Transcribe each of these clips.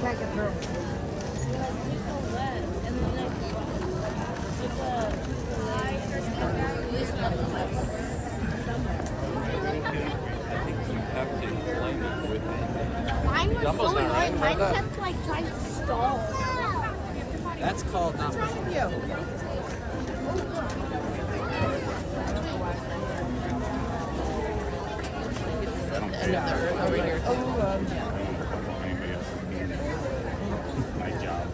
can't get through. Mine was so annoying. Mine kept like trying to stall. That's called not pushing you. End of the earth over here too. My job.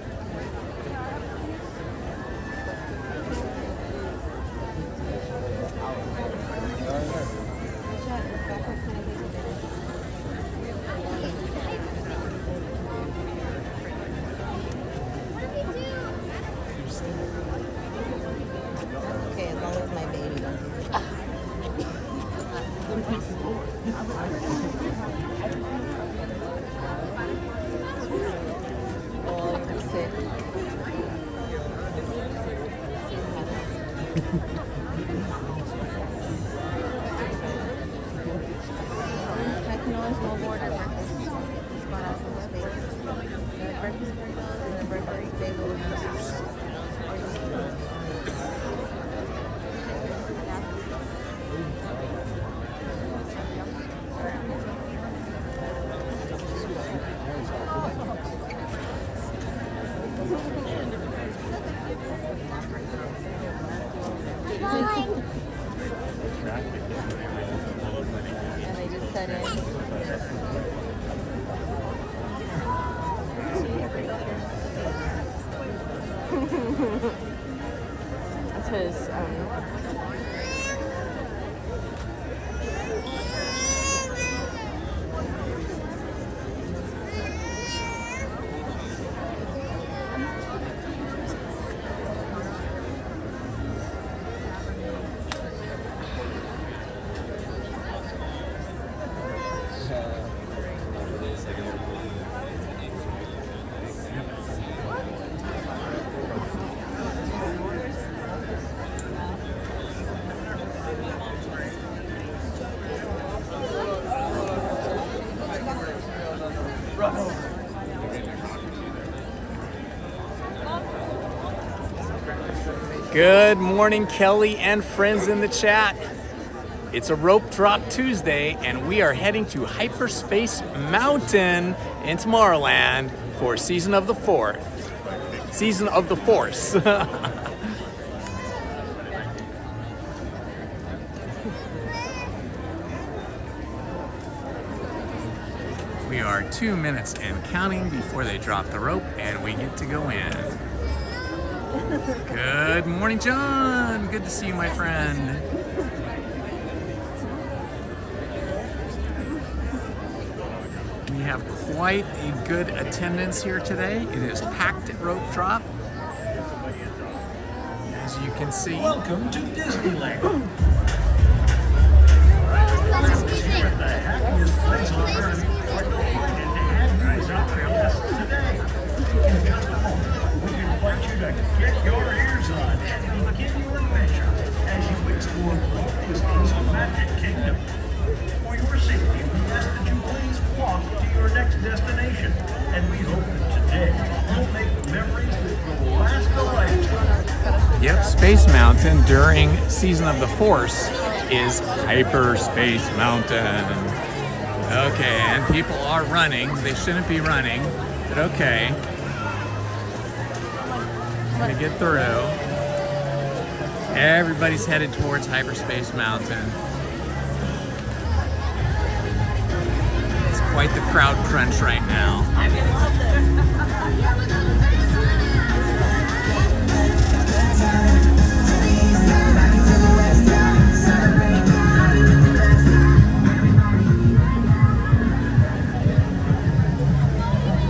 Okay, as long as my baby don't do that. Oh, you're sick. I can always snowboard or breakfast. Spot out from space. Breakfast burritos and then burger bagel and and they just cut in. That's his, Good morning, Kelly and friends in the chat. It's a Rope Drop Tuesday, and we are heading to Hyperspace Mountain in Tomorrowland for Season of the Force. We are 2 minutes and counting before they drop the rope, and we get to go in. Good morning, John. Good to see you, my friend. We have quite a good attendance here today. It is packed at Rope Drop. As you can see. Welcome to Disneyland. Excuse me. The happiest place on earth. And to advertise our guests today. In just a moment, we invite you to get your ears on and begin your adventure as you explore Walt Disney's Magic Kingdom. For your safety, we ask that you please walk to your next destination, and we hope that today you'll make memories that will last a lifetime. Yep, Space Mountain during Season of the Force is Hyperspace Mountain. Okay, and people are running. They shouldn't be running, but okay. Gonna get through. Everybody's headed towards Hyperspace Mountain. It's quite the crowd crunch right now.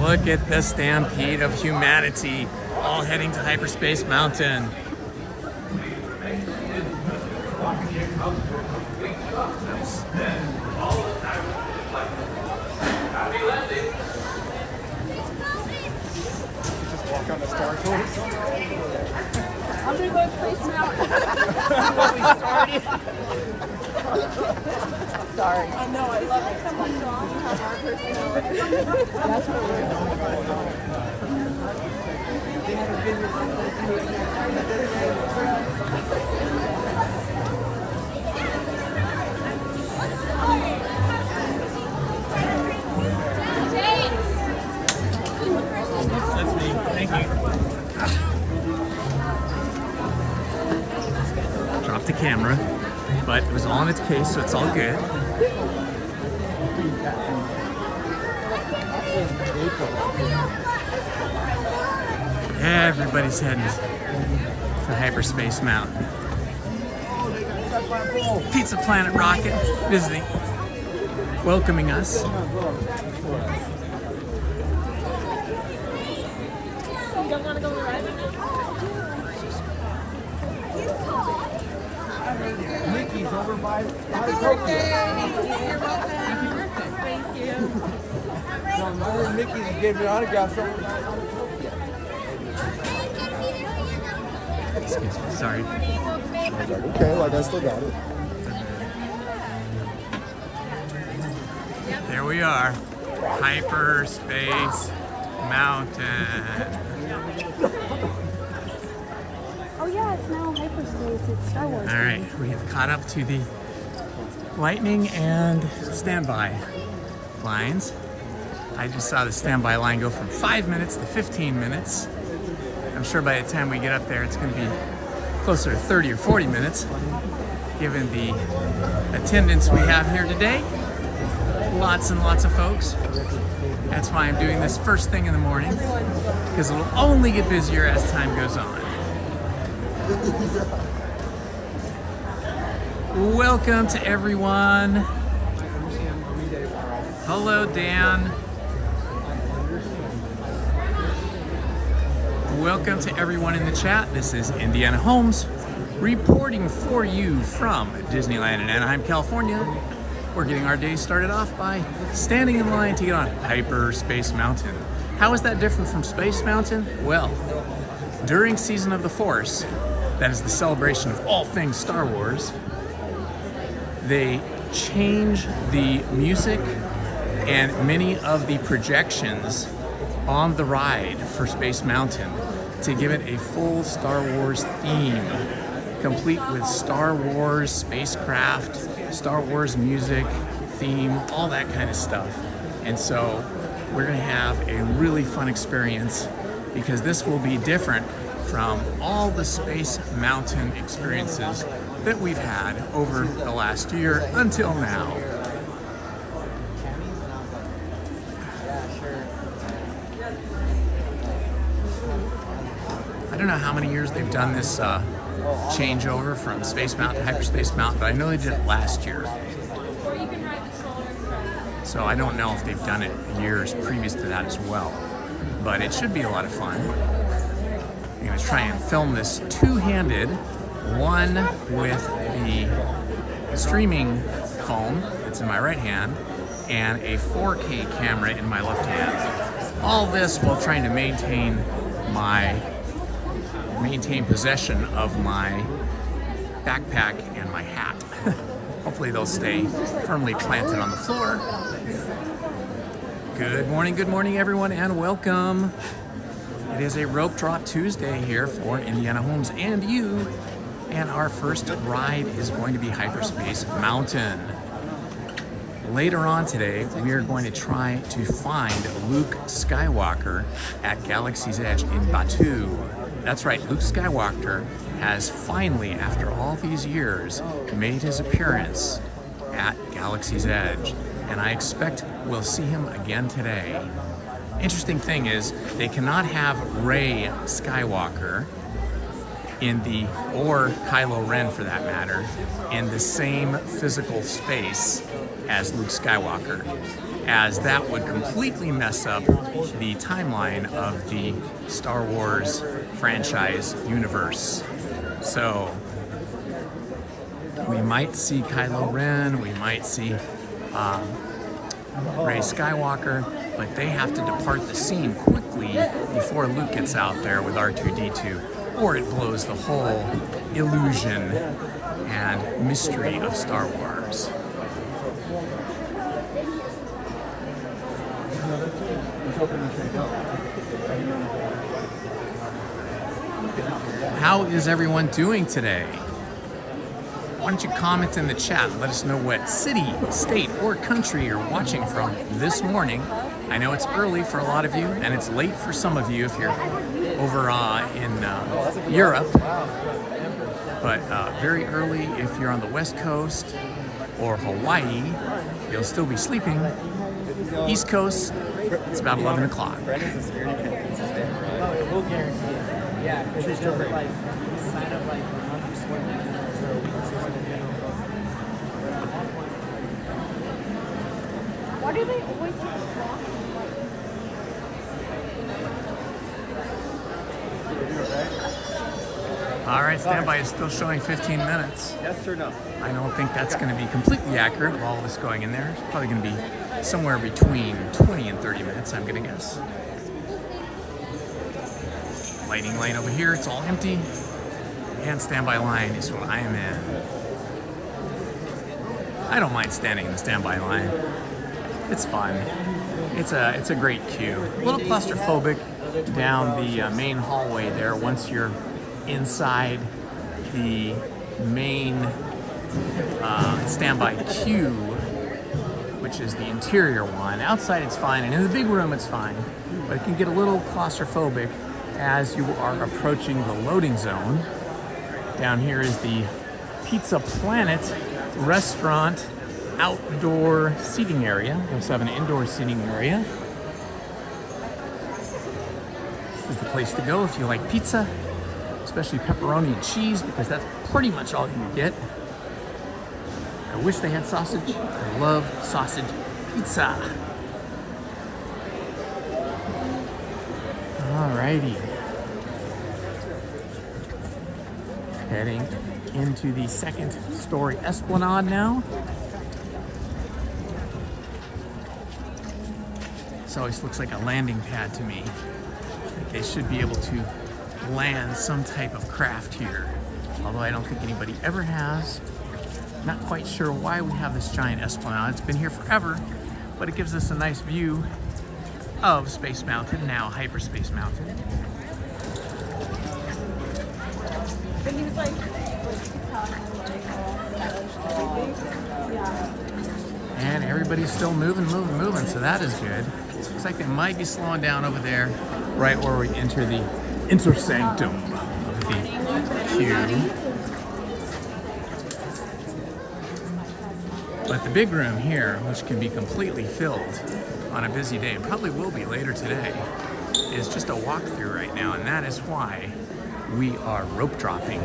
Look at the stampede of humanity, all heading to Hyperspace Mountain. Just walk on the Star Tours. I'm gonna go to Space Mountain. What we started. Sorry. I know, I love it. Someone wrong, you have our personality. That's what we're doing. That's me. Thank you. Dropped the camera, but it was all in its case, so it's all good. Everybody's heading to Hyperspace Mountain. Pizza Planet Rocket visiting, welcoming us. Mickey's over by Autopia. Thank you. So Mickey gave me an autograph over by Autopia. Excuse me, sorry. I was like, okay, like I still got it. There we are, Hyperspace Mountain. Oh yeah, it's now Hyperspace. It's Star Wars. All right, we have caught up to the lightning and standby lines. I just saw the standby line go from 5 minutes to 15 minutes. I'm sure by the time we get up there, it's going to be closer to 30 or 40 minutes, given the attendance we have here today. Lots and lots of folks. That's why I'm doing this first thing in the morning, because it'll only get busier as time goes on. Welcome to everyone. Hello, Dan. Welcome to everyone in the chat. This is Indiana Holmes reporting for you from Disneyland in Anaheim, California. We're getting our day started off by standing in line to get on Hyperspace Mountain. How is that different from Space Mountain? Well, during Season of the Force, that is the celebration of all things Star Wars, they change the music and many of the projections on the ride for Space Mountain to give it a full Star Wars theme, complete with Star Wars spacecraft, Star Wars music, theme, all that kind of stuff. And so we're gonna have a really fun experience, because this will be different from all the Space Mountain experiences that we've had over the last year until now. I don't know how many years they've done this changeover from Space Mountain to Hyperspace Mountain, but I know they did it last year. So I don't know if they've done it years previous to that as well, but it should be a lot of fun. I'm going to try and film this two-handed, one with the streaming phone that's in my right hand and a 4K camera in my left hand. All this while trying to maintain possession of my backpack and my hat. Hopefully they'll stay firmly planted on the floor. Good morning everyone, and welcome. It is a Rope Drop Tuesday here for Indiana Homes and you, and our first ride is going to be Hyperspace Mountain. Later on today, we are going to try to find Luke Skywalker at Galaxy's Edge in Bayou. That's right, Luke Skywalker has finally, after all these years, made his appearance at Galaxy's Edge, and I expect we'll see him again today. Interesting thing is, they cannot have Rey Skywalker or Kylo Ren for that matter, in the same physical space as Luke Skywalker, as that would completely mess up the timeline of the Star Wars franchise universe. So we might see Kylo Ren, we might see Rey Skywalker, but they have to depart the scene quickly before Luke gets out there with R2-D2, or it blows the whole illusion and mystery of Star Wars. $10. How is everyone doing today? Why don't you comment in the chat and let us know what city, state, or country you're watching from this morning. I know it's early for a lot of you, and it's late for some of you if you're over in Europe. But very early if you're on the West Coast or Hawaii, you'll still be sleeping. East Coast, it's about 11 o'clock. Yeah, because it's just like sign up like a month before. Why do they always take a All right, standby is still showing 15 minutes. Yes or no? I don't think that's going to be completely accurate with all of this going in there. It's probably going to be somewhere between 20 and 30 minutes, I'm going to guess. Lighting lane over here, it's all empty. And standby line is what I am in. I don't mind standing in the standby line. It's fun. It's a great queue. A little claustrophobic down the main hallway there once you're inside the main standby queue, which is the interior one. Outside it's fine, and in the big room it's fine, but it can get a little claustrophobic as you are approaching the loading zone. Down here is the Pizza Planet restaurant outdoor seating area. We also have an indoor seating area. This is the place to go if you like pizza, especially pepperoni and cheese, because that's pretty much all you can get. I wish they had sausage. I love sausage pizza. Alrighty. Heading into the second story esplanade now. This always looks like a landing pad to me. They should be able to land some type of craft here, although I don't think anybody ever has. Not quite sure why we have this giant esplanade. It's been here forever, but it gives us a nice view of Space Mountain, now Hyperspace Mountain. And everybody's still moving, so that is good. Looks like they might be slowing down over there, right where we enter the inner sanctum of the queue. But the big room here, which can be completely filled on a busy day, and probably will be later today, is just a walkthrough right now, and that is why we are rope dropping.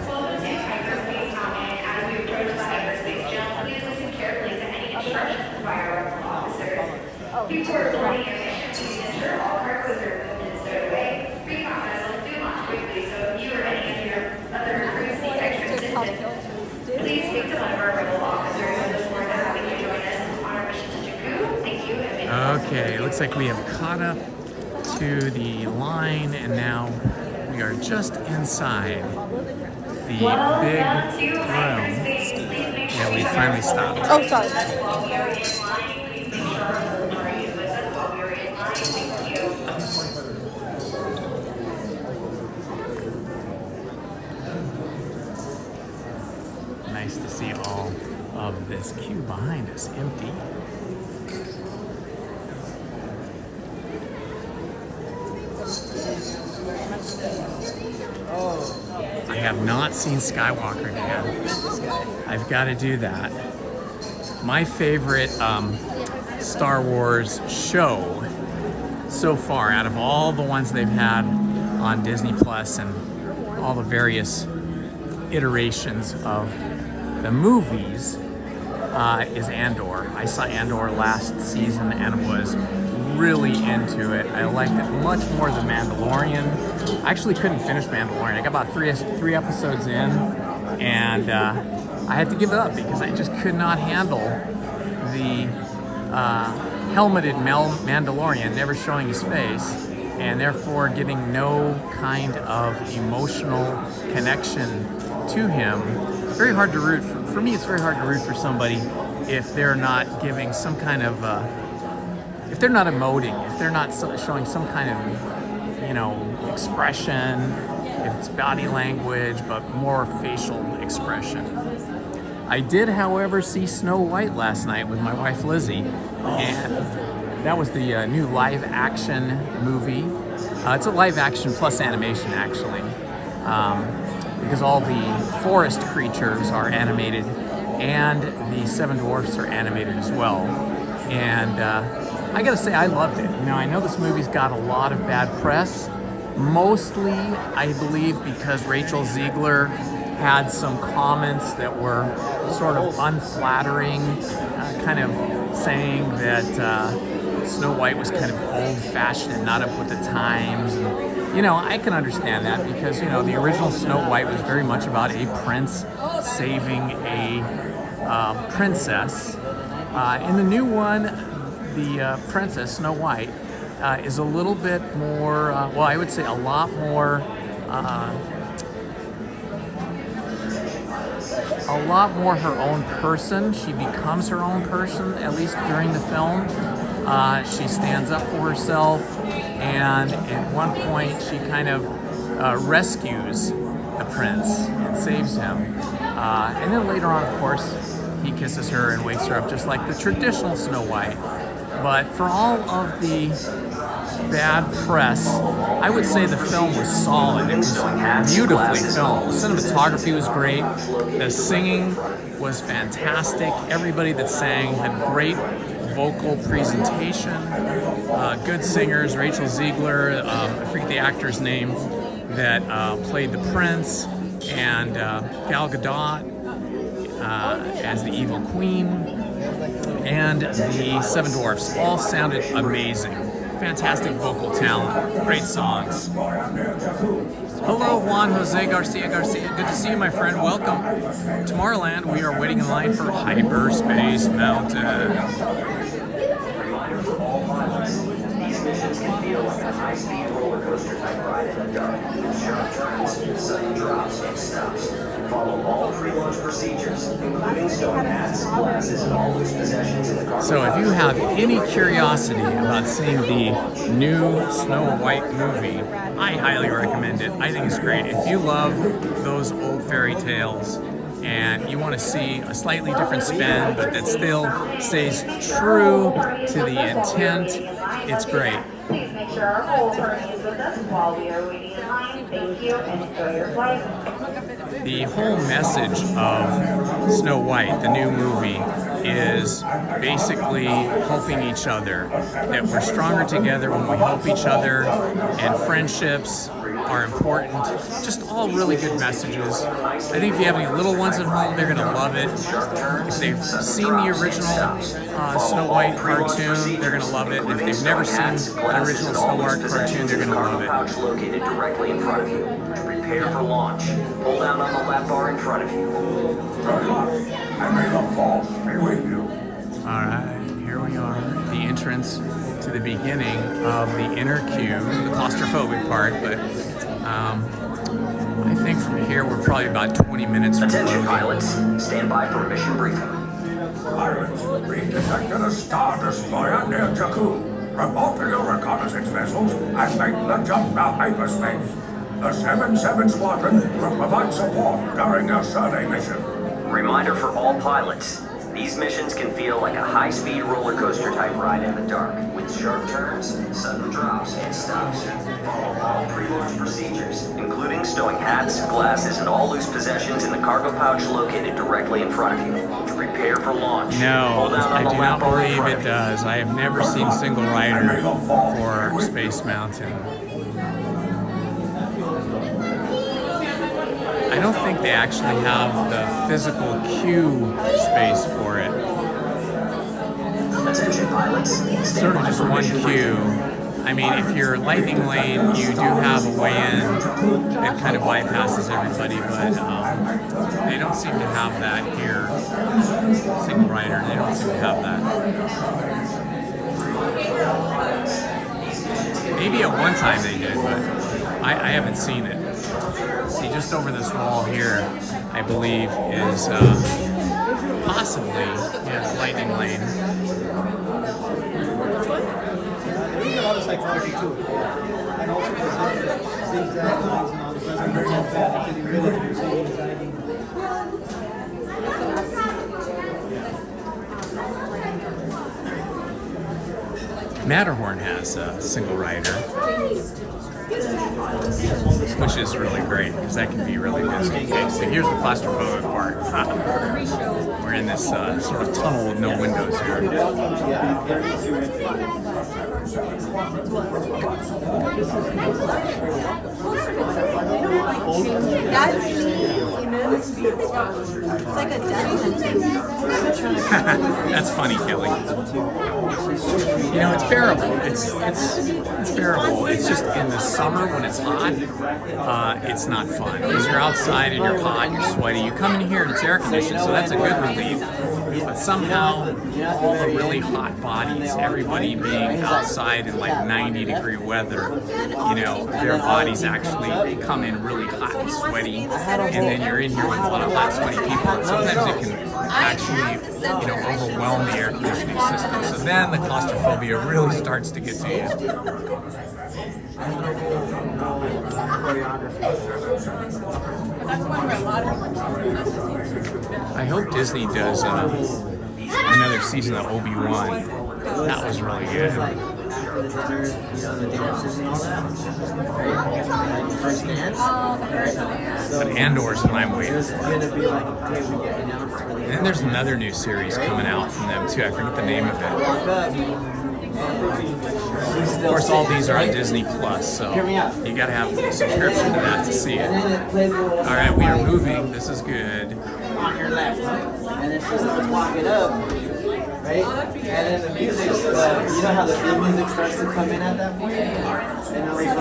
Before boarding your mission, please ensure all cargo is removed and stowed away. Recon vessels do launch quickly, so if you or any of your other crews need extra assistance, please speak to one of our rebel officers. We look forward to having you join us on our mission to Jakku. Thank you. Okay, looks like we have caught up to the line, and now we are just inside the big room. Yeah, we finally stopped. Oh, sorry. Nice to see all of this queue behind us empty. I have not seen Skywalker yet. I've got to do that. My favorite Star Wars show so far, out of all the ones they've had on Disney Plus and all the various iterations of the movies, is Andor. I saw Andor last season and was really into it. I liked it much more than Mandalorian. I actually couldn't finish Mandalorian. I got about three episodes in, and I had to give it up because I just could not handle the helmeted Mandalorian never showing his face, and therefore getting no kind of emotional connection to him. Very hard to root for me. It's very hard to root for somebody if they're not giving some kind of, if they're not emoting, if they're not showing some kind of, you know, expression, if it's body language, but more facial expression. I did, however, see Snow White last night with my wife Lizzie, and that was the new live action movie. It's a live action plus animation, actually, because all the forest creatures are animated and the Seven Dwarfs are animated as well. And I gotta say, I loved it. You know, I know this movie's got a lot of bad press, mostly, I believe, because Rachel Ziegler had some comments that were sort of unflattering, kind of saying that Snow White was kind of old-fashioned and not up with the times. And, you know, I can understand that because, you know, the original Snow White was very much about a prince saving a princess. In the new one, the princess, Snow White, is a little bit more, well, I would say a lot more her own person. She becomes her own person, at least during the film. She stands up for herself, and at one point she kind of rescues the prince and saves him. And then later on, of course, he kisses her and wakes her up just like the traditional Snow White. But for all of the bad press, I would say the film was solid. It was beautifully filmed. The cinematography was great. The singing was fantastic. Everybody that sang had great vocal presentation. Good singers. Rachel Ziegler, I forget the actor's name, that played the prince, and Gal Gadot as the evil queen, and the Seven Dwarfs all sounded amazing. Fantastic vocal talent, great songs. Hello, Juan Jose Garcia. Good to see you, my friend. Welcome. Tomorrowland, we are waiting in line for Hyperspace Mountain. These missions can feel like a high-speed roller coaster type ride in the dark, with sharp turns, sudden drops, and stops. Follow all pre-launch procedures, including stowing hats, glasses, and all loose possessions in the car. So if you have any curiosity about seeing the new Snow White movie, I highly recommend it. I think it's great. If you love those old fairy tales and you want to see a slightly different spin, but that still stays true to the intent, it's great. Please make sure our whole party is with us while we are waiting in line. Thank you and enjoy your flight. The whole message of Snow White, the new movie, is basically helping each other. That we're stronger together when we help each other, and friendships are important. Just all really good messages. I think if you have any little ones at home, they're gonna love it. If they've seen the original Snow White cartoon, they're gonna love it. If they've never seen the original Snow White cartoon, they're gonna love it. Pouch located directly in front of you. To prepare for launch, pull down on the lap bar in front of you. Good luck, and may the force be with you. All right, here we are, the entrance to the beginning of the inner queue, the claustrophobic part, but I think from here we're probably about 20 minutes from Attention loading. pilots, stand by for mission briefing. Pilots, we've detected a Star Destroyer near Jakku. Report to your reconnaissance vessels and make the jump to hyperspace. The 7-7 Squadron will provide support during your survey mission. Reminder for all pilots. These missions can feel like a high-speed roller coaster type ride in the dark, with sharp turns, sudden drops, and stops. Follow all pre-launch procedures, including stowing hats, glasses, and all loose possessions in the cargo pouch located directly in front of you. To prepare for launch, No, pull down on I the do lap not bar in believe front it of you. does. I have never seen single rider for Space Mountain. I don't think they actually have the physical queue space for it. Attention pilots, stand Sort of by just for one mission queue. briefing. I mean, if you're lightning lane, you do have a way in that kind of bypasses everybody, but they don't seem to have that here. Single rider, they don't seem to have that. Maybe at one time they did, but I haven't seen it. See, just over this wall here, I believe, is possibly, yeah, lightning lane. There's a lot of psychology to it. And also because zigzag lines and all this doesn't hurt that bad because you really do anxiety. Matterhorn has a single rider, which is really great because that can be really busy. Okay, so here's the claustrophobic part. We're in this sort of tunnel with no windows here. That's me, you know? It's like a death sentence. That's funny, Kelly. You know, it's bearable. It's bearable. It's just in the summer when it's hot, it's not fun because you're outside and you're hot, you're sweaty. You come in here and it's air conditioned, so that's a good relief. But somehow, all the really hot bodies, everybody being outside in like 90-degree weather, you know, their bodies actually come in really hot and sweaty, and then you're in here with a lot of hot, sweaty people, and sometimes it can actually, you know, overwhelm the air conditioning system. So then the claustrophobia really starts to get to you. I hope Disney does another season of Obi-Wan. That was really good. But Andor's what I'm waiting for. And then there's another new series coming out from them too. I forget the name of it. Of course, all these are on Disney Plus, so you gotta have a subscription to that to see it. All right, we are moving. This is good. On your left, and then she's let's walk it up, right? And then the music, you know how the theme music starts to come in at that point? And I was like,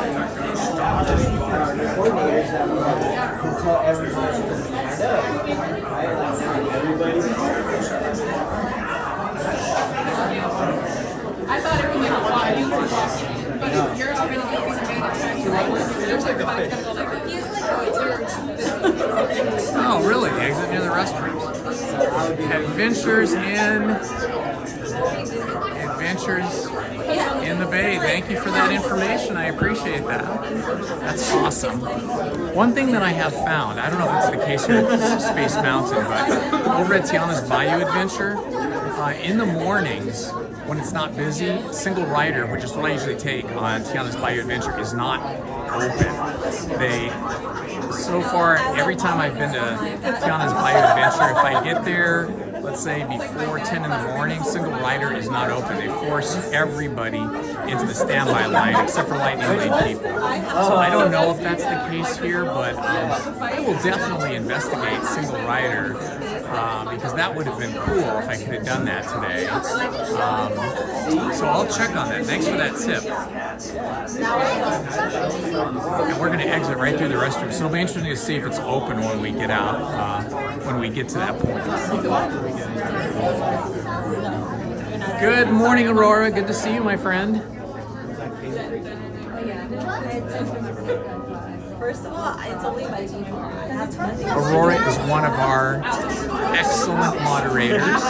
the coordinators that we have can tell everybody to stand up, right? Like now everybody's I thought it was like a lot. You're not going to get there's like a fish. Oh, really? Exit near the restrooms. Adventures in the Bay. Thank you for that information. I appreciate that. That's awesome. One thing that I have found, I don't know if it's the case here at Space Mountain, but over at Tiana's Bayou Adventure, in the mornings, when it's not busy, single rider, which is what I usually take on Tiana's Bayou Adventure, is not open. So far, every time I've been to Tiana's Bayou Adventure, if I get there, let's say before 10 in the morning, single rider is not open. They force everybody into the standby line except for lightning lane people. So I don't know if that's the case here, but I will definitely investigate single rider because that would have been cool if I could have done that today. So I'll check on that. Thanks for that tip. And we're going to exit right through the restroom. So it'll be interesting to see if it's open when we get out, when we get to that point. Good morning, Aurora. Good to see you, my friend. First of all, it's only my team. Aurora is one of our excellent moderators.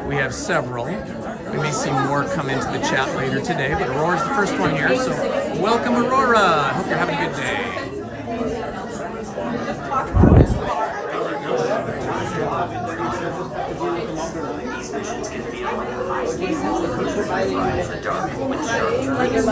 We have several. We may see more come into the chat later today, but Aurora's the first one here, so welcome, Aurora. I hope you're having a good day. These missions can feel like a high-speed roller coaster ride in the dark with sharp turns,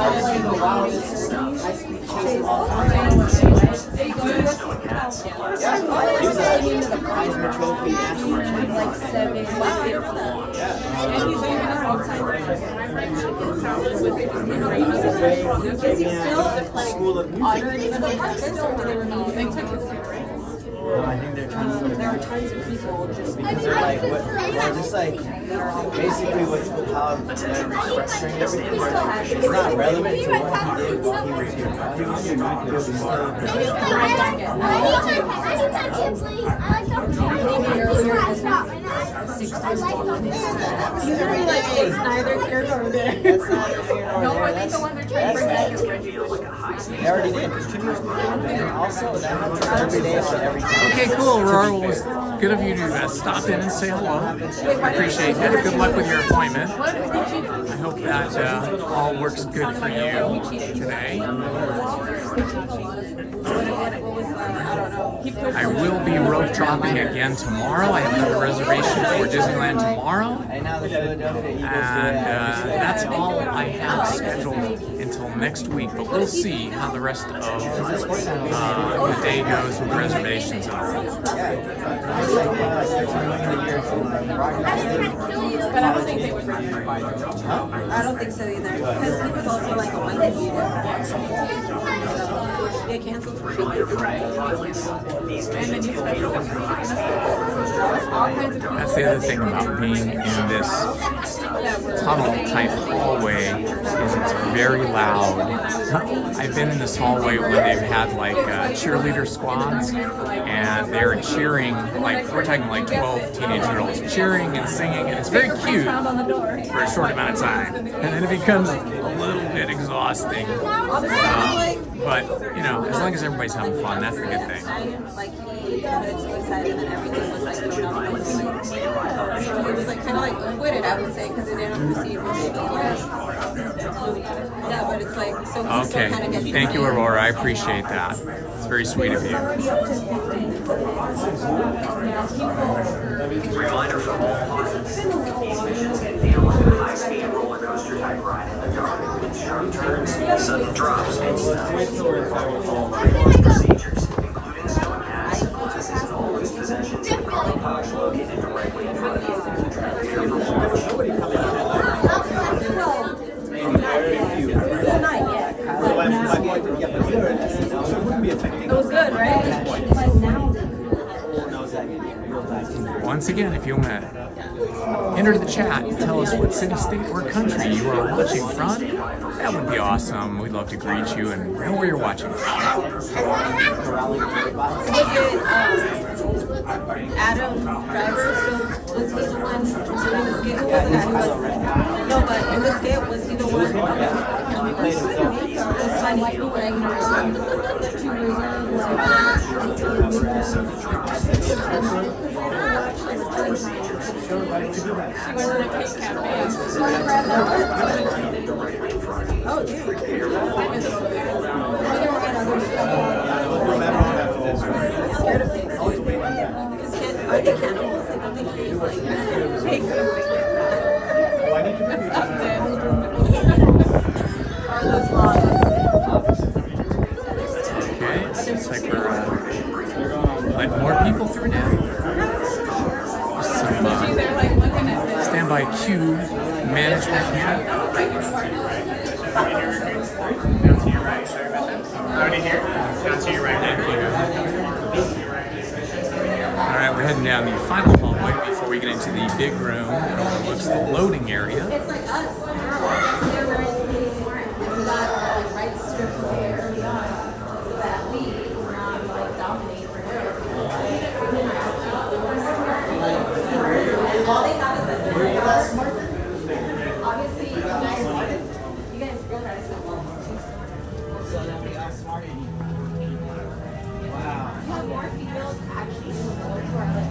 I think they're trying to. There are tons of people just because they're like, what? They're just like basically how they're restructuring everything. It's not relevant to what he did while he was here. Usually, like, it's neither here nor there. That's not here nor No, there. I think the one they're trying to bring back is original. They already did. And also, that happens every day of every time. Okay, cool, Aurora. Well, it was good of you to stop in and say hello. Appreciate it. Good luck with your appointment. I hope that all works good for you today. I will be rope dropping again tomorrow. I have another reservation for Disneyland tomorrow. And now the Philadelphia Eagles. And that's all I have scheduled until next week. But we'll see how the rest of the day goes with reservations and all. But I don't think they would run it. I don't think so either. Because he was also like a one-hit wonder. So they canceled for sure. That's the other thing about being in this tunnel-type hallway is it's very loud. I've been in this hallway when they've had like cheerleader squads, and they're cheering, like we're talking like 12 teenage girls cheering and singing, and it's very cute for a short amount of time, and then it becomes a little bit exhausting. But you know, as long as everybody's having fun, that's the good thing. Like he got so excited and everything was like going up. It was like kind of like avoided, I would say, because it didn't receive maybe like. Yeah, but it's like so. Okay, thank you, Aurora. I appreciate that. It's very sweet of you. Reminder from all pilots, these missions can feel like a high-speed roller coaster type ride in the dark with sharp turns, sudden drops, and stops. All procedures, including stowing hats, glasses, and all loose possessions, in cargo pouch located directly in front of you. Careful It was good, right? Once again, if you want to enter the chat, tell us what city, state, or country you are watching from. That would be awesome. We'd love to greet you and know where you're watching from. Adam Driver, so was he the one doing the skit? Who was the guy who was? No, but in the skit, was he the one? It was funny, like, oh, dude. Scared of things. Because kids aren't they cannibals? Like, don't they use like fake Okay, looks like we're letting more people through now. Some standby queue management here. Alright, we're heading down the final hallway before we get into the big room that overlooks the loading area. It's like us. They're very smart. We got like right strip there early on so that we not like dominate for her. All they have is that they're smart. Obviously, you guys realize that well. So then we are smart. Wow. You have more females actually who are like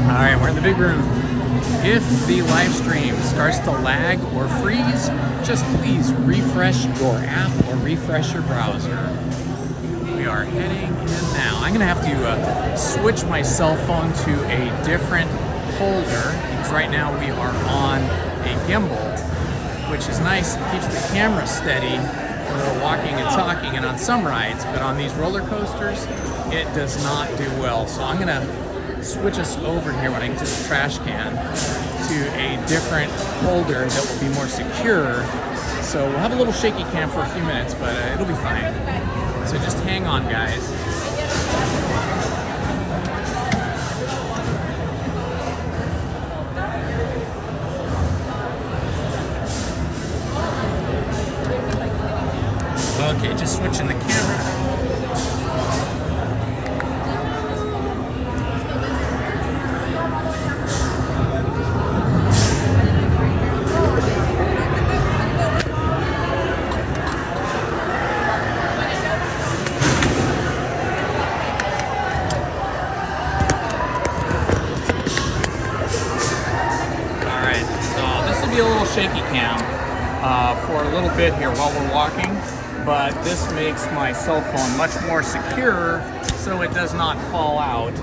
Alright, we're in the big room. If the live stream starts to lag or freeze, just please refresh your app or refresh your browser. We are heading in now. I'm going to have to switch my cell phone to a different holder because right now we are on a gimbal, which is nice. It keeps the camera steady when we're walking and talking and on some rides, but on these roller coasters, it does not do well. So I'm gonna switch us over here when I get to the trash can to a different holder that will be more secure. So we'll have a little shaky cam for a few minutes, but it'll be fine. So just hang on, guys. Okay, just switching the camera. shaky cam for a little bit here while we're walking, but this makes my cell phone much more secure so it does not fall out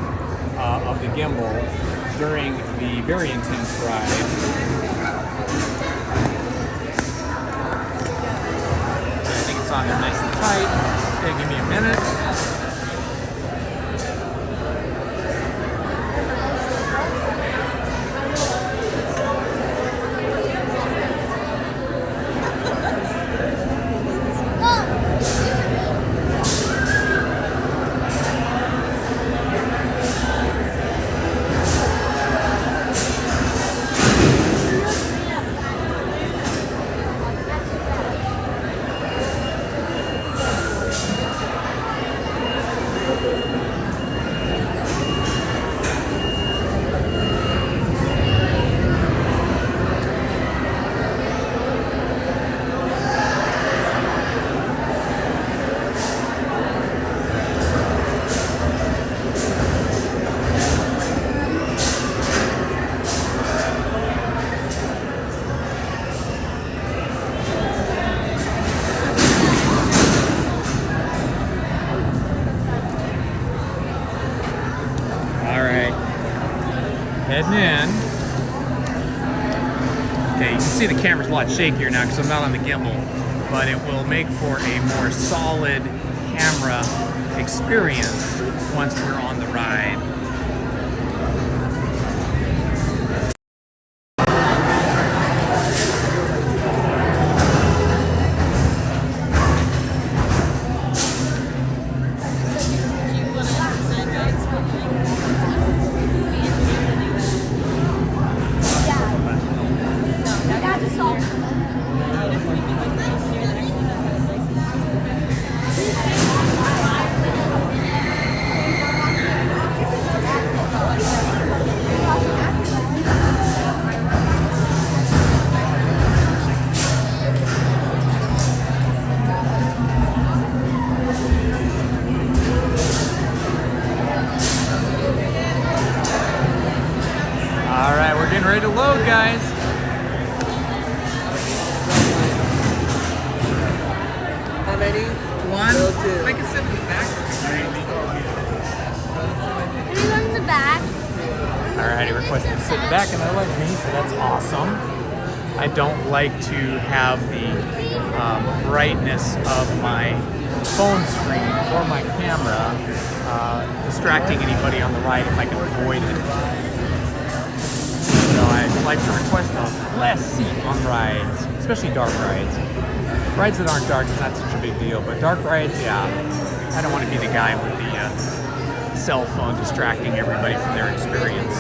of the gimbal during the very intense ride. I think it's on there nice and tight. Okay, give me a minute. Heading in. Okay, you can see the camera's a lot shakier now because I'm not on the gimbal, but it will make for a more solid camera experience once we're on the ride. Ready to load, guys. How many? One. Go two. I can sit in the back. Can you go in the back? Alright, he requested to sit back and I like me, so that's awesome. I don't like to have the brightness of my phone screen or my camera distracting anybody on the ride if I can avoid it. So I'd like to request a less seat on rides, especially dark rides. Rides that aren't dark is not such a big deal, but dark rides, yeah. I don't want to be the guy with the cell phone distracting everybody from their experience.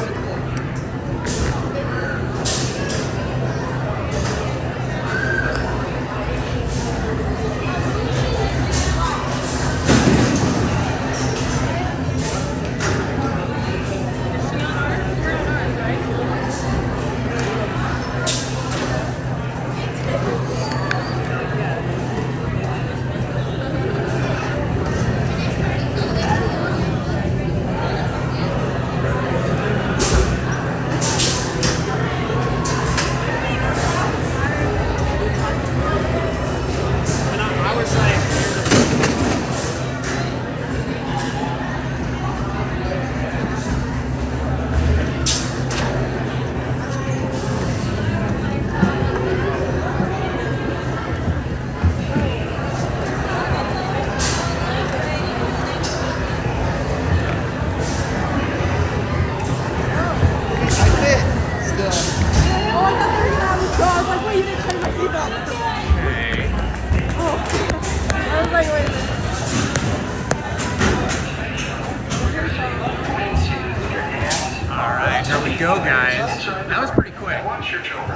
Go, guys. That was pretty quick. Watch your children.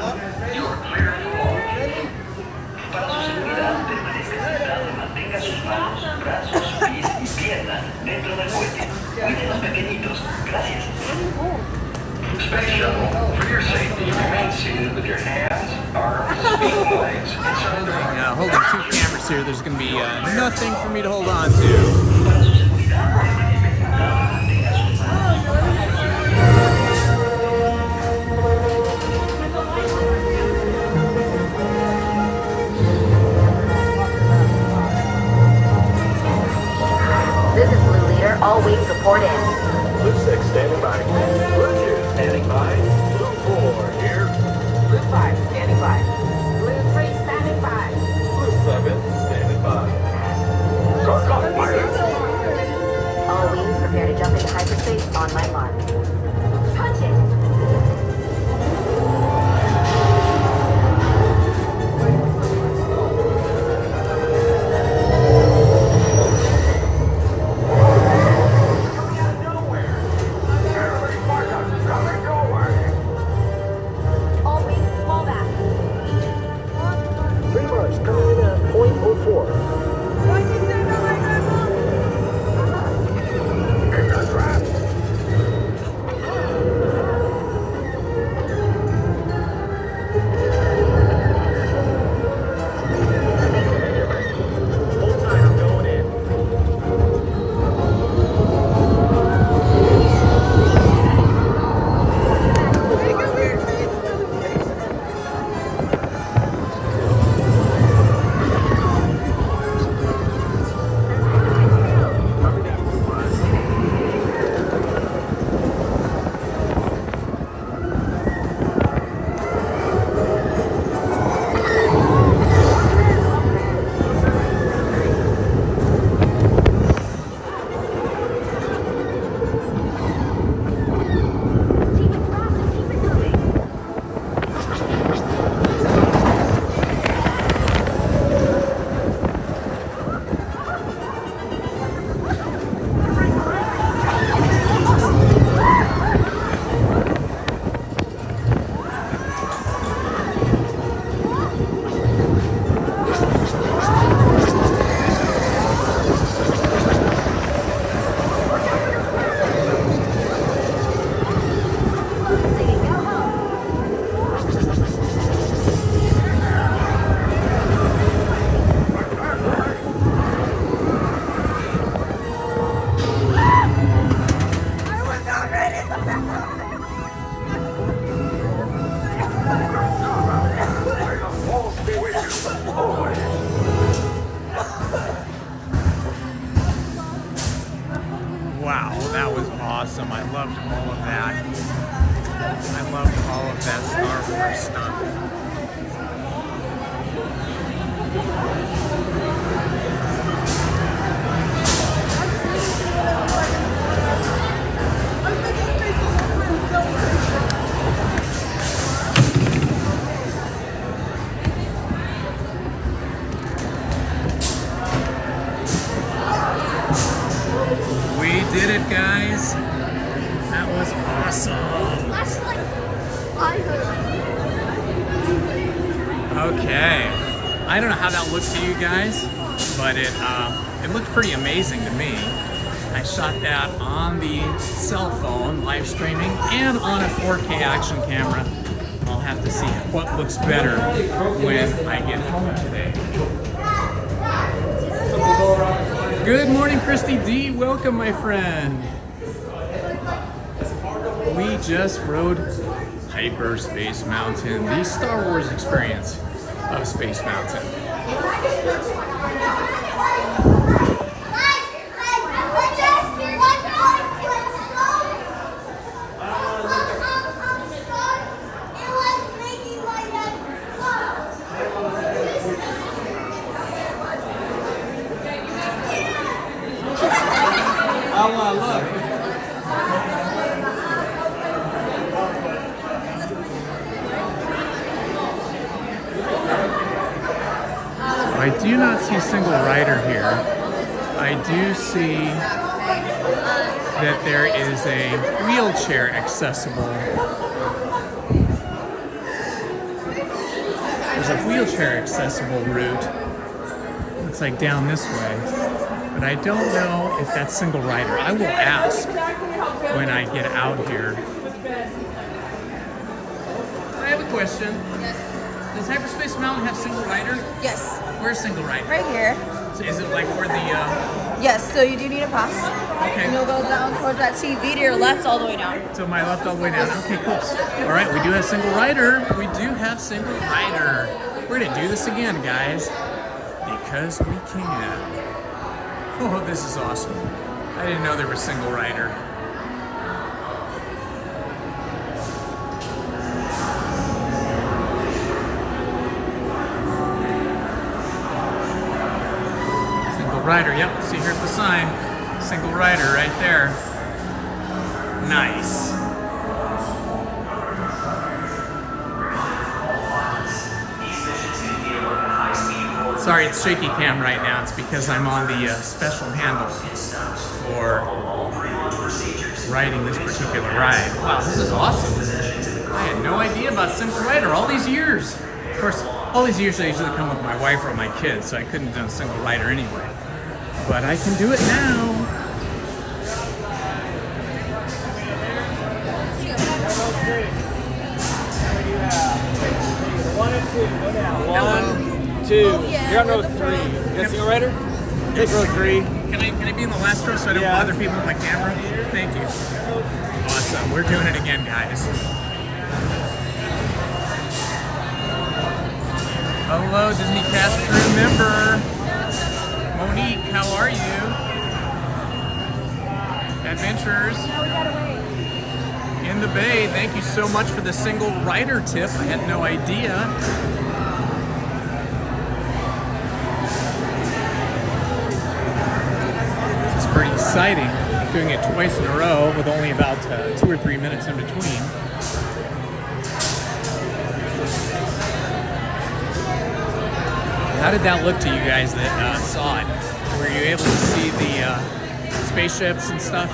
You are clear to all. Para su seguridad, permanezca sentado y mantenga sus manos, brazos, pies y piernas dentro del cohete. Cuide los pequeñitos. Gracias. Space shuttle, for your safety, remain seated with your hands, arms, feet, and legs inside the rocket. Holding two cameras here, there's going to be nothing for me to hold on to. Para su seguridad, permanezca sentado y mantenga sus manos. loved all of that. I loved all of that Star Wars stuff. Did it, guys. That was awesome. Okay. I don't know how that looked to you guys, but it looked pretty amazing to me. I shot that on the cell phone, live streaming, and on a 4K action camera. I'll have to see what looks better when I get home today. Good morning, Christy D. Welcome, my friend. We just rode Hyperspace Mountain, the Star Wars experience of Space Mountain. I do not see a single rider here. I do see that there is a wheelchair accessible. There's a wheelchair accessible route. Looks like down this way. But I don't know if that's single rider. I will ask when I get out here. I have a question. Does Hyperspace Mountain have single rider? Yes. Where's single rider? Right here. So is it like where the... Yes, so you do need a pass. Okay. And you'll go down towards that TV to your left all the way down. To my left all the way down. Okay, cool. All right, we do have single rider. We do have single rider. We're going to do this again, guys. Because we can. Oh, this is awesome. I didn't know there was single rider. Rider, yep, see here's the sign. Single rider right there. Nice. Sorry, it's shaky cam right now. It's because I'm on the special handle for riding this particular ride. Wow, this is awesome. I had no idea about single rider all these years. Of course, all these years I usually come with my wife or my kids, so I couldn't have done single rider anyway. But I can do it now. One and two, go down. 1, 2. You're on row 3. You got single rider? Take row 3. Can I be in the last row so I don't bother people with my camera? Thank you. Awesome. We're doing it again, guys. Hello, Disney Cast crew member. Monique, how are you? Adventures in the Bay. Thank you so much for the single rider tip. I had no idea. This is pretty exciting. Doing it twice in a row with only about 2 or 3 minutes in between. How did that look to you guys that saw it? Were you able to see the spaceships and stuff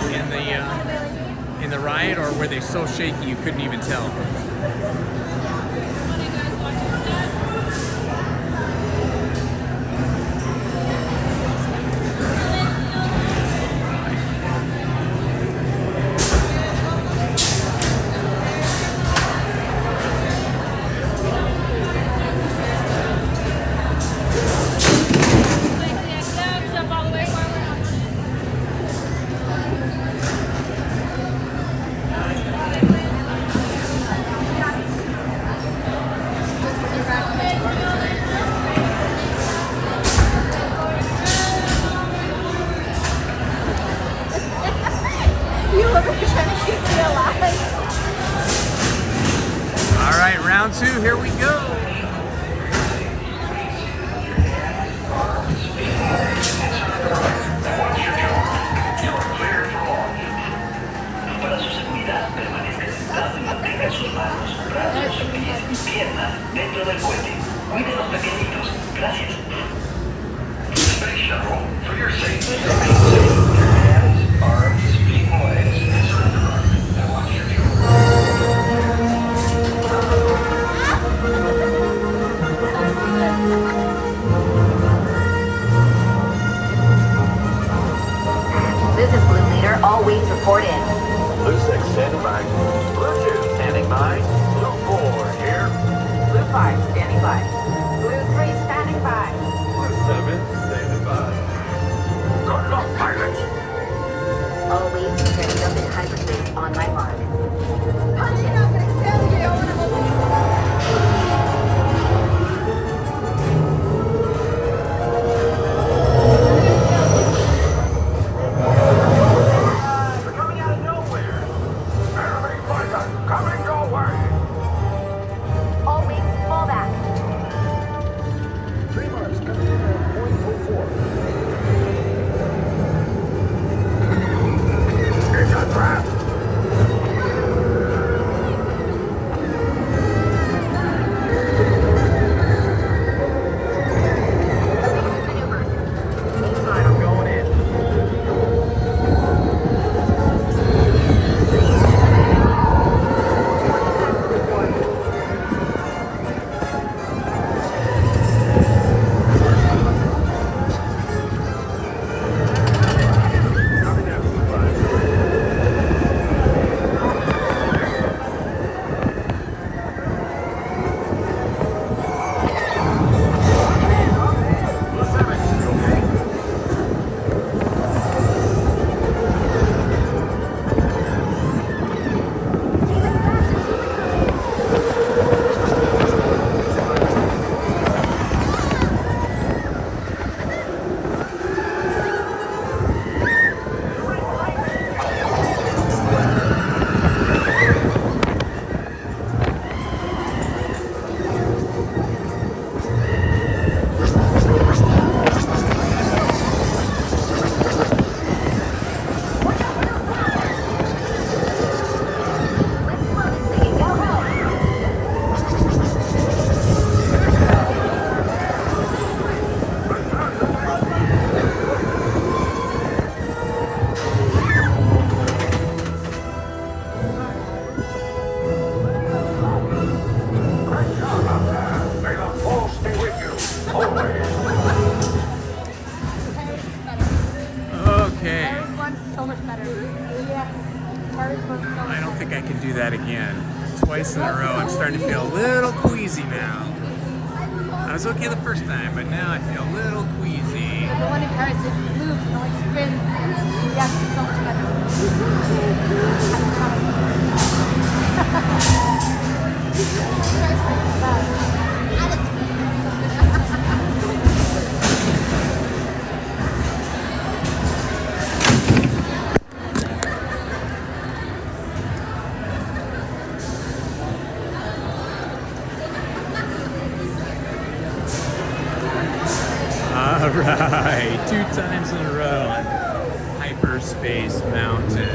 in the ride, or were they so shaky you couldn't even tell? round two, here we go. Para su seguridad, permanezca sentado y mantenga sus manos, brazos, pies y piernas dentro del puente. Cuide a los pequeñitos. Gracias. Space Shuttle, for your safety, your hands, arms, feet, and legs, and surrender right. I want you This is Blue Leader. All wings report in. Blue 6 standing by. Blue 2 standing by. Blue 4 here. Blue 5 standing by. Blue 3 standing by. Blue 7 standing by. Good luck, pilots. All wings prepare to jump in hyperspace on my mark. Punch it! They're coming out of nowhere. Enemy fighter coming your way. All wings fall back. 3 marks coming in at .04. It's a trap. Inside, I'm going in. May the force be with you, always. Okay. One's so much better. Yes. First one's so much I don't think I can do that again. Twice in a row. I'm starting to feel a little queasy now. I was okay the first time, but now I feel a little queasy. The one in Paris is blue, you know, like spins. Yes, it's so much better. All right, 2 times in a row on Hyperspace Mountain.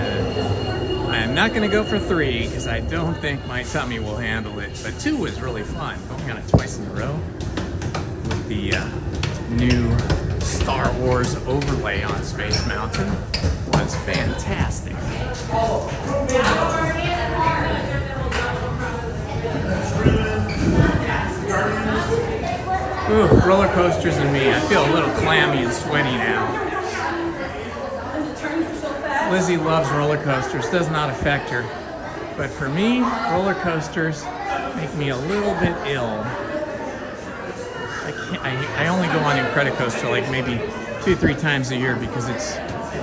I am not going to go for 3 because I don't think my tummy will handle it. But 2 was really fun. Going on it twice in a row with the new Star Wars overlay on Space Mountain was fantastic. Ooh, roller coasters and me. I feel a little clammy and sweaty now. Lizzie loves roller coasters, does not affect her. But for me, roller coasters make me a little bit ill. I only go on Incredicoaster like maybe 2-3 times a year because it's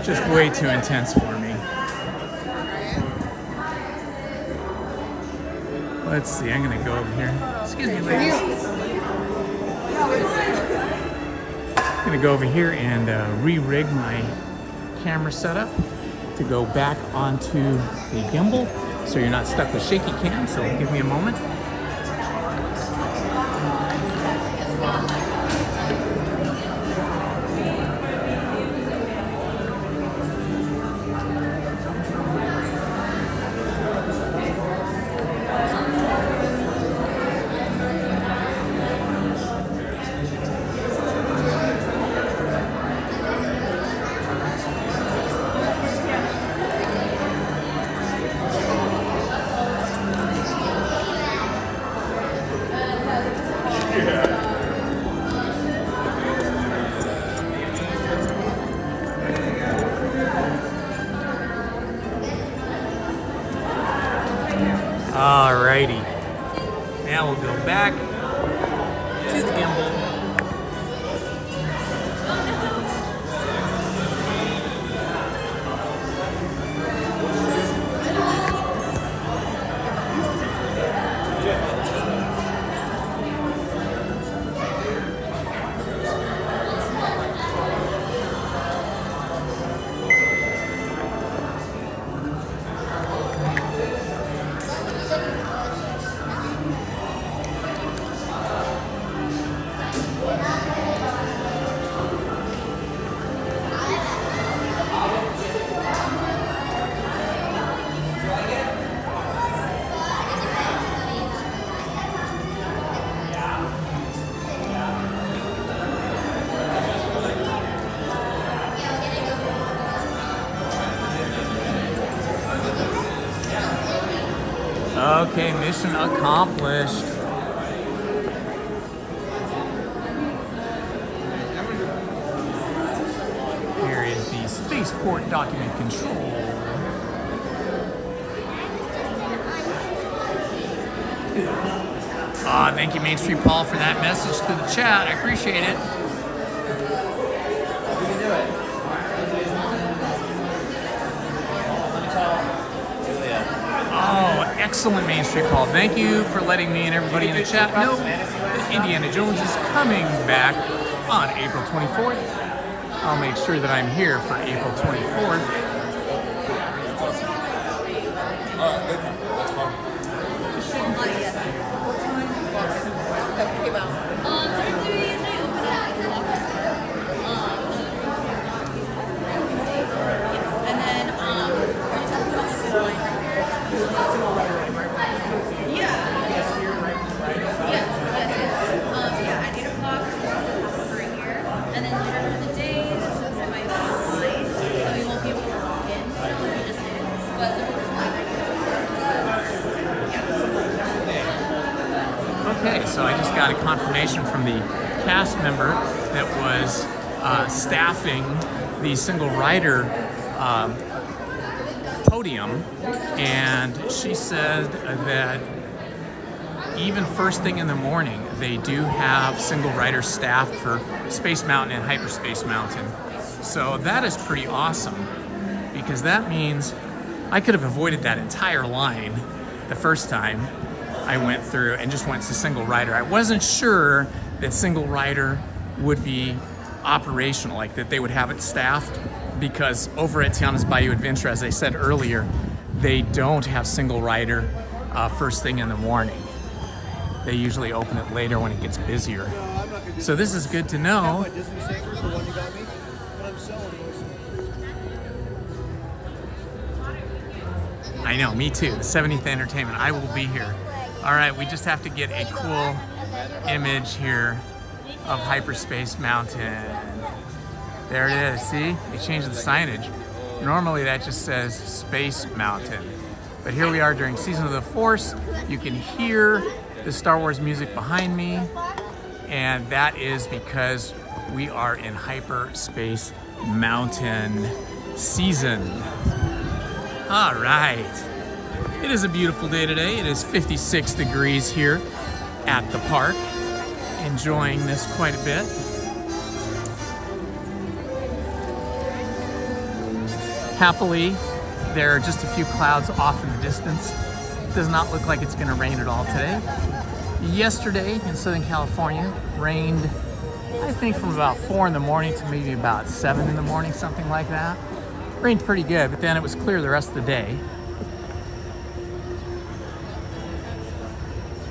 just way too intense for me. Let's see, I'm gonna go over here. Excuse me, ladies. I'm gonna go over here and re-rig my camera setup to go back onto the gimbal so you're not stuck with shaky cam, so give me a moment. Alrighty. Now we'll go back to the gimbal. Okay, mission accomplished. Here is the spaceport document control. Thank you, Main Street Paul, for that message to the chat. I appreciate it. Oh, excellent, Main Street Paul. Thank you for letting me and everybody in the chat know that Indiana Jones is coming back on April 24th. I'll make sure that I'm here for April 24th. Okay, so I just got a confirmation from the cast member that was staffing the single rider podium, and she said that even first thing in the morning, they do have single rider staffed for Space Mountain and Hyperspace Mountain. So that is pretty awesome, because that means I could have avoided that entire line the first time I went through and just went to single rider. I wasn't sure that single rider would be operational, like that they would have it staffed, because over at Tiana's Bayou Adventure, as I said earlier, they don't have single rider first thing in the morning. They usually open it later when it gets busier. So this is good to know. I know, me too. The 70th Entertainment. I will be here. All right, we just have to get a cool image here of Hyperspace Mountain. There it is. See? They changed the signage. Normally that just says Space Mountain. But here we are during Season of the Force. You can hear the Star Wars music behind me, and that is because we are in Hyperspace Mountain season. All right. It is a beautiful day today. It is 56 degrees here at the park. Enjoying this quite a bit. Happily, there are just a few clouds off in the distance. It does not look like it's going to rain at all today. Yesterday in Southern California, rained, I think, from about 4 in the morning to maybe about 7 in the morning, something like that. Rained pretty good, but then it was clear the rest of the day.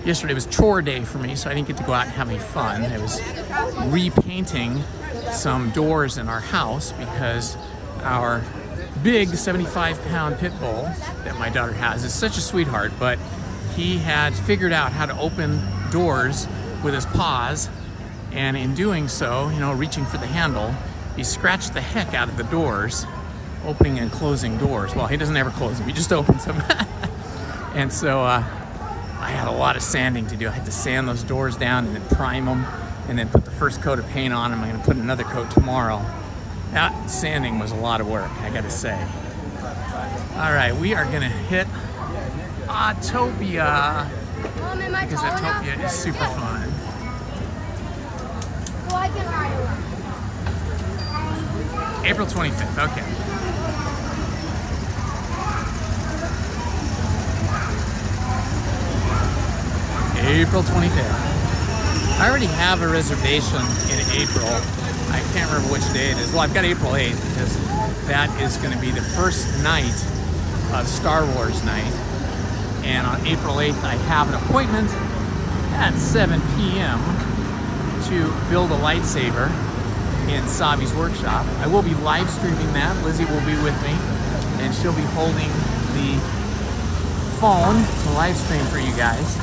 Yesterday was chore day for me, so I didn't get to go out and have any fun. I was repainting some doors in our house because our big 75-pound pit bull that my daughter has is such a sweetheart, but he had figured out how to open doors with his paws, and in doing so, you know, reaching for the handle, he scratched the heck out of the doors, opening and closing doors. Well, he doesn't ever close them, he just opens them. And so I had a lot of sanding to do. I had to sand those doors down and then prime them and then put the first coat of paint on them. I'm gonna put another coat tomorrow. That sanding was a lot of work, I gotta say. All right, we are gonna hit Autopia, Mom, am I because tall enough? Autopia is super fun. So I can ride along. April 25th, okay. April 25th. I already have a reservation in April. I can't remember which day it is. Well, I've got April 8th because that is going to be the first night of Star Wars night. And on April 8th, I have an appointment at 7 p.m. to build a lightsaber in Sabi's workshop. I will be live streaming that. Lizzie will be with me, and she'll be holding the phone to live stream for you guys.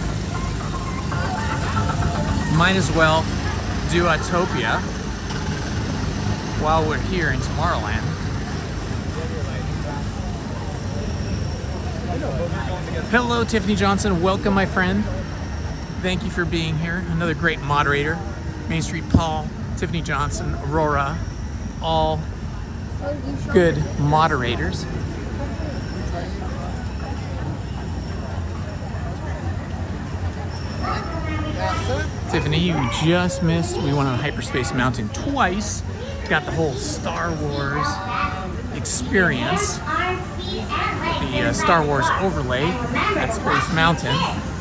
Might as well do Autopia while we're here in Tomorrowland. Hello, Tiffany Johnson. Welcome, my friend. Thank you for being here. Another great moderator. Main Street Paul, Tiffany Johnson, Aurora, all good moderators. Tiffany, you just missed. We went on Hyperspace Mountain twice. Got the whole Star Wars experience. The Star Wars overlay at Space Mountain.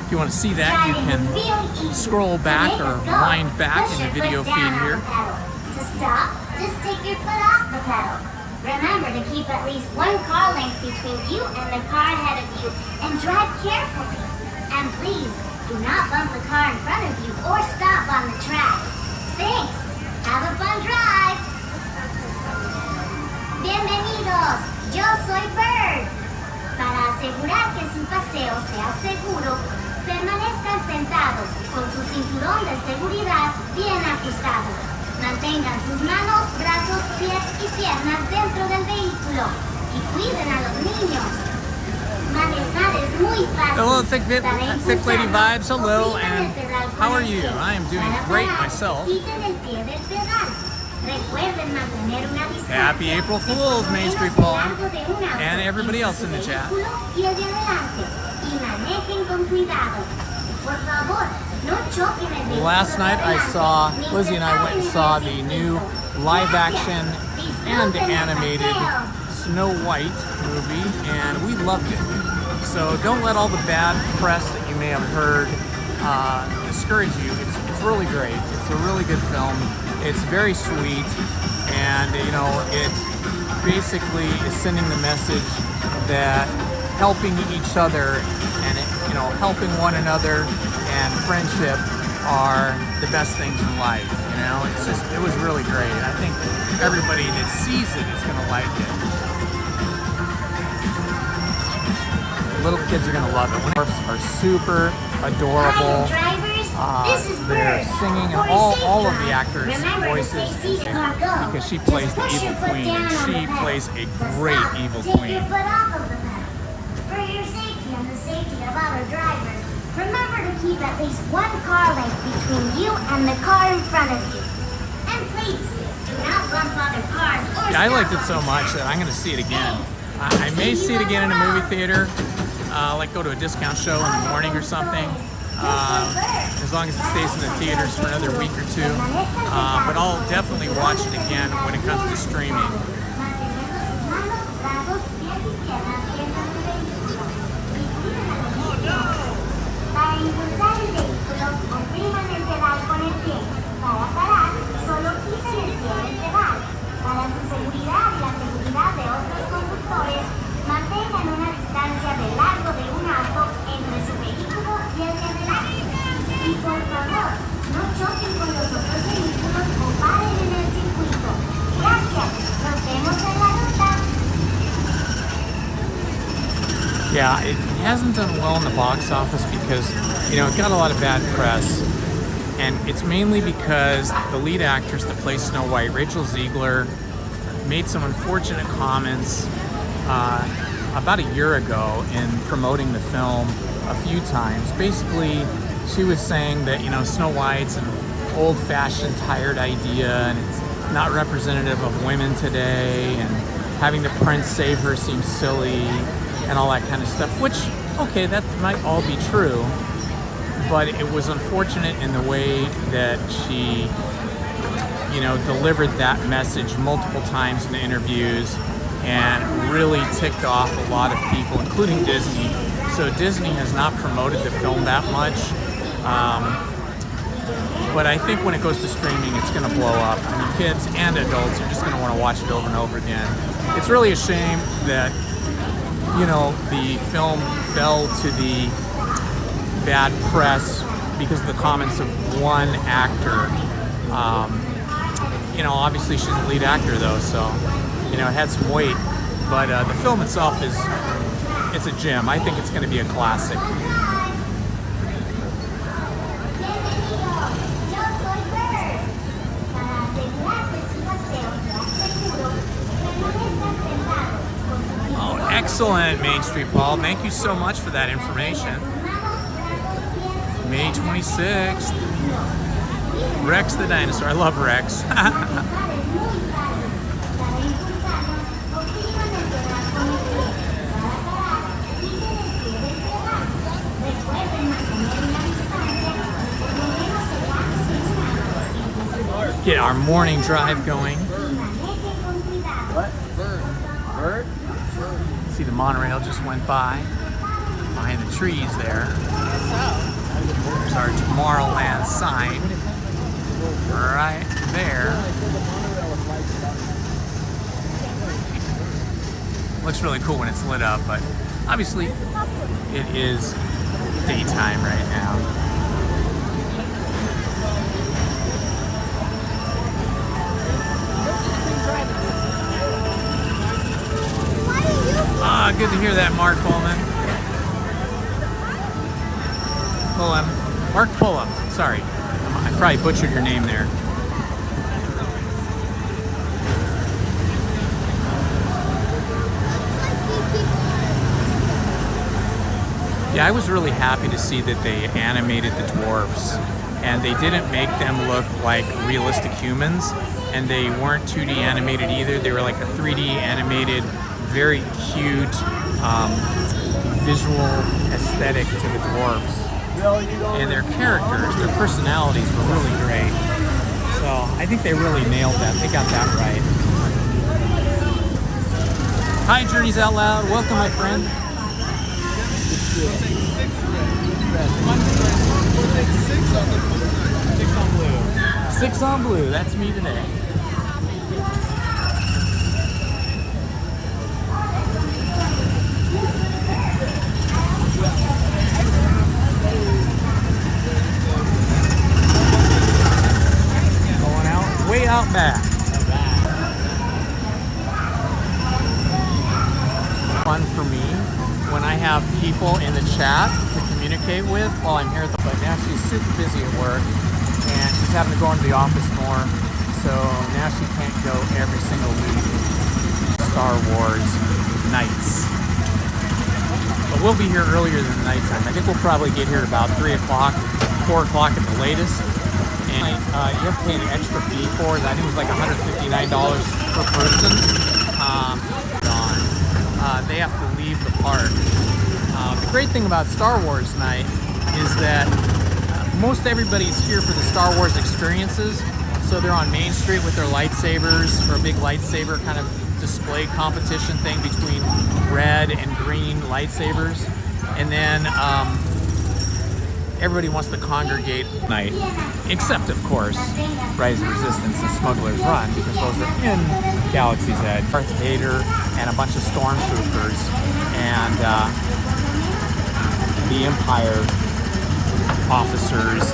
If you want to see that, you can scroll back or wind back in the video feed here. To stop, just take your foot off the pedal. Remember to keep at least one car length between you and the car ahead of you and drive carefully. And please, do not bump the car in front of you or stop on the track. Thanks. Have a fun drive. Bienvenidos. Yo soy Bird. Para asegurar que su paseo sea seguro, permanezcan sentados con su cinturón de seguridad bien ajustado. Mantengan sus manos, brazos, pies y piernas dentro del vehículo y cuiden a los niños. Manejar es muy fácil. Hello, Thick Lady Vibes. Hello, and how are you? I am doing great myself. Happy April Fools, Main Street Paul, and everybody else in the chat. Last night Lizzie and I went and saw the new live action and animated Snow White movie, and we loved it. So don't let all the bad press that you may have heard discourage you. It's really great. It's a really good film. It's very sweet, and it basically is sending the message that helping each other and helping one another and friendship are the best things in life. It was really great. I think everybody that sees it is going to like it. Little kids are going to love it. Dwarfs are super adorable. They're singing, and all of the actors' voices, because she plays the evil queen, and she plays a great evil queen. For your safety and the safety of other drivers, remember to keep at least one car length between you and the car in front of you. And please, do not bump other cars or I liked it so much that I'm going to see it again. I may see it again in a movie theater, like go to a discount show in the morning or something. As long as it stays in the theaters for another week or two. But I'll definitely watch it again when it comes to streaming. Para impulsar el vehículo, opriman el pedal con el pie. Para parar, solo quiten el pie del pedal. Para su seguridad y la seguridad de otros conductores, mantengan una distancia de largo de un auto entre su vehículo y el de delante. Y por favor, no choquen con los otros vehículos o paren en el circuito. Gracias. Nos vemos en la ruta. Yeah, it hasn't done well in the box office because, it got a lot of bad press. And it's mainly because the lead actress that plays Snow White, Rachel Ziegler, made some unfortunate comments about a year ago in promoting the film a few times. Basically, she was saying that, Snow White's an old-fashioned, tired idea, and it's not representative of women today, and having the prince save her seems silly, and all that kind of stuff, which okay, that might all be true, but it was unfortunate in the way that she, you know, delivered that message multiple times in the interviews and really ticked off a lot of people, including Disney. So Disney has not promoted the film that much. But I think when it goes to streaming, it's going to blow up. I mean, kids and adults are just going to want to watch it over and over again. It's really a shame that, you know, the film fell to the bad press because of the comments of one actor. You know, obviously she's the lead actor though, so, you know, it had some weight. But the film itself it's a gem. I think it's going to be a classic. Oh, excellent, Main Street Paul. Thank you so much for that information. May 26th. Rex the dinosaur. I love Rex. Get our morning drive going. What? Bird? See, the monorail just went by behind the trees there. There's our Tomorrowland sign right there. Looks really cool when it's lit up, but obviously it is daytime right now. Ah, good to hear that, Mark Pullman. Mark Pullum, sorry. I probably butchered your name there. Yeah, I was really happy to see that they animated the dwarfs, and they didn't make them look like realistic humans, and they weren't 2D animated either. They were like a 3D animated, very cute visual aesthetic to the dwarfs. And their characters, their personalities were really great. So I think they really nailed that. They got that right. Hi, Journeys Out Loud. Welcome, my friend. Six on blue. That's me today. Way out back. Fun for me when I have people in the chat to communicate with while I'm here. But now she's super busy at work and she's having to go into the office more. So now she can't go every single week. Star Wars nights. But we'll be here earlier than the nighttime. I think we'll probably get here at about 3 o'clock, 4 o'clock at the latest. And you have to pay an extra fee for it. I think it was like $159 per person. They have to leave the park. The great thing about Star Wars night is that most everybody's here for the Star Wars experiences. So they're on Main Street with their lightsabers for a big lightsaber kind of display competition thing between red and green lightsabers. And then everybody wants to congregate night, except of course Rise of Resistance and Smuggler's Run, because those are in Galaxy's Edge. Darth Vader and a bunch of stormtroopers and the Empire officers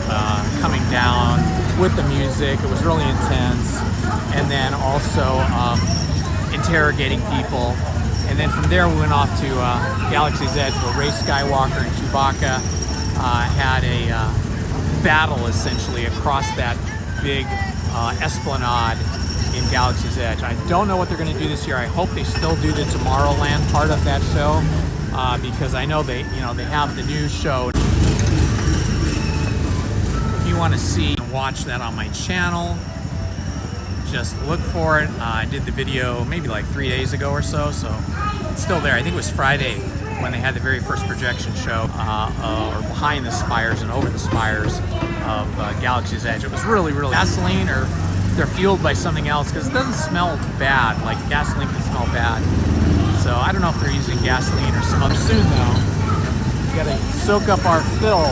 coming down with the music. It was really intense. And then also interrogating people. And then from there we went off to Galaxy's Edge, where Rey Skywalker and Chewbacca had a battle essentially across that big esplanade in Galaxy's Edge. I don't know what they're going to do this year. I hope they still do the Tomorrowland part of that show because I know they have the new show. If you want to see and watch that on my channel, just look for it. I did the video maybe like 3 days ago or so, so it's still there. I think it was Friday when they had the very first projection show, or behind the spires and over the spires of Galaxy's Edge. It was really, really gasoline, or they're fueled by something else, because it doesn't smell bad. Like gasoline can smell bad. So I don't know if they're using gasoline or some other. Soon though, we gotta soak up our fill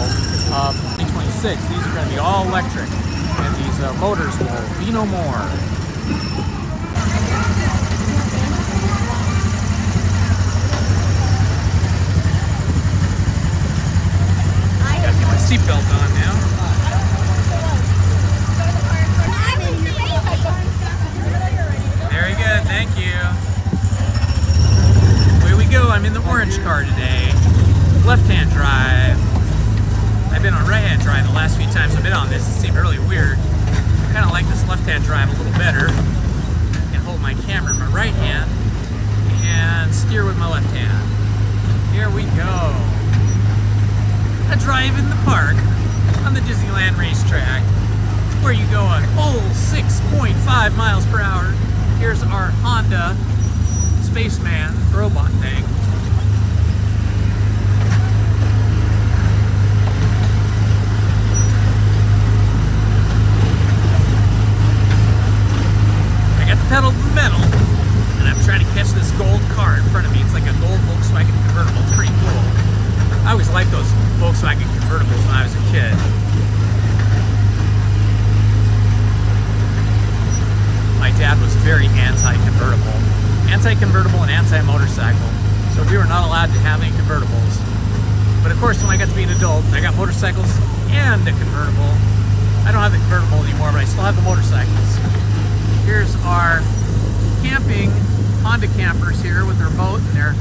of 2026. These are gonna be all electric, and these motors will be no more. Gotta get my seatbelt on now. Very good, thank you. Away we go. I'm in the orange car today. Left-hand drive. I've been on right-hand drive the last few times I've been on this. It seemed really weird. I kind of like this left-hand drive a little better. I can hold my camera in my right hand and steer with my left hand. Here we go. A drive in the park on the Disneyland racetrack, where you go a full 6.5 miles per hour. Here's our Honda Spaceman robot thing. I got the pedal to the metal, and I'm trying to catch this gold car in front of me. It's like a gold Volkswagen convertible. It's pretty cool. I always liked those Volkswagen convertibles when I was a kid. My dad was very anti-convertible and anti-motorcycle, so we were not allowed to have any convertibles. But of course, when I got to be an adult, I got motorcycles and a convertible. I don't have the convertible anymore, but I still have the motorcycles. Here's our camping Honda campers here with their boat and their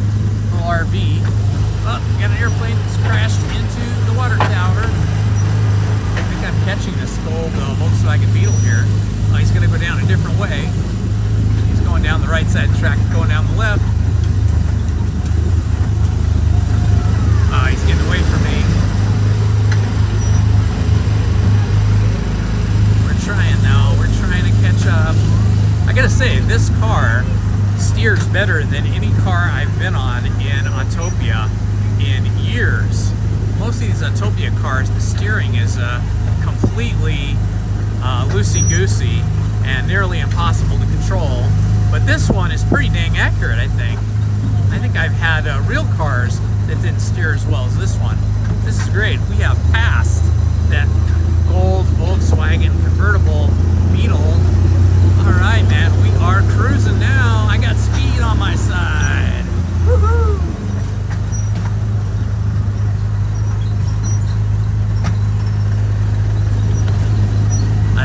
little RV. Oh, we got an airplane that's crashed into the water tower. I think I'm catching this old Volkswagen Beetle here. Oh, he's gonna go down a different way. He's going down the right side of the track, going down the left. Oh, he's getting away from me. We're trying now, we're trying to catch up. I gotta say, this car steers better than any car I've been on in Autopia in years. Most of these Autopia cars, the steering is completely loosey-goosey and nearly impossible to control, but this one is pretty dang accurate, I think. I think I've had real cars that didn't steer as well as this one. This is great. We have passed that gold Volkswagen convertible Beetle. All right, man, we are cruising now. I got speed on my side. Woohoo!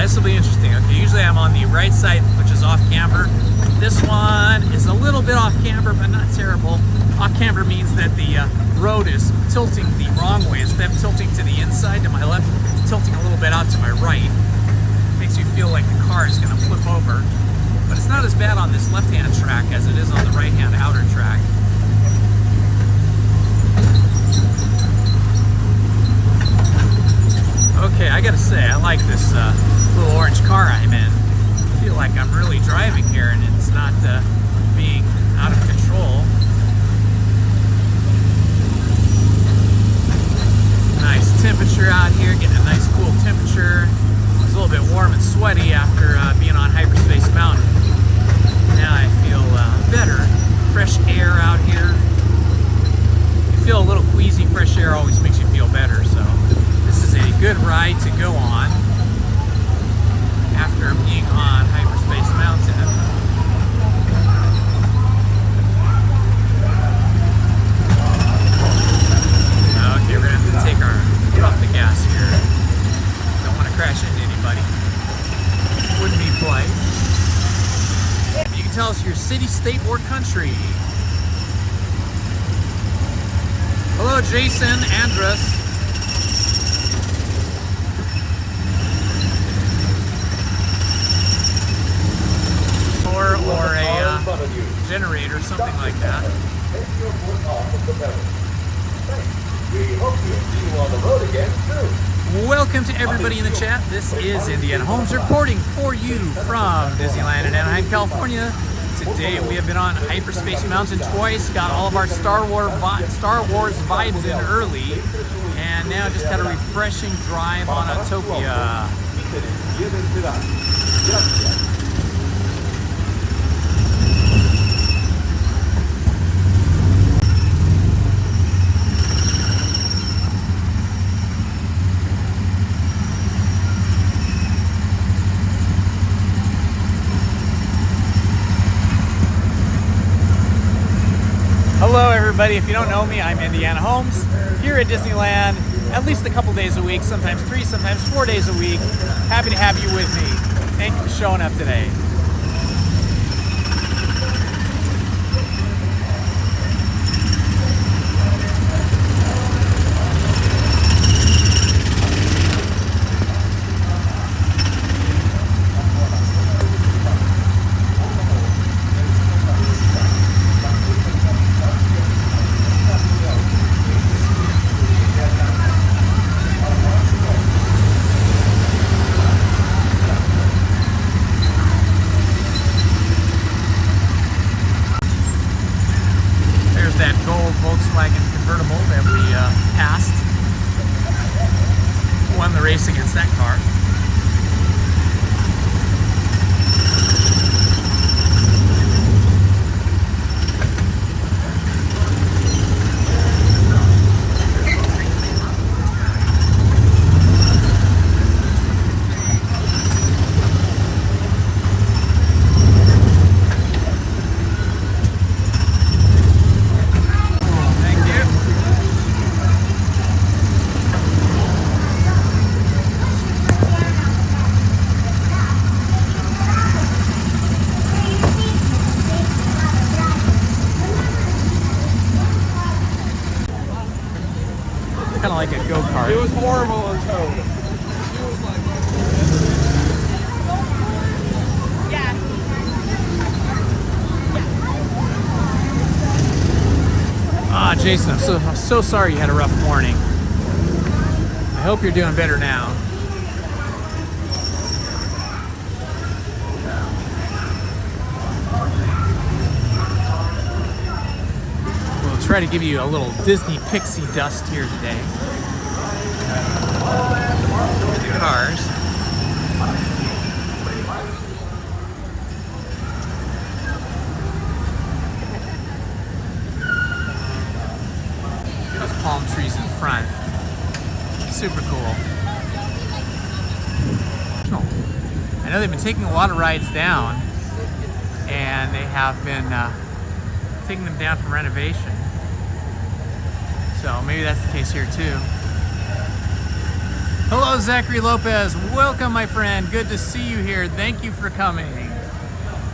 This will be interesting. Okay, usually I'm on the right side, which is off camber. This one is a little bit off camber, but not terrible. Off camber means that the road is tilting the wrong way. Instead of tilting to the inside, to my left, it's tilting a little bit out to my right. Makes you feel like the car is going to flip over. But it's not as bad on this left-hand track as it is on the right-hand outer track. Okay, I gotta say, I like this little orange car I'm in. I feel like I'm really driving here and it's not being out of control. Nice temperature out here, getting a nice cool temperature. It's a little bit warm and sweaty after being on Hyperspace Mountain. Now I feel better. Fresh air out here. You feel a little queasy. Fresh air always makes you feel better, so this is a good ride to go on after being on Hyperspace Mountain. Okay, we're gonna have to take our foot off the gas here. Don't want to crash into anybody. Wouldn't be polite. You can tell us your city, state, or country. Hello, Jason, Andrus. Or a generator, something like that. Welcome to everybody in the chat. This is Indiana Holmes reporting for you from Disneyland in Anaheim, California. Today we have been on Hyperspace Mountain twice, got all of our Star Wars vibes in early, and now just had a refreshing drive on Autopia. Hello everybody, if you don't know me, I'm Tiana Holmes, here at Disneyland, at least a couple days a week, sometimes 3, sometimes 4 days a week. Happy to have you with me. Thank you for showing up today. That gold Volkswagen convertible that we passed. Won the race against that car. Kind of like a go-kart. It was horrible on tow. Ah, Jason, I'm so sorry you had a rough morning. I hope you're doing better now. We'll try to give you a little Disney pixie dust here today. The cars. Those palm trees in front. Super cool. I know they've been taking a lot of rides down, and they have been taking them down for renovation. So maybe that's the case here too. Hello, Zachary Lopez. Welcome, my friend. Good to see you here. Thank you for coming.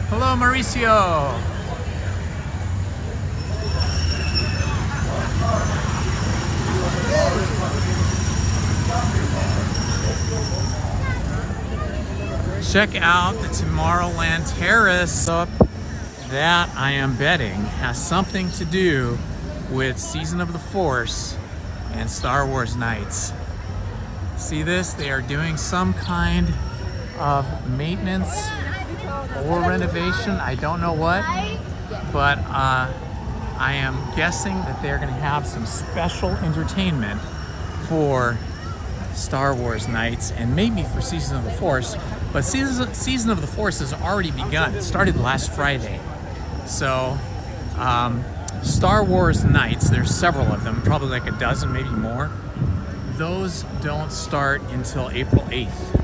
Hello, Mauricio. Check out the Tomorrowland Terrace. That, I am betting, has something to do with Season of the Force and Star Wars Nights. See this? They are doing some kind of maintenance or renovation. I don't know what, but I am guessing that they're going to have some special entertainment for Star Wars Nights and maybe for Season of the Force. But Season of the Force has already begun. It started last Friday. So Star Wars Nights, there's several of them, probably like a dozen, maybe more. Those don't start until April 8th.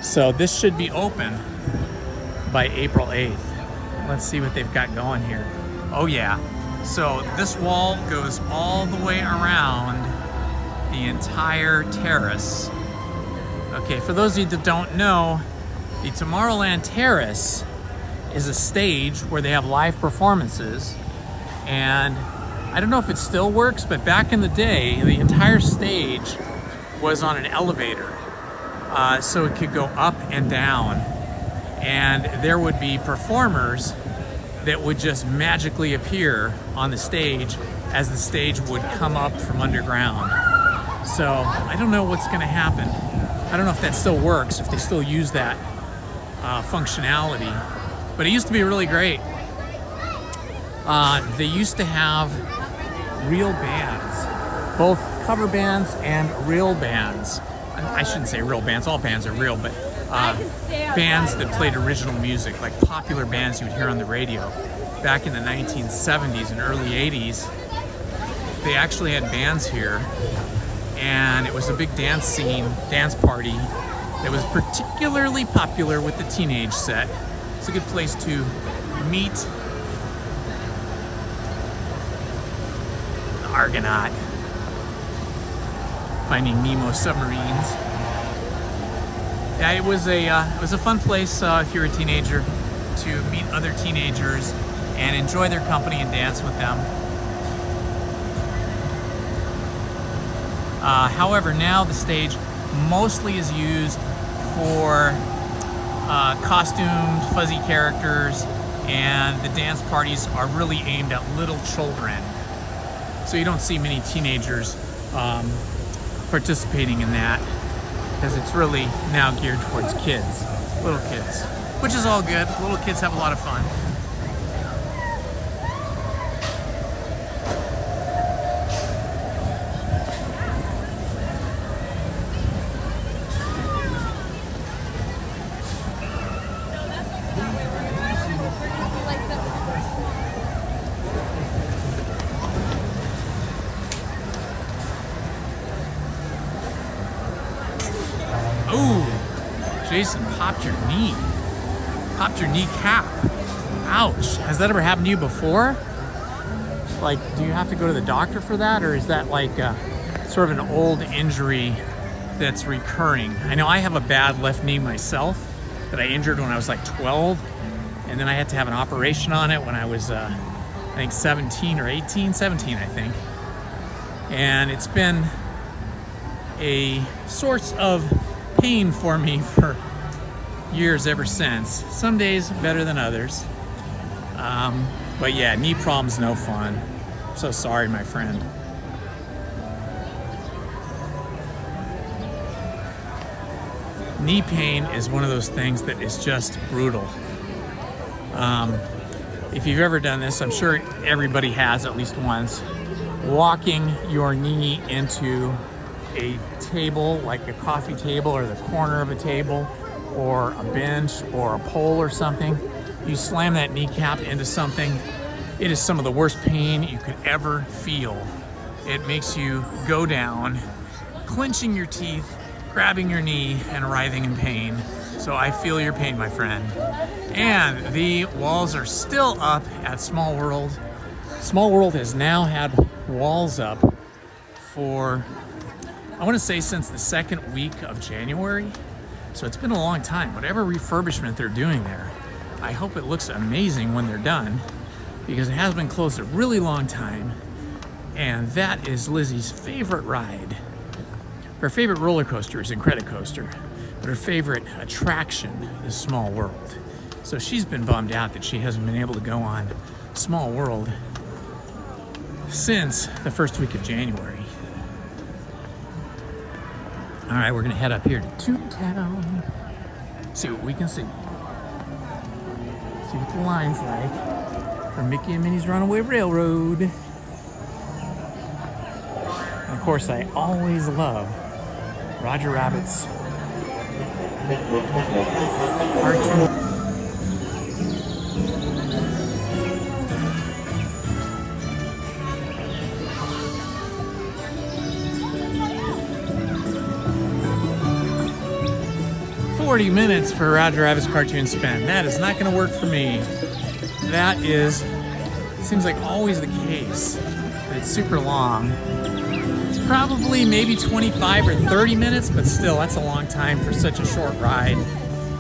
So this should be open by April 8th. Let's see what they've got going here. Oh yeah, so this wall goes all the way around the entire terrace. Okay, for those of you that don't know, the Tomorrowland Terrace is a stage where they have live performances, and I don't know if it still works, but back in the day, the entire stage was on an elevator, so it could go up and down, and there would be performers that would just magically appear on the stage as the stage would come up from underground. So I don't know what's going to happen. I don't know if that still works, if they still use that functionality, but it used to be really great. They used to have real bands, both cover bands and real bands. I shouldn't say real bands, all bands are real, but bands that played original music, like popular bands you would hear on the radio. Back in the 1970s and early 80s, they actually had bands here, and it was a big dance scene, dance party that was particularly popular with the teenage set. It's a good place to meet the Argonaut, Finding Nemo submarines. Yeah, it was a fun place if you're a teenager to meet other teenagers and enjoy their company and dance with them. However, now the stage mostly is used for costumed, fuzzy characters, and the dance parties are really aimed at little children. So you don't see many teenagers participating in that, because it's really now geared towards kids, little kids, which is all good. Little kids have a lot of fun. Jason popped your knee. Popped your kneecap. Ouch. Has that ever happened to you before? Like, do you have to go to the doctor for that? Or is that like sort of an old injury that's recurring? I know I have a bad left knee myself that I injured when I was like 12. And then I had to have an operation on it when I was, I think 17 or 18, 17, I think. And it's been a source of pain for me for years ever since. Some days better than others. But yeah, knee problems no fun. I'm so sorry, my friend. Knee pain is one of those things that is just brutal. If you've ever done this, I'm sure everybody has at least once, walking your knee into a table, like a coffee table or the corner of a table or a bench or a pole or something. You slam that kneecap into something. It is some of the worst pain you could ever feel. It makes you go down, clenching your teeth, grabbing your knee, and writhing in pain. So I feel your pain, my friend. And the walls are still up at Small World. Small World has now had walls up for, I want to say, since the second week of January. So it's been a long time. Whatever refurbishment they're doing there, I hope it looks amazing when they're done, because it has been closed a really long time. And that is Lizzie's favorite ride. Her favorite roller coaster is Incredicoaster, but her favorite attraction is Small World. So she's been bummed out that she hasn't been able to go on Small World since the first week of January. All right, we're gonna head up here to Toontown, see what we can see. See what the line's like for Mickey and Minnie's Runaway Railroad. And of course, I always love Roger Rabbit's cartoon. $40 minutes for Roger Rabbit's cartoon spin. That is not going to work for me. That seems like always the case. It's super long. It's probably maybe 25 or 30 minutes, but still, that's a long time for such a short ride.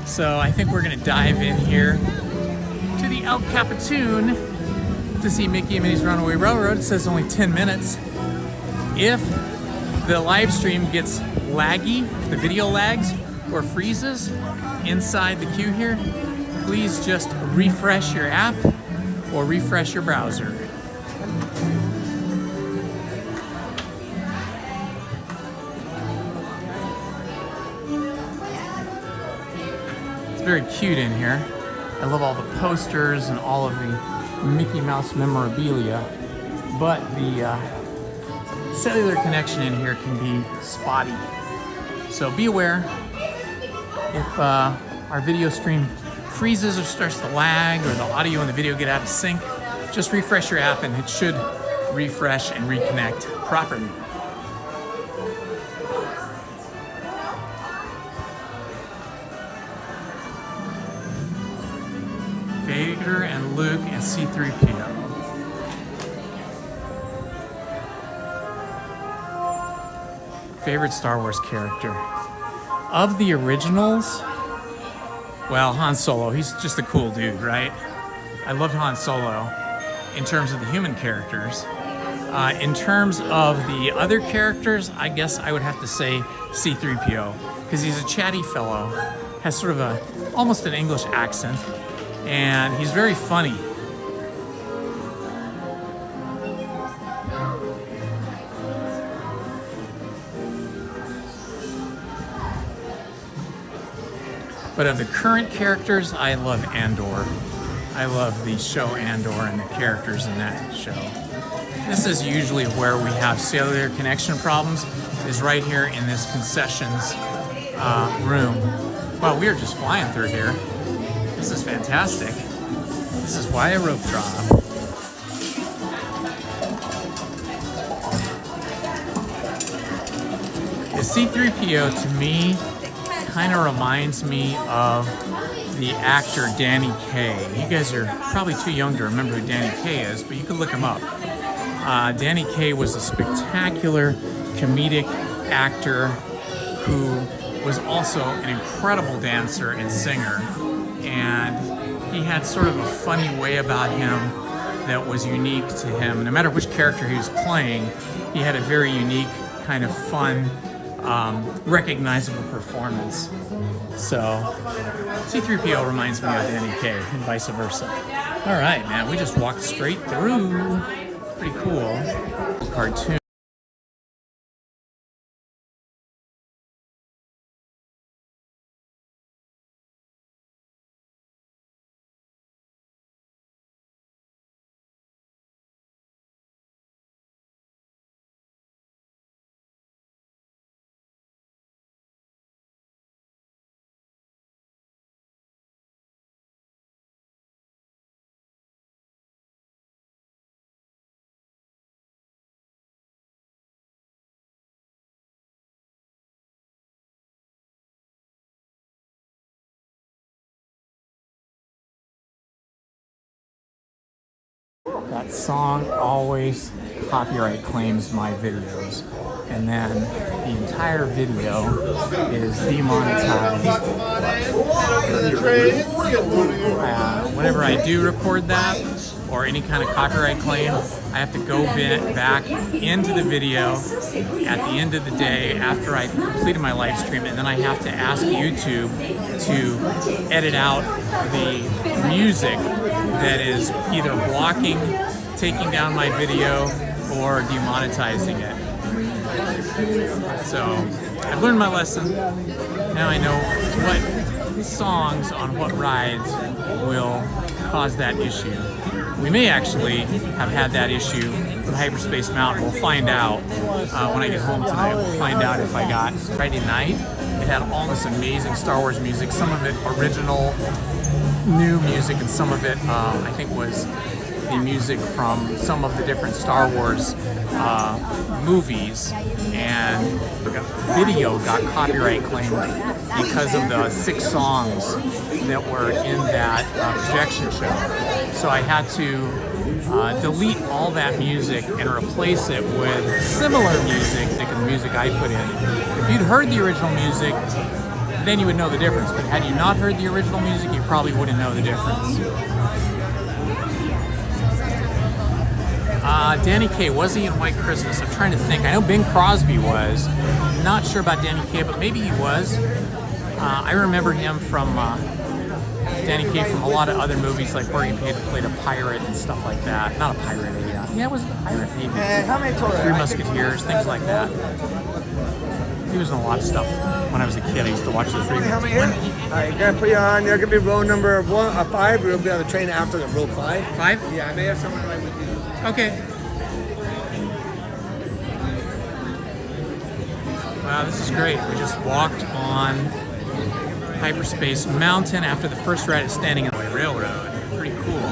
So I think we're going to dive in here to the El Capitan to see Mickey and Minnie's Runaway Railroad. It says only 10 minutes. If the live stream gets laggy, if the video lags or freezes inside the queue here, please just refresh your app or refresh your browser. It's very cute in here. I love all the posters and all of the Mickey Mouse memorabilia, but the cellular connection in here can be spotty. So be aware if our video stream freezes or starts to lag or the audio and the video get out of sync, just refresh your app and it should refresh and reconnect properly. Vader and Luke and C-3PO. Favorite Star Wars character? Of the originals, well, Han Solo. He's just a cool dude, right? I loved Han Solo in terms of the human characters. In terms of the other characters, I guess I would have to say C-3PO, because he's a chatty fellow, has sort of almost an English accent, and he's very funny. But of the current characters, I love Andor. I love the show Andor and the characters in that show. This is usually where we have cellular connection problems, is right here in this concessions room. Wow, we are just flying through here. This is fantastic. This is why I rope drop. The C-3PO to me kind of reminds me of the actor Danny Kaye. You guys are probably too young to remember who Danny Kaye is, but you can look him up. Danny Kaye was a spectacular comedic actor who was also an incredible dancer and singer, and he had sort of a funny way about him that was unique to him. No matter which character he was playing, he had a very unique, kind of fun, recognizable performance. So C-3PO reminds me of Danny Kaye and vice versa. All right, man, we just walked straight through. Pretty cool. Cartoon. That song always copyright claims my videos, and then the entire video is demonetized. Whenever I do record that, or any kind of copyright claim, I have to go back into the video at the end of the day after I completed my live stream, and then I have to ask YouTube to edit out the music that is either blocking, taking down my video, or demonetizing it. So I've learned my lesson. Now I know what songs on what rides will cause that issue. We may actually have had that issue with Hyperspace Mountain. We'll find out when I get home tonight. We'll find out if I got Friday night. It had all this amazing Star Wars music, some of it original new music, and some of it I think was the music from some of the different Star Wars movies, and the video got copyright claimed because of the 6 songs that were in that projection show. So I had to delete all that music and replace it with similar music, the music I put in. If you'd heard the original music, then you would know the difference. But had you not heard the original music, you probably wouldn't know the difference. Danny Kaye, was he in White Christmas? I'm trying to think. I know Bing Crosby was. Not sure about Danny Kaye, but maybe he was. I remember him from Danny Kaye from a lot of other movies, like where he played a pirate and stuff like that. Not a pirate, yeah, was it a pirate? Maybe. Three Musketeers, things like that. He was in a lot of stuff when I was a kid. I used to watch those reruns. How many here? All right, you're gonna put you on. You're gonna be row number 5. We'll be on the train after the row 5. 5? Yeah, I may have someone right with you. Okay. Wow, this is great. We just walked on Hyperspace Mountain after the first ride at Standing Railroad. Pretty cool.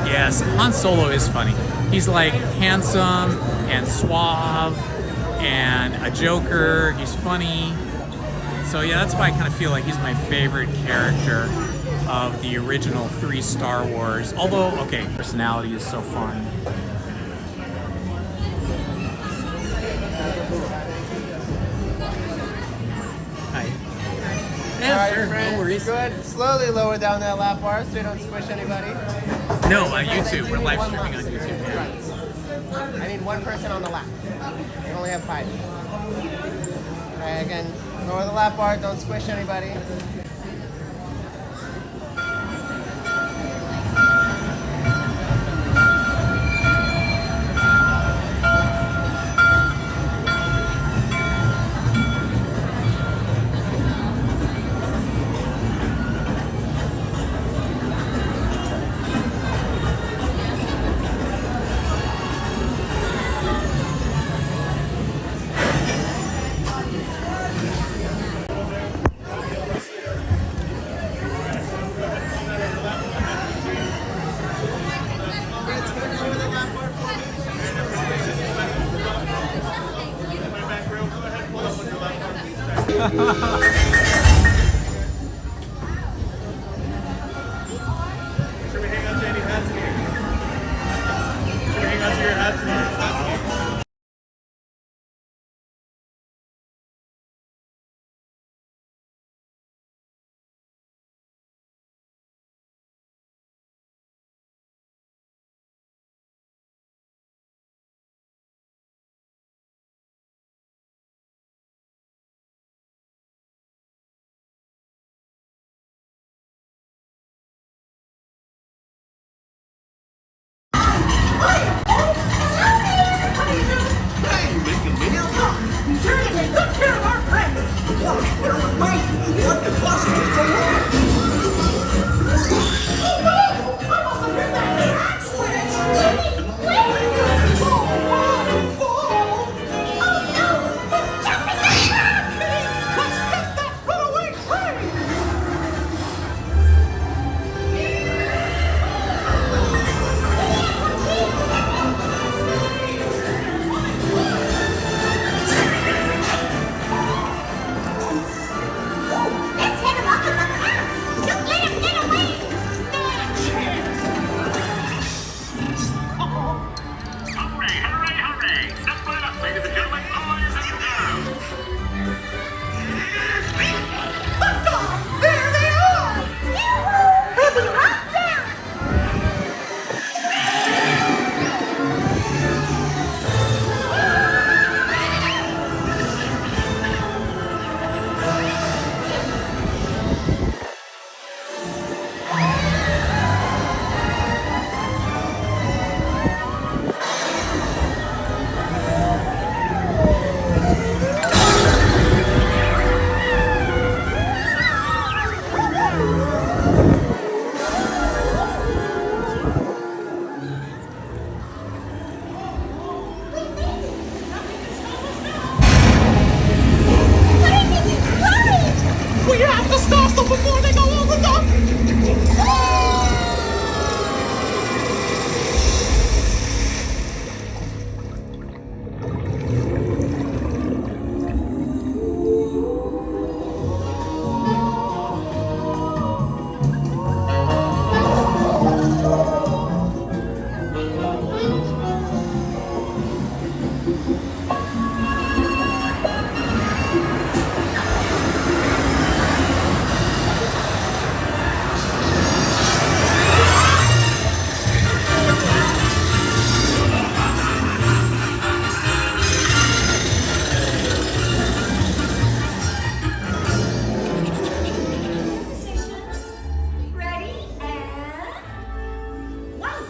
Yes, Han Solo is funny. He's like handsome and suave and a joker. He's funny. So yeah, that's why I kind of feel like he's my favorite character of the original 3 Star Wars. Although, okay, personality is so fun. Hi. Yeah, sure, no worries. Good. Slowly lower down that lap bar so you don't squish anybody. No, YouTube. We're live streaming on YouTube. Yeah. I need 1 person on the lap. You only have 5. Okay, again, lower the lap bar, don't squish anybody.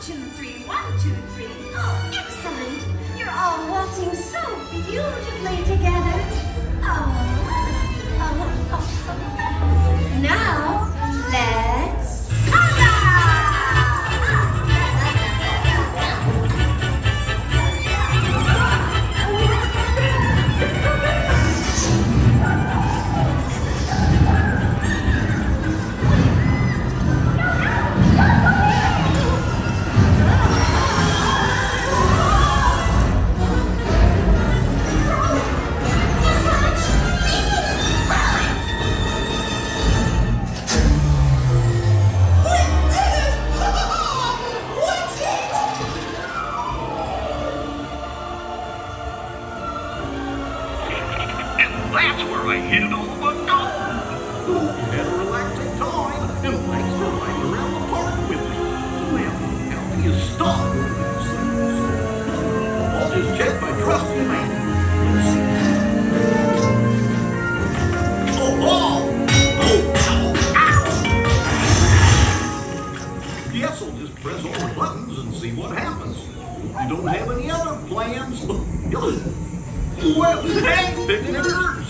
2, 3, 1, 2, 3. Oh, excellent. You're all waltzing so beautifully together. Now, let's That's where I hid all the gold. Had a relaxing time, and thanks for riding around the park with me. Well, how do you stop one of these things? I'll just check my trusty man. Oh, ow! Guess I'll just press all the buttons and see what happens. You don't have any other plans? Well, thanks, picnickers!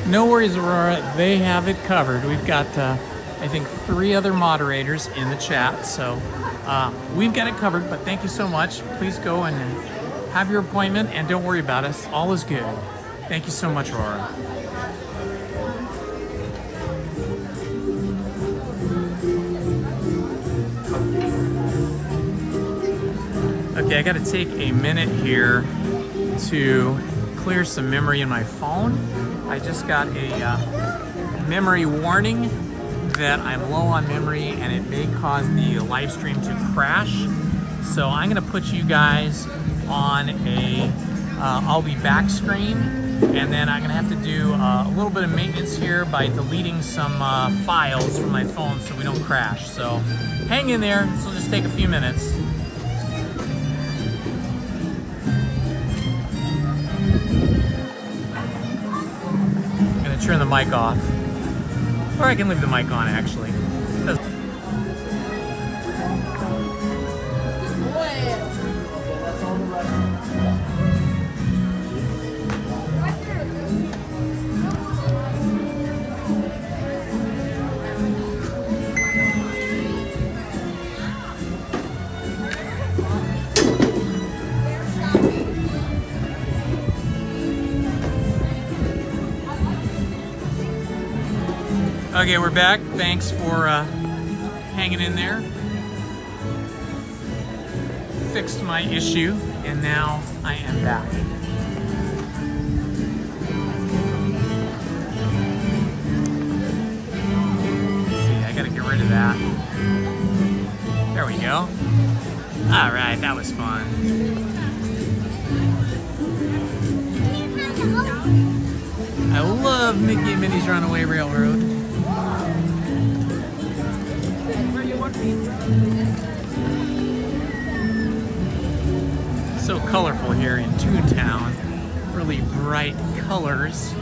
No worries, Aurora. They have it covered. We've got, I think, 3 other moderators in the chat, so we've got it covered. But thank you so much. Please go and have your appointment, and don't worry about us. All is good. Thank you so much, Aurora. Okay, I got to take a minute here to clear some memory in my phone. I just got a memory warning that I'm low on memory and it may cause the live stream to crash. So I'm gonna put you guys on a I'll be back screen, and then I'm gonna have to do a little bit of maintenance here by deleting some files from my phone so we don't crash. So hang in there, this will just take a few minutes. Turn the mic off, or I can leave the mic on actually. Okay, we're back. Thanks for hanging in there. Fixed my issue, and now I am back. Let's see, I gotta get rid of that. There we go. All right, that was fun. I love Mickey and Minnie's Runaway Railroad. So colorful here in Toontown. Really bright colors.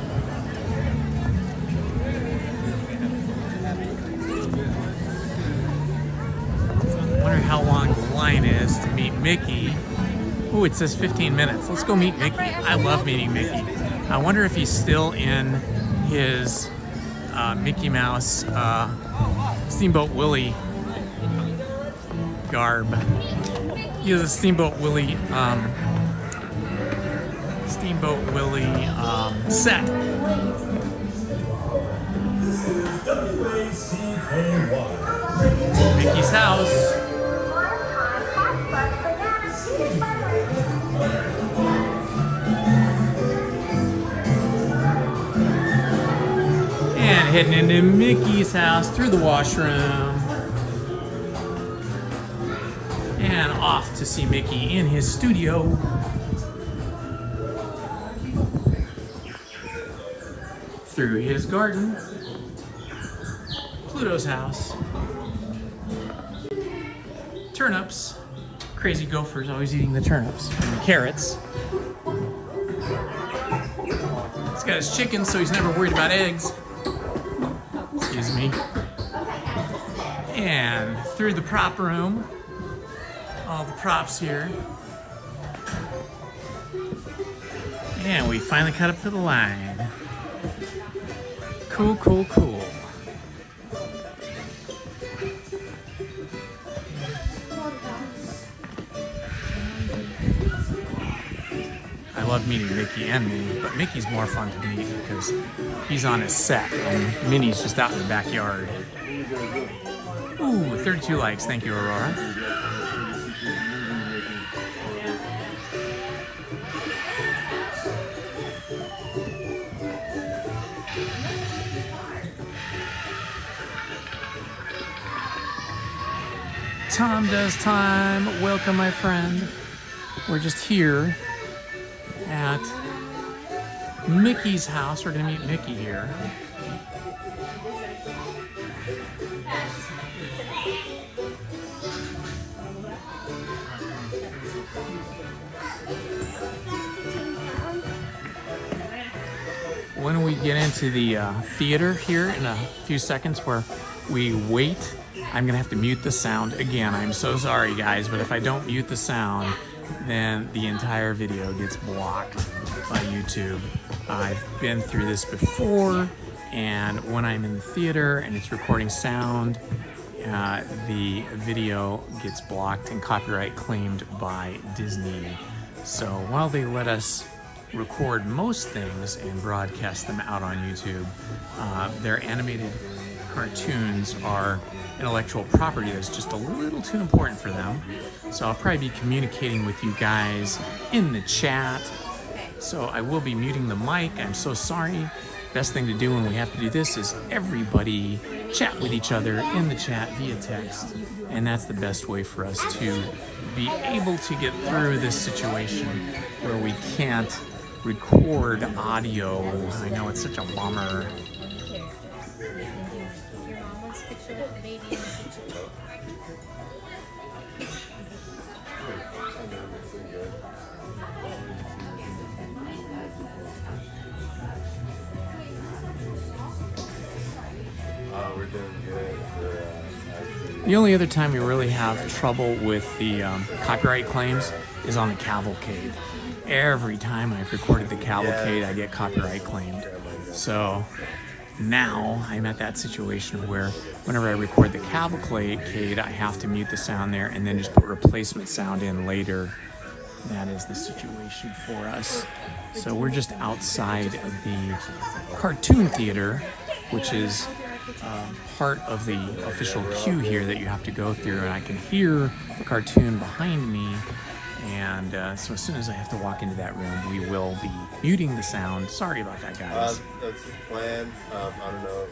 I wonder how long the line is to meet Mickey. Ooh, it says 15 minutes. Let's go meet Mickey. I love meeting Mickey. I wonder if he's still in his Mickey Mouse Steamboat Willie garb. He has a Steamboat Willie set. Mickey's house. And heading into Mickey's house through the washroom. And off to see Mickey in his studio. Through his garden. Pluto's house. Turnips. Crazy gopher's always eating the turnips and the carrots. He's got his chickens, so he's never worried about eggs. Excuse me. And through the prop room. All the props here. And we finally cut up to the line. Cool, cool, cool. I love meeting Mickey and Minnie, but Mickey's more fun to meet because he's on his set and Minnie's just out in the backyard. Ooh, 32 likes. Thank you, Aurora. Tom does time. Welcome, my friend. We're just here at Mickey's house. We're gonna meet Mickey here. When we get into the theater here in a few seconds where we wait, I'm gonna have to mute the sound again. I'm so sorry, guys, but if I don't mute the sound, then the entire video gets blocked by YouTube. I've been through this before, and when I'm in the theater and it's recording sound, the video gets blocked and copyright claimed by Disney. So while they let us record most things and broadcast them out on YouTube, their animated cartoons are intellectual property that's just a little too important for them. So I'll probably be communicating with you guys in the chat. So I will be muting the mic. I'm so sorry. Best thing to do when we have to do this is everybody chat with each other in the chat via text. And that's the best way for us to be able to get through this situation where we can't record audio. I know it's such a bummer. We're doing good. The only other time we really have trouble with the copyright claims is on the cavalcade. Every time I've recorded the cavalcade, I get copyright claimed. So now I'm at that situation where whenever I record the cavalcade, I have to mute the sound there and then just put replacement sound in later. That is the situation for us. So we're just outside of the cartoon theater, which is part of the official queue here that you have to go through, and I can hear the cartoon behind me. And so as soon as I have to walk into that room, we will be muting the sound. Sorry about that, guys. That's the plan. I don't know if,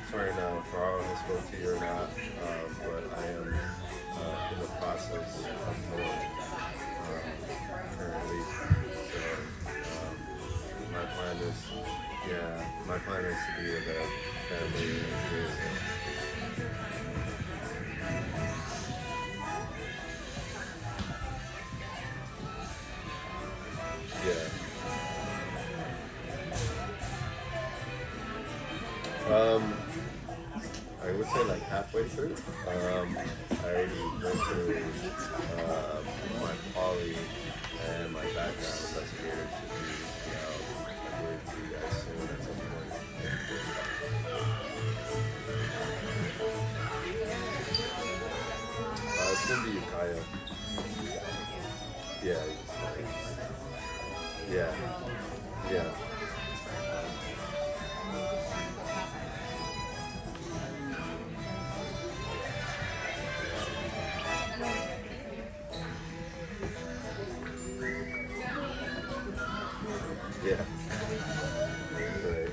sorry now if Farrell has spoke to you or not, but I am in the process of moving currently. So my plan is to be with a family in Jersey. Yeah. I would say like halfway through. I already went through my poly and my background investigator should be out with you guys soon at some point. Ukiah. Yeah. Yeah. Yeah. Yeah. Right.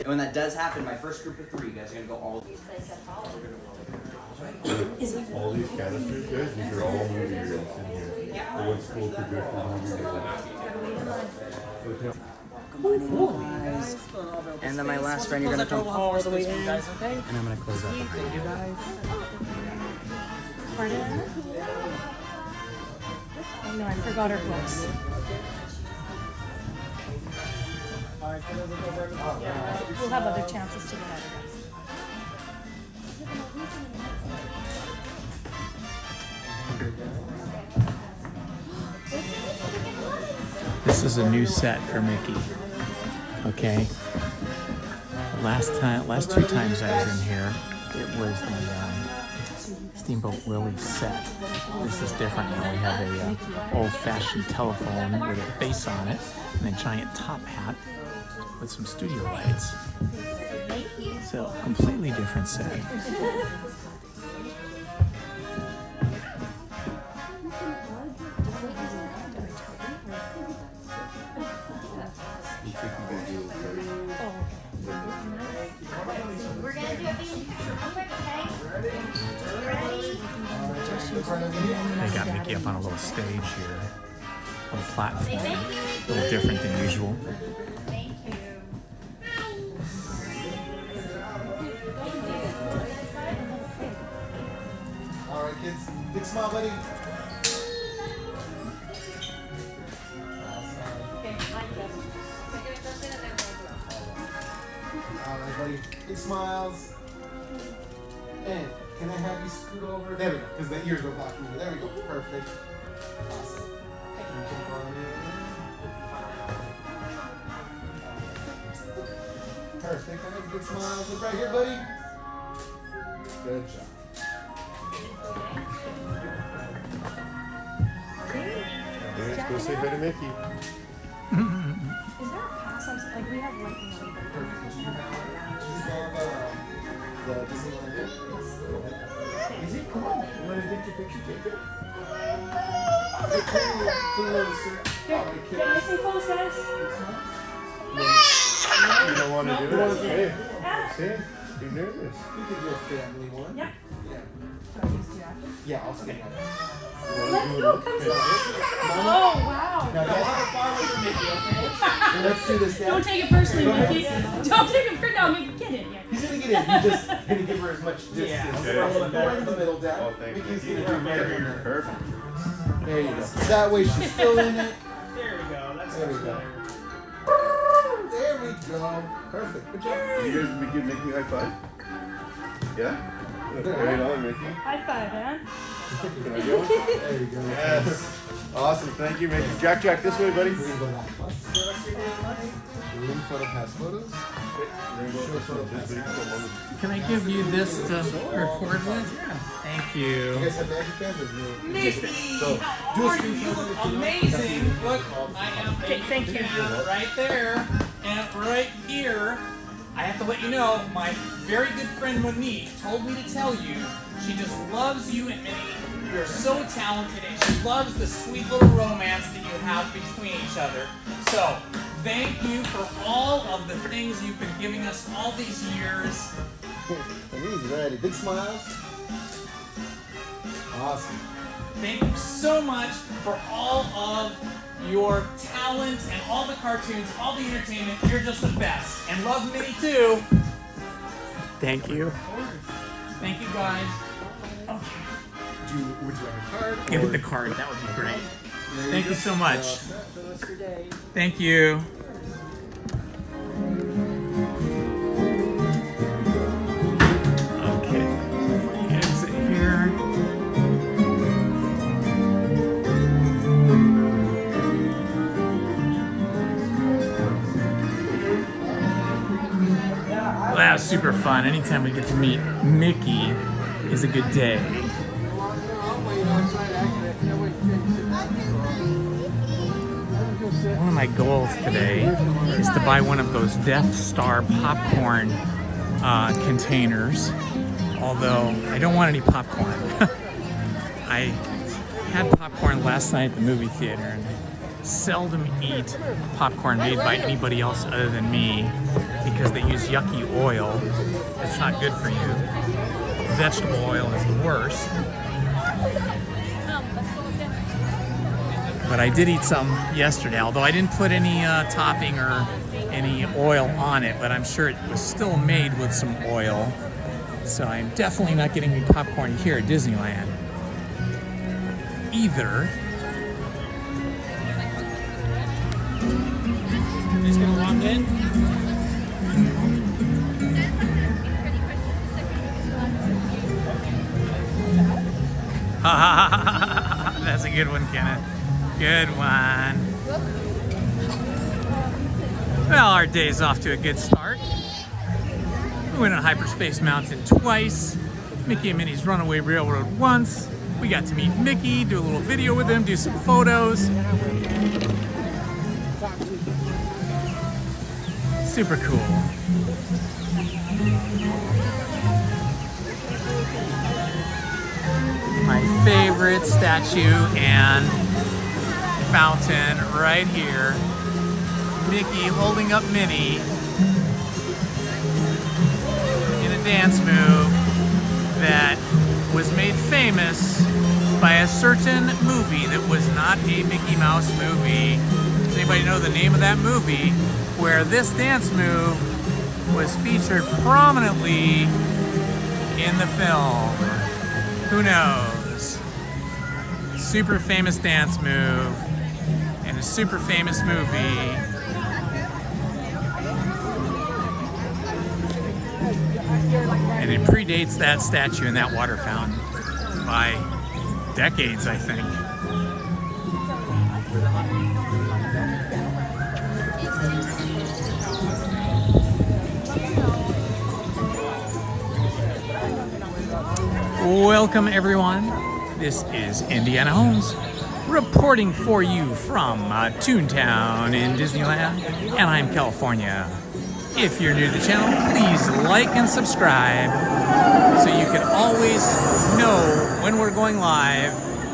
And when that does happen, my first group of 3, you guys are gonna go all. All these canisters, guys, these are all movie reels in here. The one's cool to go for movie reels. Guys. And then my last friend, you're gonna come all the way in, and I'm gonna close up behind you guys. Pardon? Oh no, I forgot our books. We'll have other chances to get out of this. This is a new set for Mickey. Okay. Last 2 times I was in here, it was the Steamboat Willie set. This is different now. We have a old-fashioned telephone with a face on it and a giant top hat with some studio lights. So, completely different set. We're gonna do a video real quick, okay? Ready? They got Mickey up on a little stage here, on a platform, a little different than usual. Thank you. All right, kids. Big smile, buddy. All right, buddy. Big smiles. And can I have you scoot over? There we go, because the ears were blocking you. There we go. Perfect. Awesome. And jump on in. Perfect. Can I have you good smiles? Look right here, buddy. Good job. Let's go say hi to Mickey. Is there a pass? Like we have lightning on Perfect. Do you have the Disneyland Railroad? Easy? Come on. You want to get your picture taken? Put it over, sir. All right, kids. Can I say pose, guys? You don't want to do it? Hey, say, you're nervous. We could do a family one. Yeah. Yeah. Do I use 2 after? Yeah, I'll skip that. Let's go, come on. Oh, wow. Now, let's do this now. Don't take it personally, Mickey. Don't take it personally. No, Mickey, get in here. He's gonna get in. You're just gonna give her as much distance. Okay. Go right in the middle, Dad. Oh, thank you. Mickey's gonna do right in there. Perfect. There you go. That way she's still in it. There we go. That's There we go. There we go. Perfect. Good job. You guys give Mickey a high five? Yeah? Right on, Mickey. High five, man. Can I go? There you go. Yes. Awesome. Thank you, Mickey. Jack, this way, buddy. We're gonna go that plus. Room photo pass photos. Can I give you this to record with? Yeah. Thank You you. guys have magic bands or you? Mickey, So, do a screenshot. amazing. Look, I am Okay, thank you. right there and right here. I have to let you know, my very good friend Monique told me to tell you she just loves you and Minnie. You're so talented and she loves the sweet little romance that you have between each other. So, thank you for all of the things you've been giving us all these years. And he's ready. Big smiles. Awesome. Thank you so much for all of your talent and all the cartoons, all the entertainment. You're just the best. And love Minnie too. Thank you. Thank you guys. Would you like a card? Give or- it the card. That would be great. There Thank go. you so much. That's your day. Thank you. Okay. Exit here. Well, that was super fun. Anytime we get to meet Mickey is a good day. One of my goals today is to buy one of those Death Star popcorn containers. Although I don't want any popcorn. I had popcorn last night at the movie theater, and I seldom eat popcorn made by anybody else other than me because they use yucky oil. It's not good for you. Vegetable oil is the worst. But I did eat some yesterday, although I didn't put any topping or any oil on it, but I'm sure it was still made with some oil. So I'm definitely not getting any popcorn here at Disneyland either. Just gonna walk in. That's a good one, Kenneth. Good one. Well, our day's off to a good start. We went on Hyperspace Mountain twice. Mickey and Minnie's Runaway Railroad once. We got to meet Mickey, do a little video with him, do some photos. Super cool. My favorite statue and fountain right here. Mickey holding up Minnie in a dance move that was made famous by a certain movie that was not a Mickey Mouse movie. Does anybody know the name of that movie where this dance move was featured prominently in the film? Who knows? Super famous dance move in a super famous movie. And it predates that statue and that water fountain by decades, I think. Welcome, everyone. This is Indiana Holmes reporting for you from Toontown in Disneyland, Anaheim, California. If you're new to the channel, please like and subscribe so you can always know when we're going live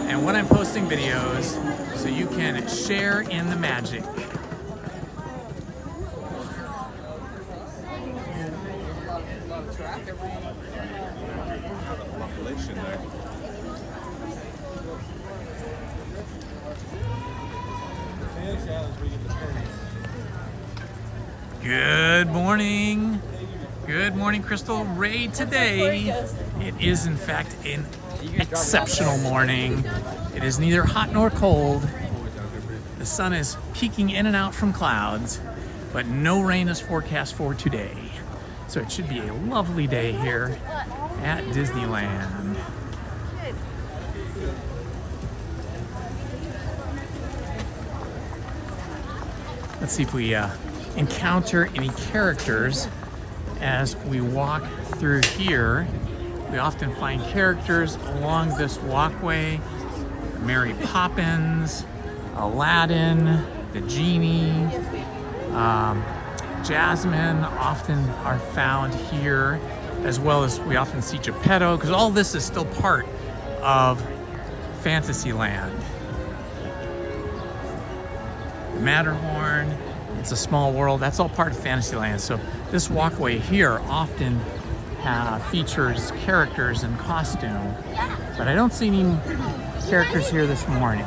and when I'm posting videos so you can share in the magic. Good morning. Good morning, Crystal Ray. Today, it is in fact an exceptional morning. It is neither hot nor cold. The sun is peeking in and out from clouds, but no rain is forecast for today. So it should be a lovely day here at Disneyland. Let's see if we encounter any characters as we walk through here. We often find characters along this walkway. Mary Poppins, Aladdin, the Genie, Jasmine often are found here, as well as we often see Geppetto, because all this is still part of Fantasyland. Matterhorn, It's a Small World, that's all part of Fantasyland. So this walkway here often features characters in costume, but I don't see any characters here this morning.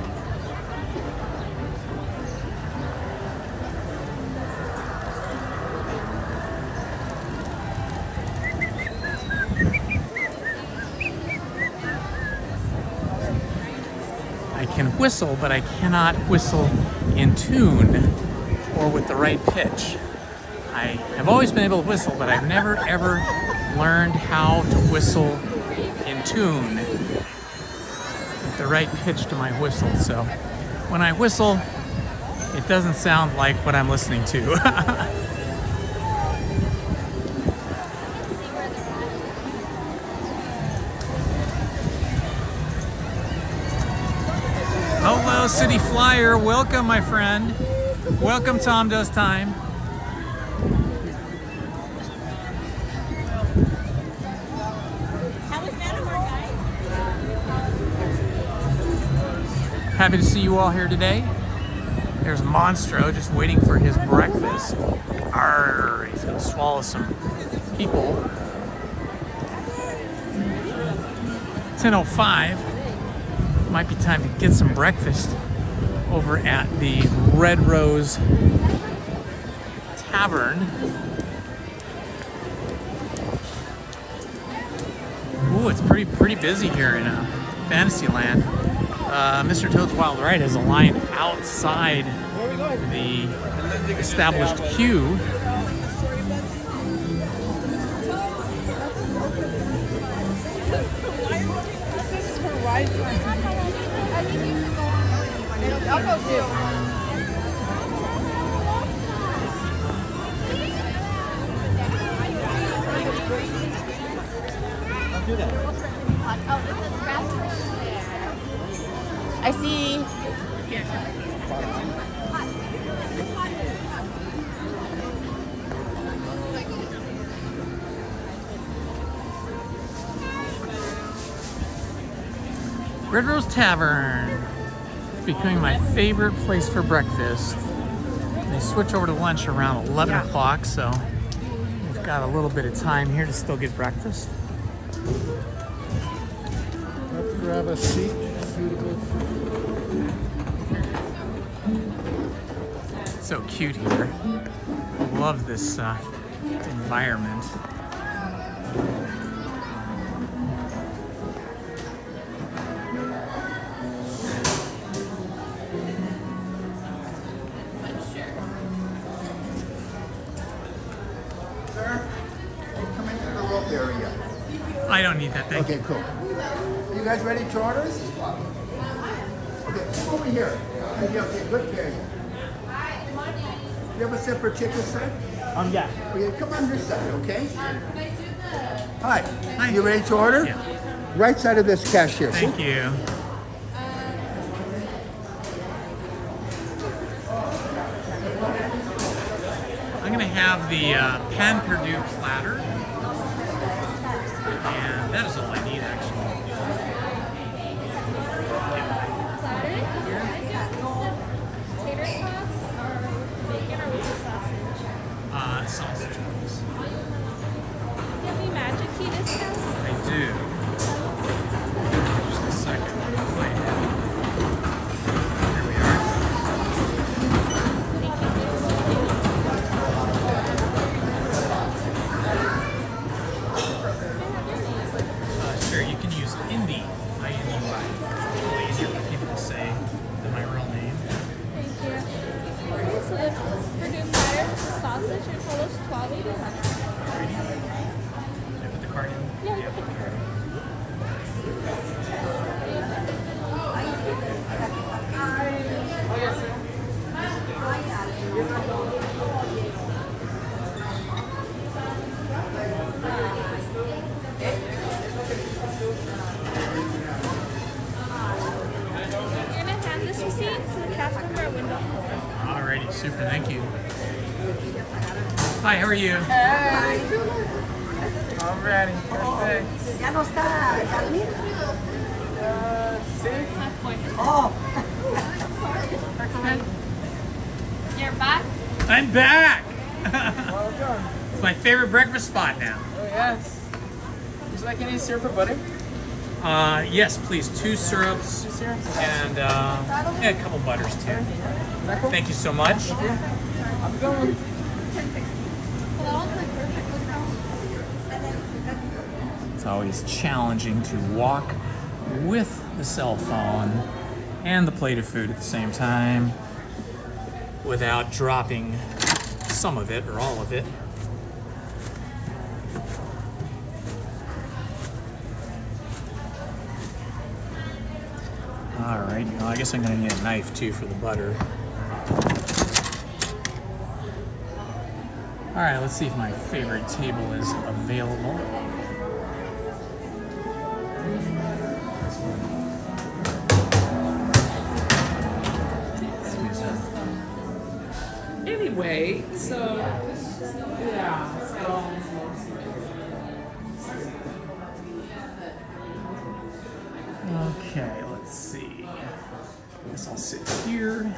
I can whistle, but I cannot whistle in tune or with the right pitch. I have always been able to whistle, but I've never ever learned how to whistle in tune with the right pitch to my whistle. So when I whistle, it doesn't sound like what I'm listening to. Hello, City Flyer. Welcome, my friend. Welcome, Tom Does Time. Happy to see you all here today. There's Monstro just waiting for his breakfast. Arr, he's gonna swallow some people. 10:05. Might be time to get some breakfast over at the Red Rose Tavern. Ooh, it's pretty busy here in Fantasyland. Mr. Toad's Wild Ride has a line outside the established queue. I'll go too. I see. Red Rose Tavern. It's becoming my favorite place for breakfast. They switch over to lunch around 11 o'clock, so we've got a little bit of time here to still get breakfast. Have to grab a seat. Suitable. So cute here. Love this environment. I don't need that, thank you. Okay, cool. You guys ready to order? Okay, come over here. Okay, good there. You have a separate ticket, sir? Yeah. Okay, come on this side, okay? Hi. Hi. You ready to order? Yeah. Right side of this cashier. see? Thank you. I'm gonna have the pan Perdue platter, and that is all I need actually. Sausage please. Any magic key discounts? I do. Just a second. Here we are. Sure, you can use Indy, I-N-D-Y. It's a little easier for people to say than my real name. Thank you. So the Purdue platter, sausage, and total is $12.81. Ready? Can I put the card in? Yeah. Put the card in. You're gonna hand this receipt to the cast member at window 4. Alrighty, super, thank you. Hi, how are you? Alrighty. Perfect. Ya no está Carmen. Oh. You're back? I'm back! Well done. It's my favorite breakfast spot now. Oh yes. Would you like any syrup or butter? Yes, please. 2 syrups Two syrups. and a couple butters too. Thank you so much. I'm going. It's always challenging to walk with the cell phone and the plate of food at the same time without dropping some of it or all of it. All right, well, I guess I'm gonna need a knife too for the butter. All right, let's see if my favorite table is available. Excuse me. Anyway, so yeah, Okay, let's see. Guess I'll sit here.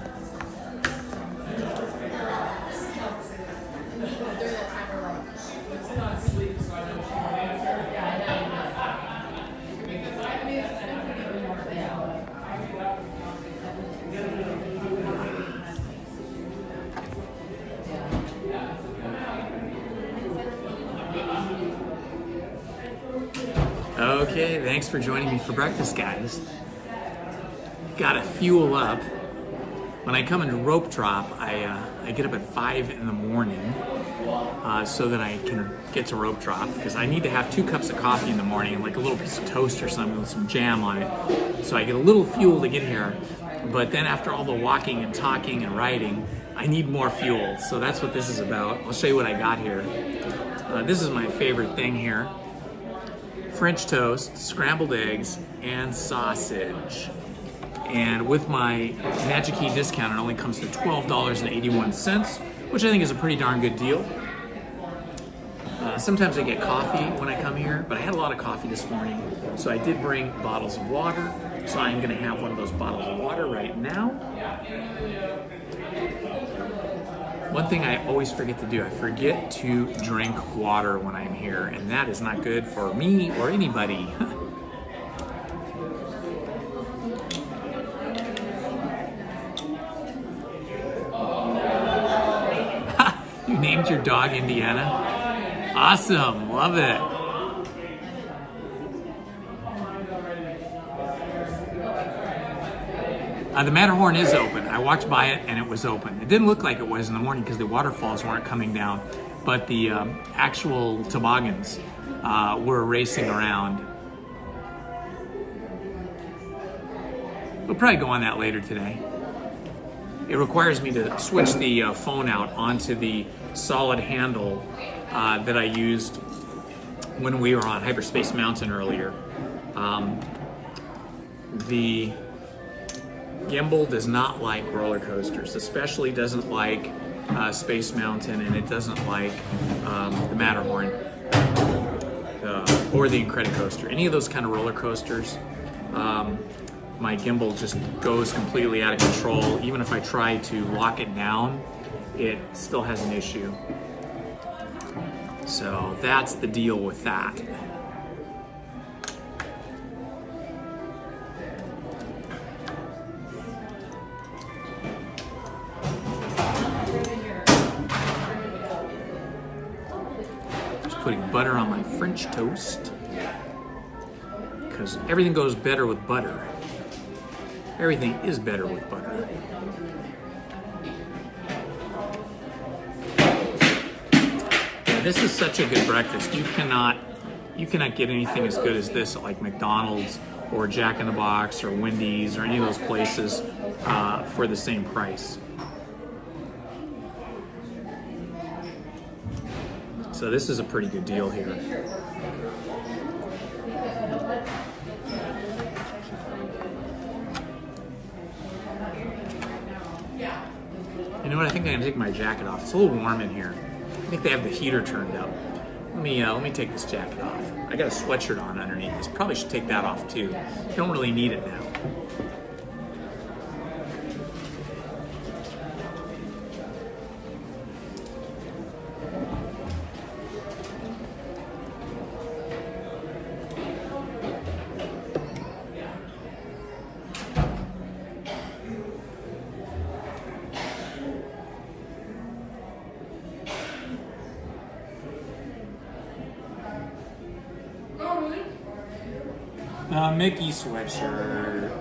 Okay, thanks for joining me for breakfast, guys. Gotta fuel up. When I come into rope drop, I get up at 5 in the morning so that I can get to rope drop, because I need to have 2 cups of coffee in the morning and like a little piece of toast or something with some jam on it. So I get a little fuel to get here. But then after all the walking and talking and writing, I need more fuel. So that's what this is about. I'll show you what I got here. This is my favorite thing here. French toast, scrambled eggs, and sausage. And with my Magic Key discount, it only comes to $12.81, which I think is a pretty darn good deal. Sometimes I get coffee when I come here, but I had a lot of coffee this morning, so I did bring bottles of water. So I'm gonna have one of those bottles of water right now. One thing I always forget to do, I forget to drink water when I'm here, and that is not good for me or anybody. You named your dog Indiana? Awesome, love it. The Matterhorn is open. I walked by it and it was open. It didn't look like it was in the morning because the waterfalls weren't coming down, but the actual toboggans were racing around. We'll probably go on that later today. It requires me to switch the phone out onto the solid handle that I used when we were on Hyperspace Mountain earlier. The gimbal does not like roller coasters, especially doesn't like Space Mountain, and it doesn't like the Matterhorn or the Incredicoaster. Any of those kind of roller coasters, my gimbal just goes completely out of control. Even if I try to lock it down, it still has an issue. So that's the deal with that. Putting butter on my French toast because everything goes better with butter. Everything is better with butter. Yeah, this is such a good breakfast. You cannot get anything as good as this at like McDonald's or Jack in the Box or Wendy's or any of those places for the same price. So this is a pretty good deal here. You know what? I think I'm gonna take my jacket off. It's a little warm in here. I think they have the heater turned up. Let me take this jacket off. I got a sweatshirt on underneath this. Probably should take that off too. Don't really need it now. Mickey sweatshirt.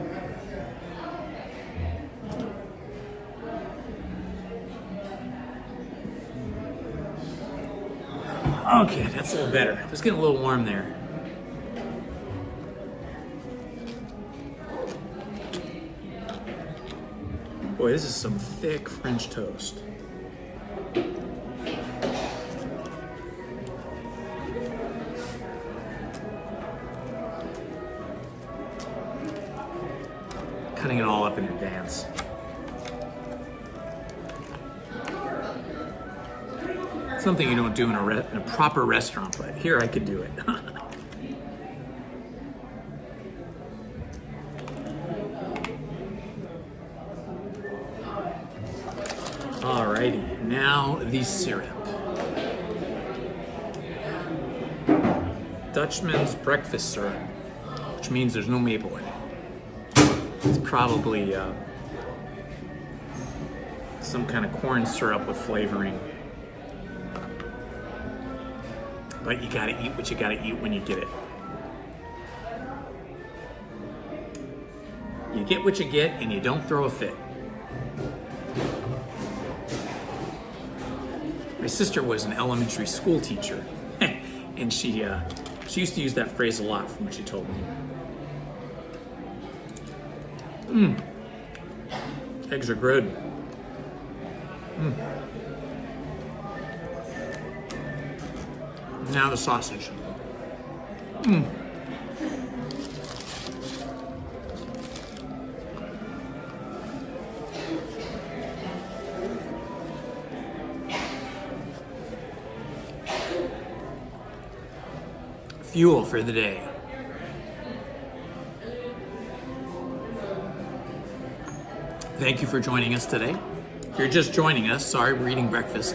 Okay, that's a little better. It was getting a little warm there. Boy, this is some thick French toast. Cutting it all up in advance. Something you don't do in a proper restaurant, but here I could do it. Alrighty, now the syrup. Dutchman's breakfast syrup, which means there's no maple in it. It's probably some kind of corn syrup with flavoring. But you gotta eat what you gotta eat when you get it. You get what you get and you don't throw a fit. My sister was an elementary school teacher, and she used to use that phrase a lot from what she told me. Eggs are good. Now the sausage. Fuel for the day. Thank you for joining us today. If you're just joining us, sorry, we're eating breakfast.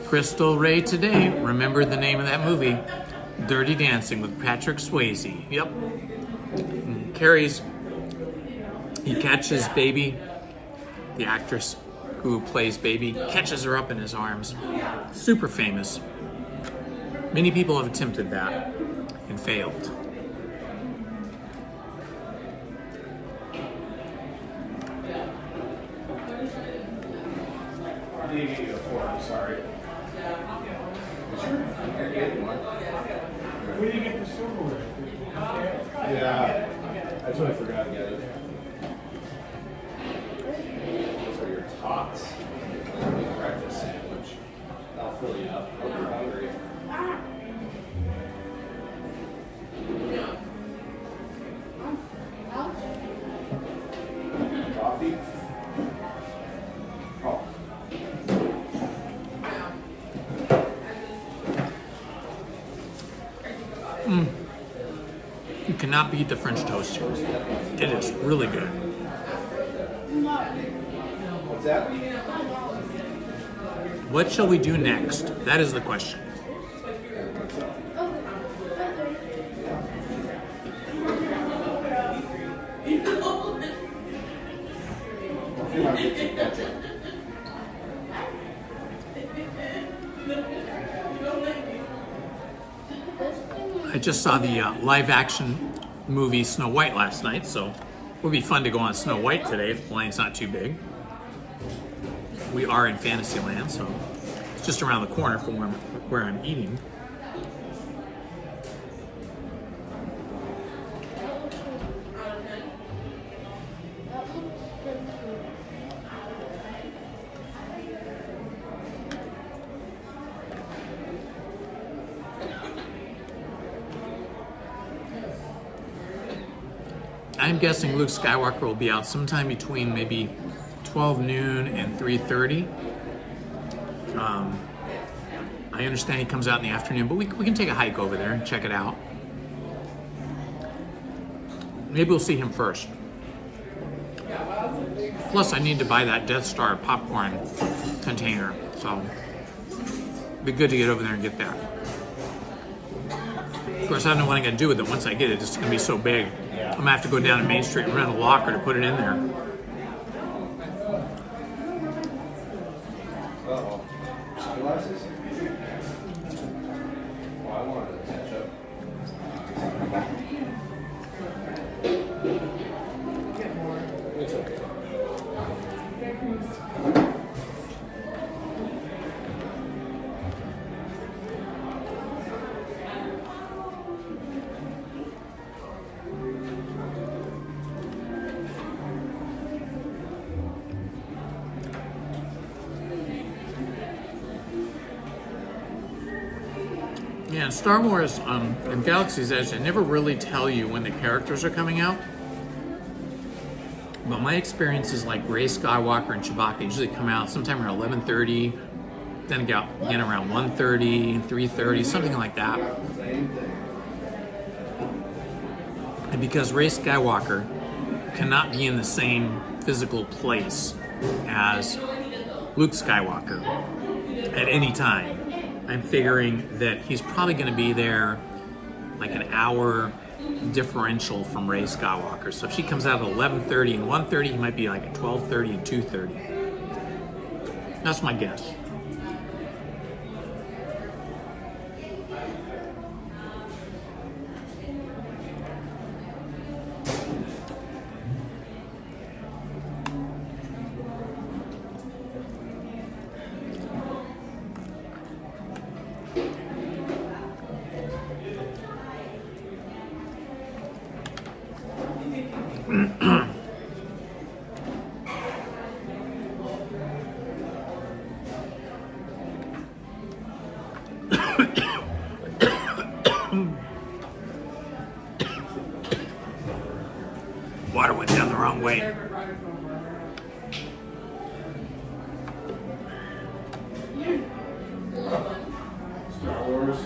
Crystal Ray today remembered the name of that movie, Dirty Dancing with Patrick Swayze. Yep. And Carrie's, he catches Baby, the actress who plays Baby, catches her up in his arms. Super famous. Many people have attempted that and failed. Sorry. Where do you get the silverware? Yeah, that's what I forgot to get it. Those are your tots. Breakfast sandwich. I'll fill you up. Hope you're hungry. Coffee? Oh. You cannot beat the French toast here. It is really good. What's that? What shall we do next? That is the question. I just saw the live action movie Snow White last night, so it would be fun to go on Snow White today if the line's not too big. We are in Fantasyland, so it's just around the corner from where I'm eating. I'm guessing Luke Skywalker will be out sometime between maybe 12 noon and 3:30. I understand he comes out in the afternoon, but we can take a hike over there and check it out. Maybe we'll see him first. Plus, I need to buy that Death Star popcorn container, so it'd be good to get over there and get that. Of course, I don't know what I'm going to do with it once I get it. It's going to be so big. I'm going to have to go down to Main Street and rent a locker to put it in there. Uh-oh. Sunglasses? Well, I wanted to catch up. It's okay. Yeah, in Star Wars and Galaxy's Edge, they never really tell you when the characters are coming out. But my experience is like Rey Skywalker and Chewbacca usually come out sometime around 11:30, then again around 1:30, 3:30, something like that. And because Rey Skywalker cannot be in the same physical place as Luke Skywalker at any time, I'm figuring that he's probably going to be there like an hour differential from Rey Skywalker. So if she comes out at 11:30 and 1:30, he might be like at 12:30 and 2:30. That's my guess. Water went down the wrong way. Star Wars.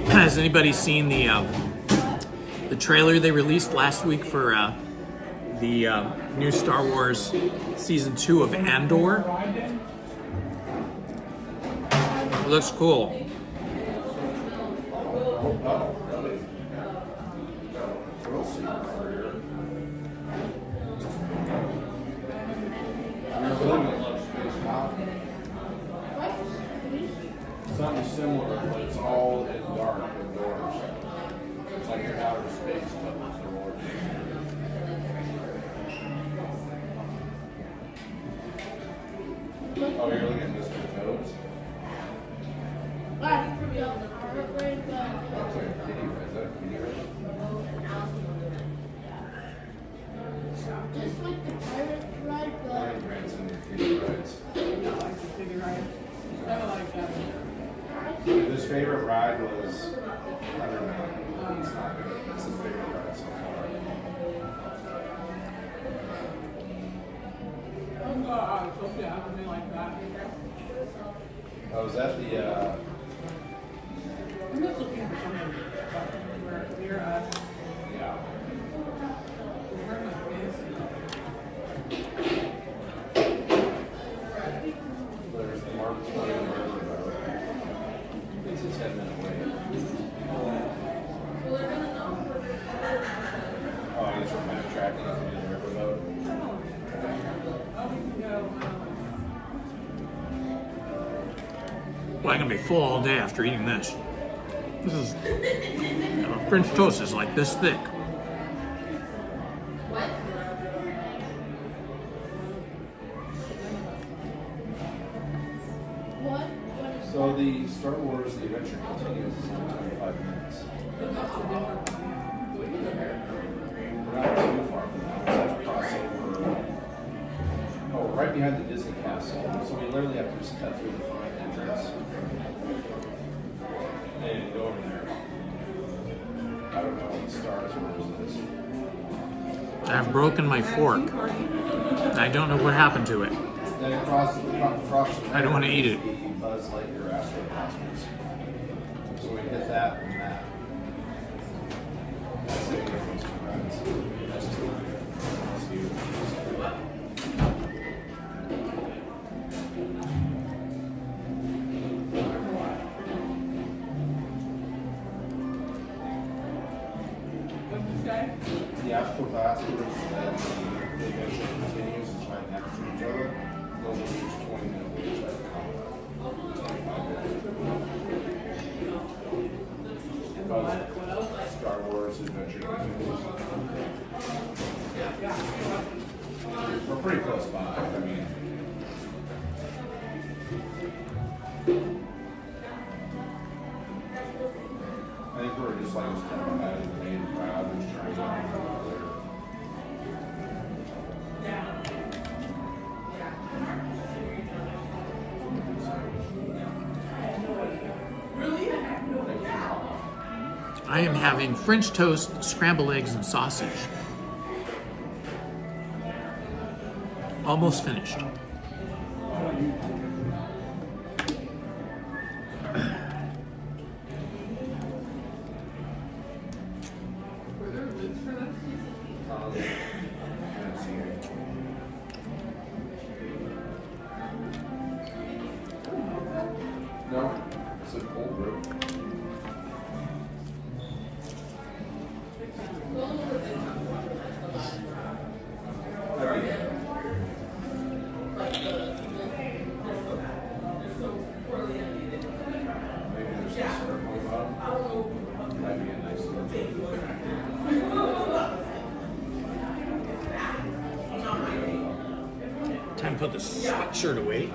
Has anybody seen the trailer they released last week for the new Star Wars Season 2 of Andor? It looks cool. Something similar, but it's all in dark and doors. It's like your outer space, but with doors. Oh, you're looking at Mr. Toads? Just like the pirate ride, but Branson and Kitty rides. I like that. His favorite ride was, I don't know, it's not good. It's his favorite ride so far. Autopia, I really like that. Oh, is that the, I'm just looking for something where near us. yeah. Where my face There's the Mark Twain Railroad. It's a 10-minute wait. Oh, I guess we're map tracking if we do the riverboat. Well, I'm gonna be full all day after eating this. This is French toast is like this thick. So the Star Wars The Adventure Continues is only 25 minutes. We're not too far from that. We have to cross over. Oh, right behind the Disney Castle. So we literally have to just cut through the front entrance and go over there. I don't know what Star Wars is. I've broken my fork. I don't know what happened to it. Then across I don't want to eat it. Buzz Lightyear Astro Blasters. So we hit that and that. That's the difference between rides. That's just that's huge. The Astro Blasters and the Adventure Continues is right next to each other. Those are each 20-minute waits at the combo. Star Wars Adventure Continues. We're pretty close by. I mean, I think we're just like just kind of ahead of the main crowd and just trying to get people there. I am having French toast, scrambled eggs, and sausage. Almost finished. No, it's a cold brew. Time to put the sweatshirt away.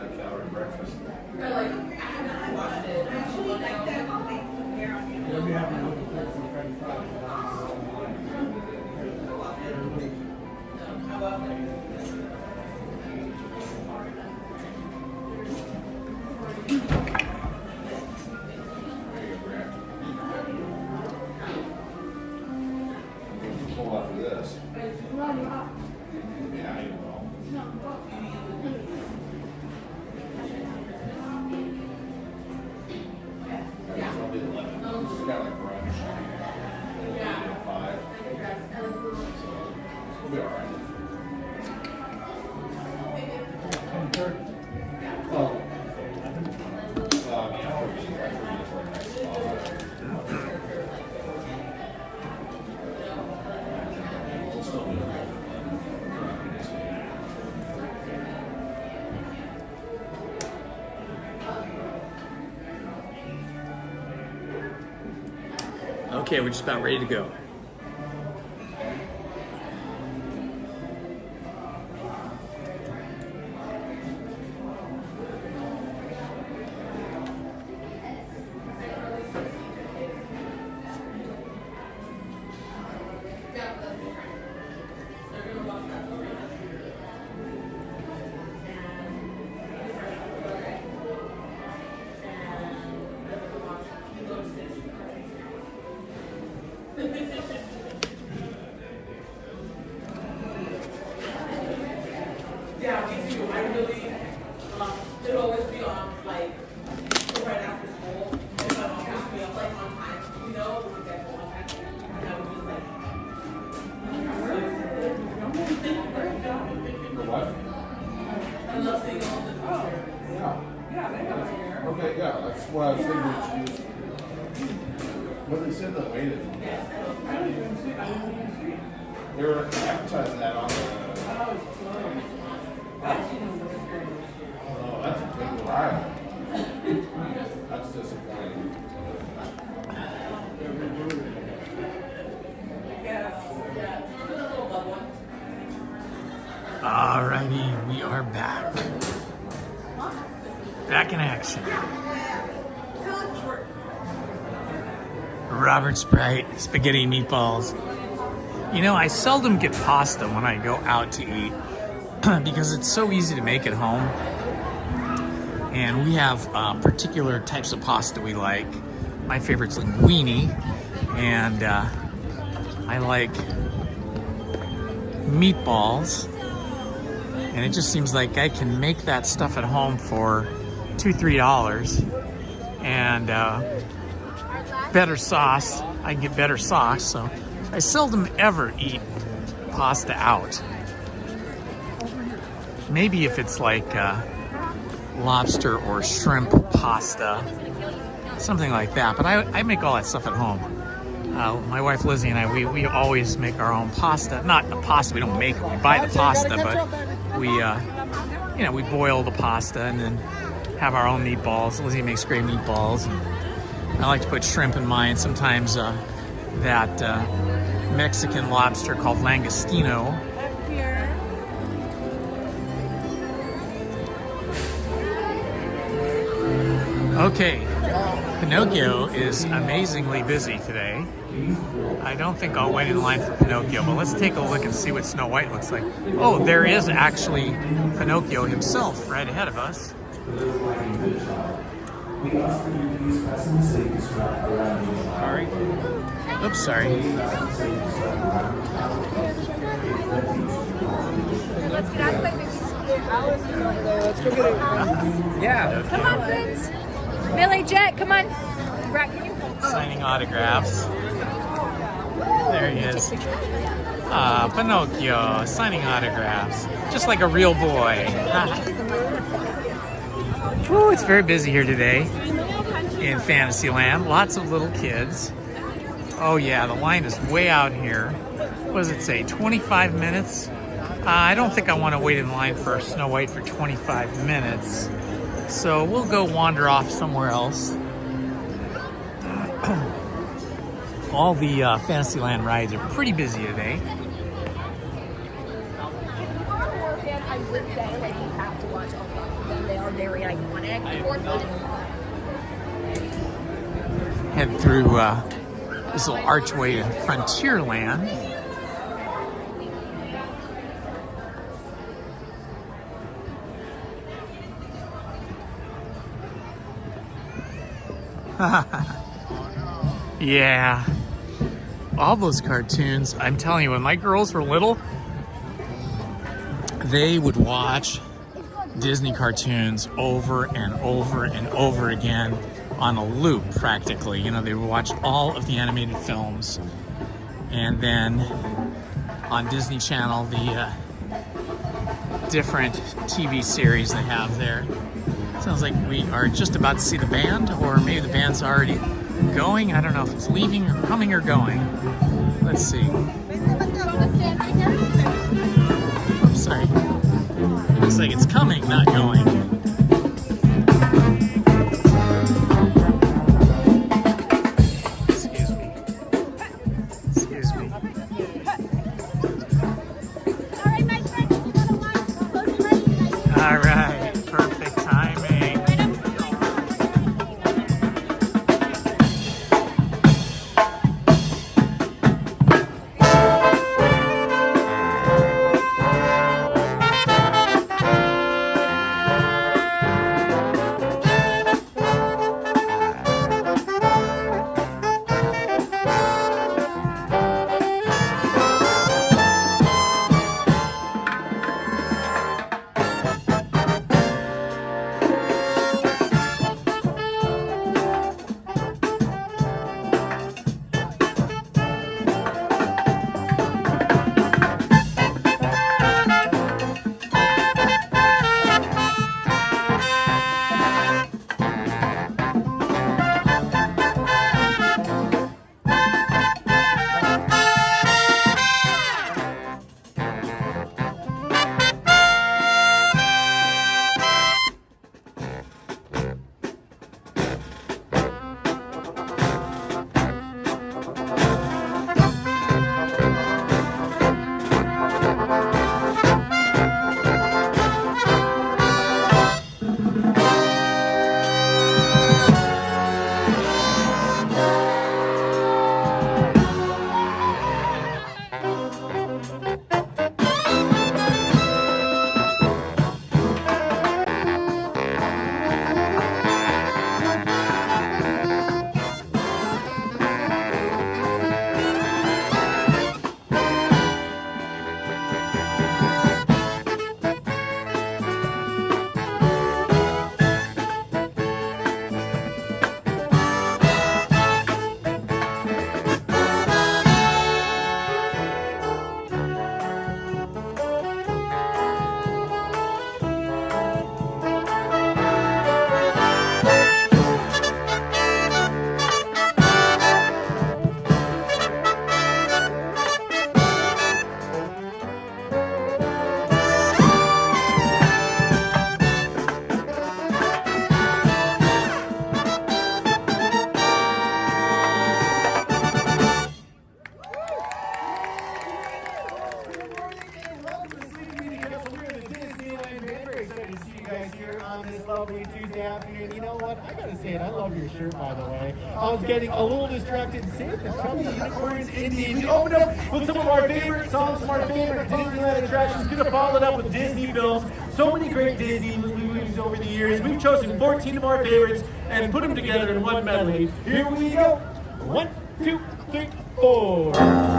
Pull off of this. Yeah, I will. It's only 11. It's got like brunch. Yeah. 5. We'll be alright. Oh. Yeah, we'll be right for next spot. Okay, we're just about ready to go. Yeah, me too. I really, it'll always be on, like, right after school. If I don't have to be up, like, on time, you know, we get home on time. And I would just, like, What? I love seeing all the pictures. Yeah. Yeah, they have it here. Okay, yeah, that's what I was thinking to use. But they said the waited. I don't even see, I don't even see. They were advertising that on the. Oh, that's a big ride. That's disappointing. Alrighty, we are back. Back in action. Robert Sprite, spaghetti and meatballs. You know, I seldom get pasta when I go out to eat because it's so easy to make at home. And we have particular types of pasta we like. My favorite's linguine, and I like meatballs. And it just seems like I can make that stuff at home for $2-3, and better sauce. I can get better sauce, so I seldom ever eat pasta out. Maybe if it's like lobster or shrimp pasta, something like that. But I make all that stuff at home. My wife Lizzie and I, we always make our own pasta. Not the pasta, we don't make it, we buy the pasta, but we, you know, we boil the pasta and then have our own meatballs. Lizzie makes great meatballs. And I like to put shrimp in mine. Sometimes that Mexican lobster called langostino. Okay, Pinocchio is amazingly busy today. I don't think I'll wait in line for Pinocchio, but let's take a look and see what Snow White looks like. Oh, there is actually Pinocchio himself right ahead of us. We ask that you please fasten the safety strap around your child. Sorry. Oops, sorry. Let's get out of the way, let's go get it. Yeah. Come on, friends. Millie, Jet, come on. Brad, can you? Signing autographs. There he is. Pinocchio, signing autographs. Just like a real boy. Ooh, it's very busy here today in Fantasyland. Lots of little kids. Oh yeah, the line is way out here. What does it say, 25 minutes? I don't think I want to wait in line for Snow White for 25 minutes. So we'll go wander off somewhere else. All the Fantasyland rides are pretty busy today. I would say, like, you have to watch all of them. They are very iconic. Head through this little archway to Frontierland. Yeah. All those cartoons, I'm telling you, when my girls were little, they would watch Disney cartoons over and over and over again on a loop, practically. You know, they would watch all of the animated films. And then on Disney Channel, the different TV series they have there. Sounds like we are just about to see the band, or maybe the band's already going. I don't know if it's leaving or coming or going. Let's see. Oops, sorry. Looks like it's coming, not going. Excuse me. Excuse me. All right, perfect timing. I love your shirt, by the way. I was getting a little distracted. Santa's coming, unicorns, Indy. We opened up with some of our favorite songs from our favorite Disneyland attractions. Gonna follow it up with Disney films. So many great Disney movies over the years. We've chosen 14 of our favorites and put them together in one medley. Here we go. 1, 2, 3, 4.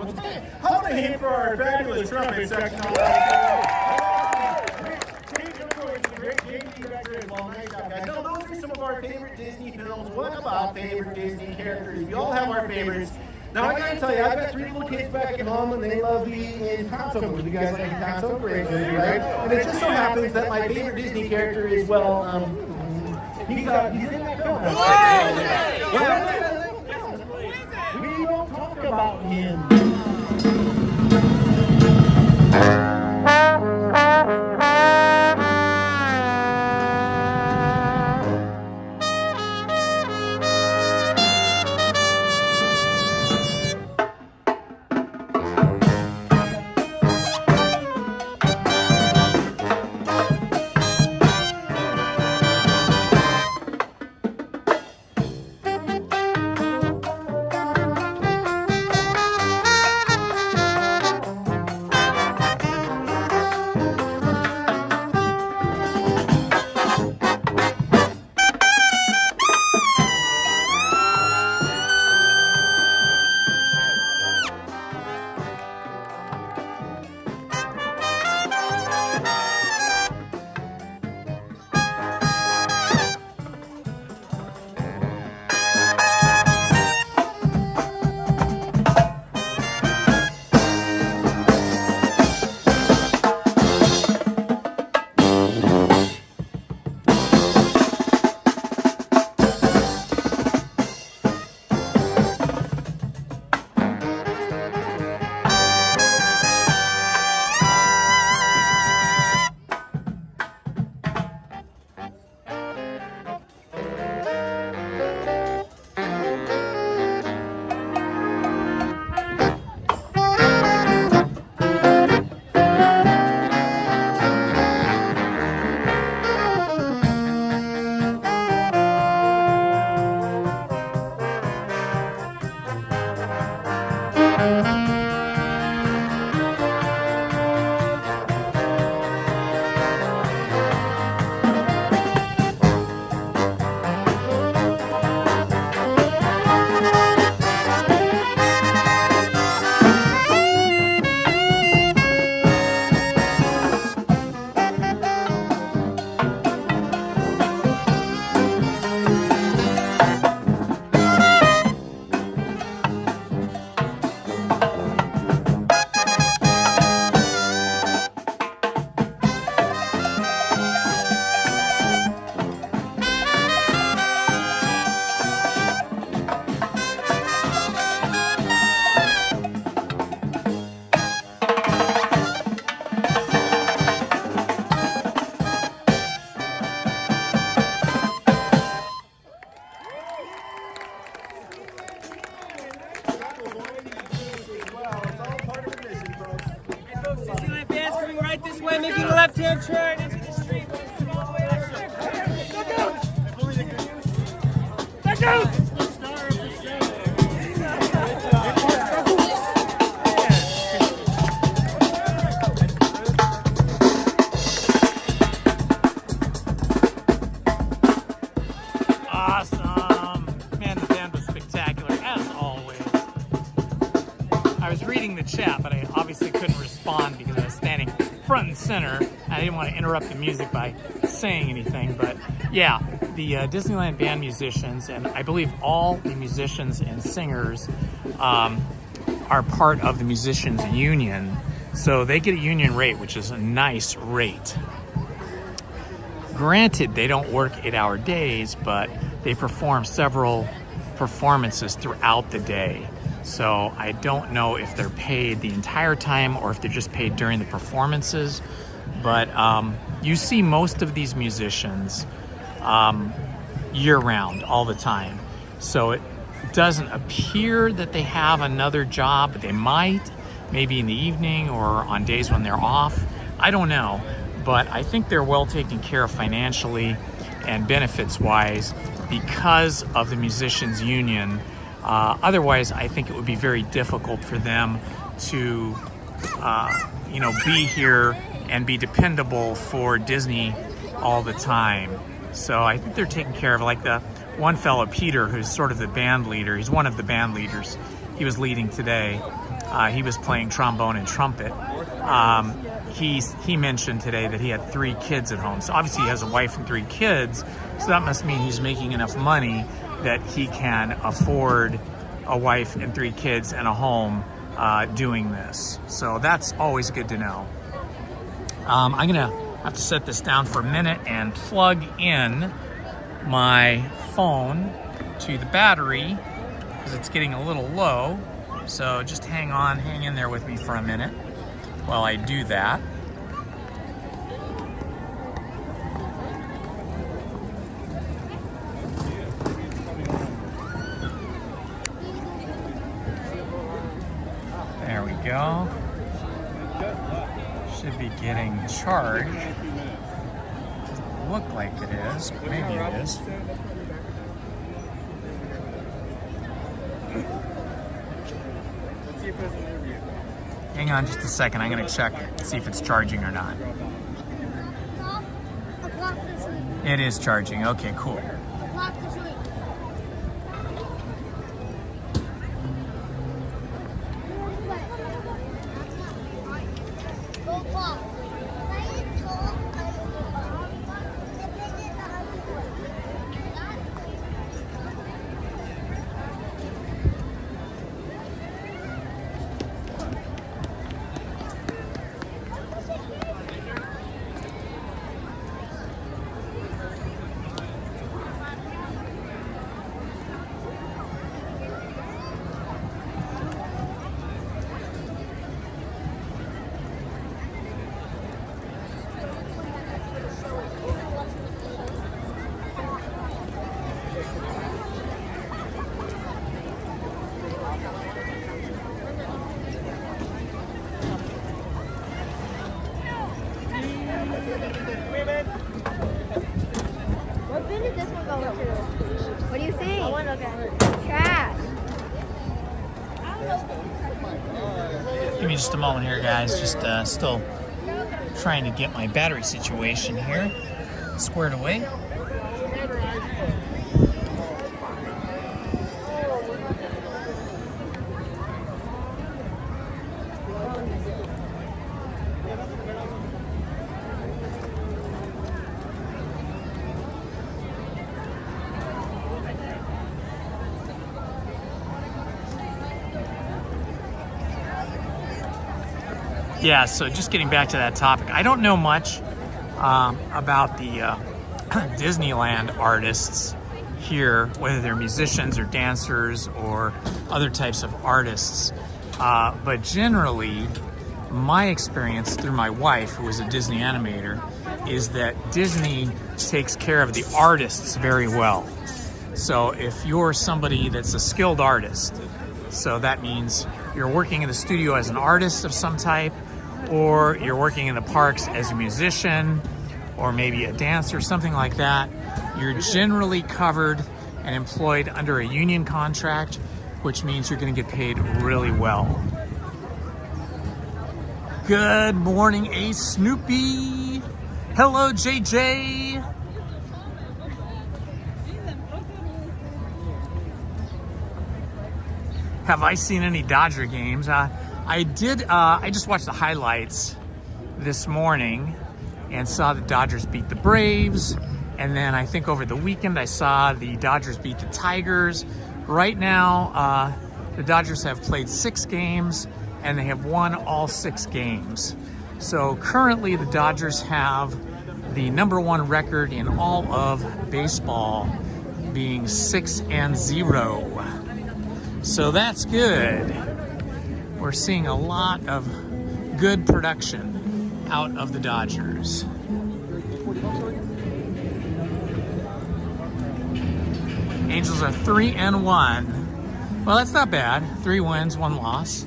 How about a hand for our fabulous trumpet section? Now, those are some of our favorite Disney films. What about favorite Disney characters? We all have our favorites. Now, I gotta tell you, I've got 3 little kids back at home, and they love being in Toontown movies. You guys like Toontown? Great movie, right? And it just so happens that my favorite Disney character is, well, he's in that film. We don't talk about him. Making a left-hand turn into the street. Look out! Awesome. Man, the band was spectacular, as always. I was reading the chat, but I obviously couldn't respond because I was standing front and center. I didn't want to interrupt the music by saying anything, but yeah, the Disneyland band musicians, and I believe all the musicians and singers are part of the musicians union, so they get a union rate, which is a nice rate. Granted, they don't work 8-hour days, but they perform several performances throughout the day. So I don't know if they're paid the entire time or if they're just paid during the performances. But you see most of these musicians year-round, all the time. So it doesn't appear that they have another job, but they might, maybe in the evening or on days when they're off. I don't know, but I think they're well taken care of financially and benefits-wise because of the musicians union. Otherwise, I think it would be very difficult for them to, be here and be dependable for Disney all the time. So I think they're taken care of. Like the one fellow, Peter, who's sort of the band leader. He's one of the band leaders. He was leading today. He was playing trombone and trumpet. He mentioned today that he had 3 kids at home. So obviously he has a wife and 3 kids. So that must mean he's making enough money that he can afford a wife and 3 kids and a home doing this. So that's always good to know. I'm gonna have to set this down for a minute and plug in my phone to the battery because it's getting a little low. So just hang in there with me for a minute while I do that. There we go. Should be getting charged. Doesn't look like it is, but maybe it is. Hang on just a second. I'm going to check, see if it's charging or not. It is charging. Okay, cool. What bin did this one go to? What do you think? I want to look at it. Trash. Give me just a moment here, guys. Just still trying to get my battery situation here squared away. Yeah, so just getting back to that topic, I don't know much about the Disneyland artists here, whether they're musicians or dancers or other types of artists. But generally, my experience through my wife, who is a Disney animator, is that Disney takes care of the artists very well. So if you're somebody that's a skilled artist, so that means you're working in the studio as an artist of some type, or you're working in the parks as a musician, or maybe a dancer, something like that, you're generally covered and employed under a union contract, which means you're going to get paid really well. Good morning, Ace Snoopy. Hello, JJ. Have I seen any Dodger games? I did. I just watched the highlights this morning and saw the Dodgers beat the Braves. And then I think over the weekend I saw the Dodgers beat the Tigers. Right now, the Dodgers have played 6 games and they have won all 6 games. So currently the Dodgers have the #1 record in all of baseball, being 6-0. So that's good. We're seeing a lot of good production out of the Dodgers. Angels are 3-1. Well, that's not bad. 3 wins, 1 loss.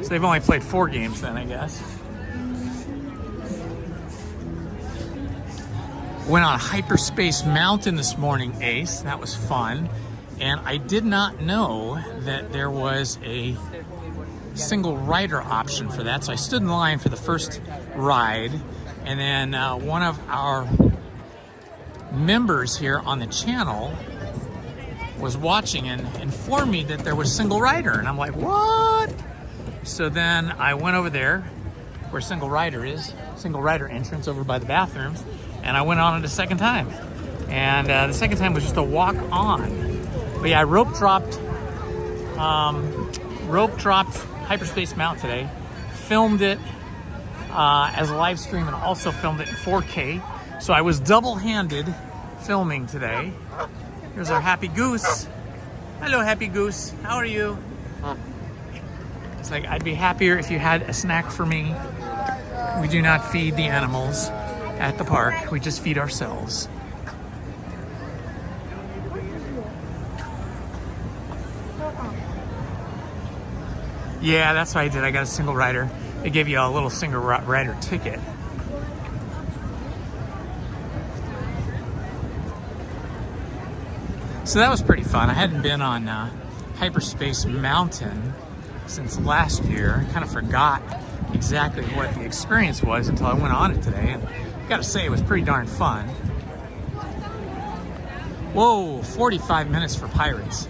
So they've only played 4 games then, I guess. Went on Hyperspace Mountain this morning, Ace. That was fun. And I did not know that there was a single rider option for that. So I stood in line for the first ride. And then one of our members here on the channel was watching and informed me that there was single rider, and I'm like, what? So then I went over there where single rider is, single rider entrance over by the bathrooms, and I went on it a second time. And the second time was just a walk on. But yeah, I rope dropped Hyperspace Mountain today, filmed it as a live stream, and also filmed it in 4K. So I was double-handed filming today. Here's our happy goose. Hello, happy goose. How are you? It's like, I'd be happier if you had a snack for me. We do not feed the animals at the park. We just feed ourselves. Yeah, that's what I did. I got a single rider. They give you a little single rider ticket. So that was pretty fun. I hadn't been on Hyperspace Mountain since last year. I kind of forgot exactly what the experience was until I went on it today. And I gotta say, it was pretty darn fun. Whoa, 45 minutes for Pirates.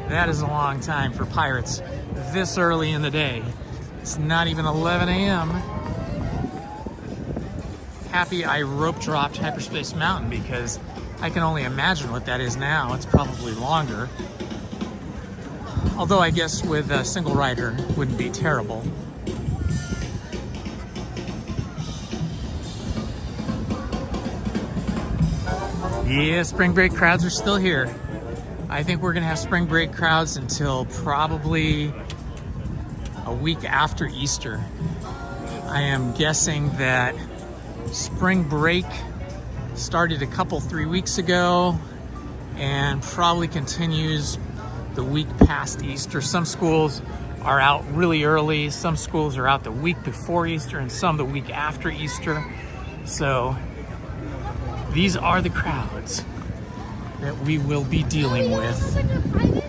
That is a long time for Pirates this early in the day. It's not even 11 a.m. Happy I rope dropped Hyperspace Mountain, because I can only imagine what that is now. It's probably longer. Although I guess with a single rider wouldn't be terrible. Yeah, spring break crowds are still here. I think we're gonna have spring break crowds until probably a week after Easter. I am guessing that spring break started a couple, 3 weeks ago and probably continues the week past Easter. Some schools are out really early, some schools are out the week before Easter, and some the week after Easter. So these are the crowds that we will be dealing with.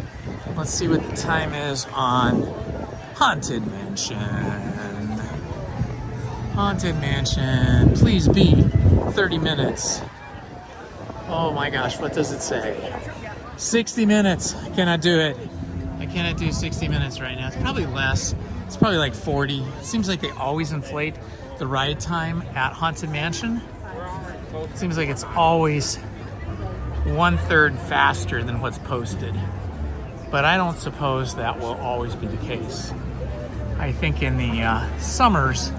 Let's see what the time is on Haunted Mansion. Haunted Mansion, please be 30 minutes. Oh my gosh, what does it say? 60 minutes, I cannot do it. I cannot do 60 minutes right now. It's probably less, it's probably like 40. It seems like they always inflate the ride time at Haunted Mansion. It seems like it's always 1/3 faster than what's posted. But I don't suppose that will always be the case. I think in the summers,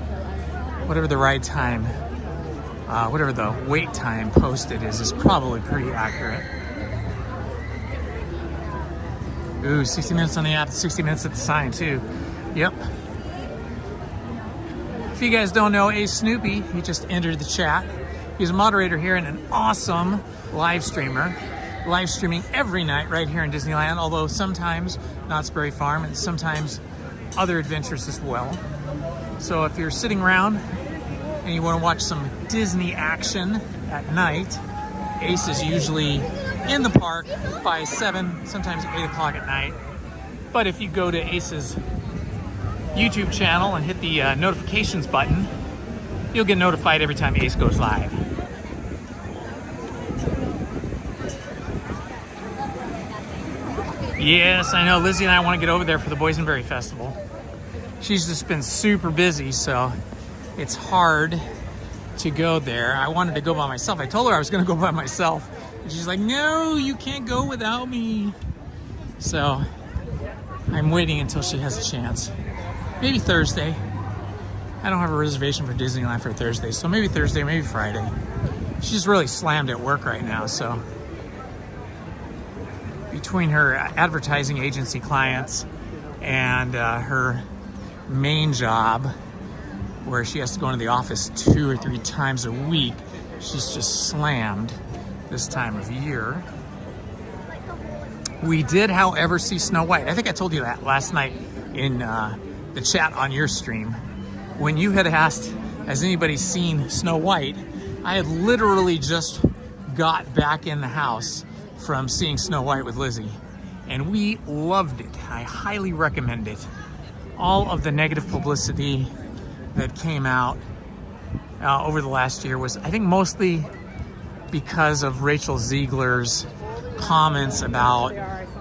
whatever the ride time, whatever the wait time posted is probably pretty accurate. Ooh, 60 minutes on the app, 60 minutes at the sign too. Yep. If you guys don't know Ace Snoopy, he just entered the chat. He's a moderator here and an awesome live streamer. Live streaming every night right here in Disneyland, although sometimes Knott's Berry Farm and sometimes other adventures as well. So if you're sitting around and you want to watch some Disney action at night, Ace is usually in the park by 7, sometimes 8 o'clock at night. But if you go to Ace's YouTube channel and hit the notifications button, you'll get notified every time Ace goes live. Yes, I know. Lizzie and I want to get over there for the Boysenberry Festival. She's just been super busy, so it's hard to go there. I wanted to go by myself. I told her I was going to go by myself. And she's like, no, you can't go without me. So I'm waiting until she has a chance. Maybe Thursday. I don't have a reservation for Disneyland for Thursday, so maybe Thursday, maybe Friday. She's really slammed at work right now, so between her advertising agency clients and her main job, where she has to go into the office 2 or 3 times a week, she's just slammed this time of year. We did, however, see Snow White. I think I told you that last night in the chat on your stream. When you had asked, has anybody seen Snow White? I had literally just got back in the house from seeing Snow White with Lizzie, and we loved it. I highly recommend it. All of the negative publicity that came out over the last year was, I think, mostly because of Rachel Ziegler's comments about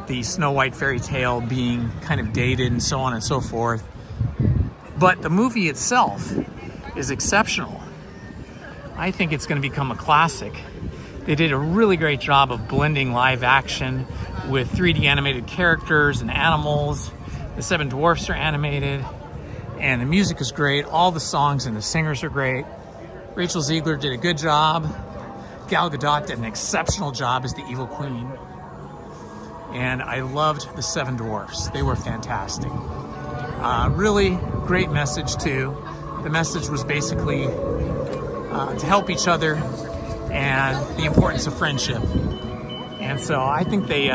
the Snow White fairy tale being kind of dated and so on and so forth. But the movie itself is exceptional. I think it's going to become a classic. They did a really great job of blending live action with 3D animated characters and animals. The Seven Dwarfs are animated, and the music is great. All the songs and the singers are great. Rachel Ziegler did a good job. Gal Gadot did an exceptional job as the evil queen. And I loved the Seven Dwarfs. They were fantastic. Really great message too. The message was basically to help each other and the importance of friendship. And so I think they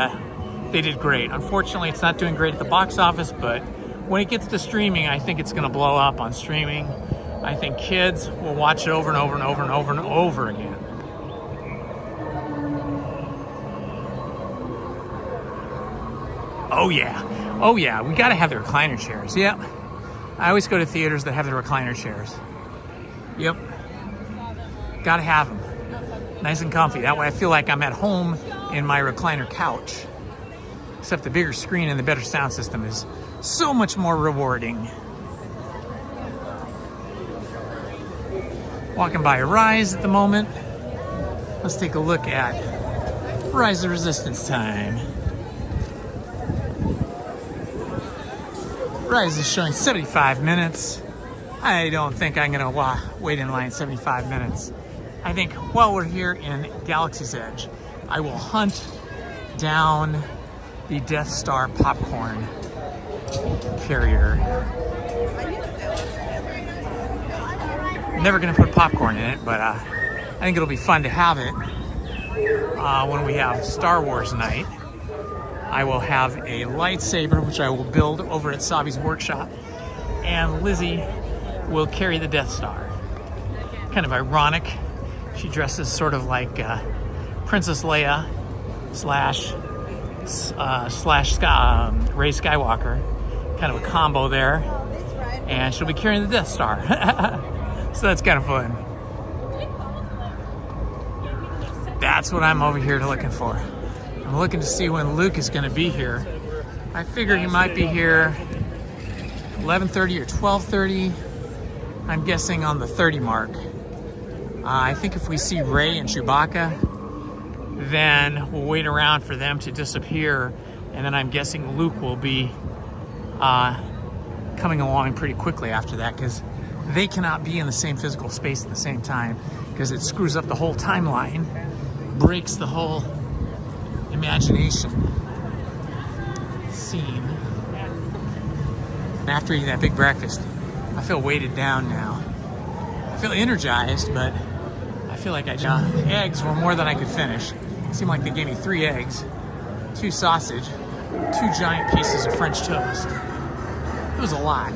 did great. Unfortunately, it's not doing great at the box office, but when it gets to streaming, I think it's going to blow up on streaming. I think kids will watch it over and over and over and over and over again. Oh yeah, we gotta have the recliner chairs. Yep, I always go to theaters that have the recliner chairs. Yep, gotta have them. Nice and comfy. That way I feel like I'm at home in my recliner couch. Except the bigger screen and the better sound system is so much more rewarding. Walking by Rise at the moment. Let's take a look at Rise of Resistance time. Rise is showing 75 minutes. I don't think I'm gonna wait in line 75 minutes. I think while we're here in Galaxy's Edge, I will hunt down the Death Star popcorn carrier. I'm never gonna put popcorn in it, but I think it'll be fun to have it when we have Star Wars night. I will have a lightsaber, which I will build over at Sabi's workshop, and Lizzie will carry the Death Star. Kind of ironic. She dresses sort of like Princess Leia slash Rey Skywalker. Kind of a combo there. And she'll be carrying the Death Star. So that's kind of fun. That's what I'm over here looking for. I'm looking to see when Luke is going to be here. I figure he might be here 11:30 or 12:30. I'm guessing on the 30 mark. I think if we see Rey and Chewbacca, then we'll wait around for them to disappear, and then I'm guessing Luke will be coming along pretty quickly after that, because they cannot be in the same physical space at the same time, because it screws up the whole timeline, breaks the whole imagination scene. And after eating that big breakfast, I feel weighted down now. I feel energized, but I feel like eggs were more than I could finish. It seemed like they gave me 3 eggs, 2 sausage, 2 giant pieces of French toast. It was a lot.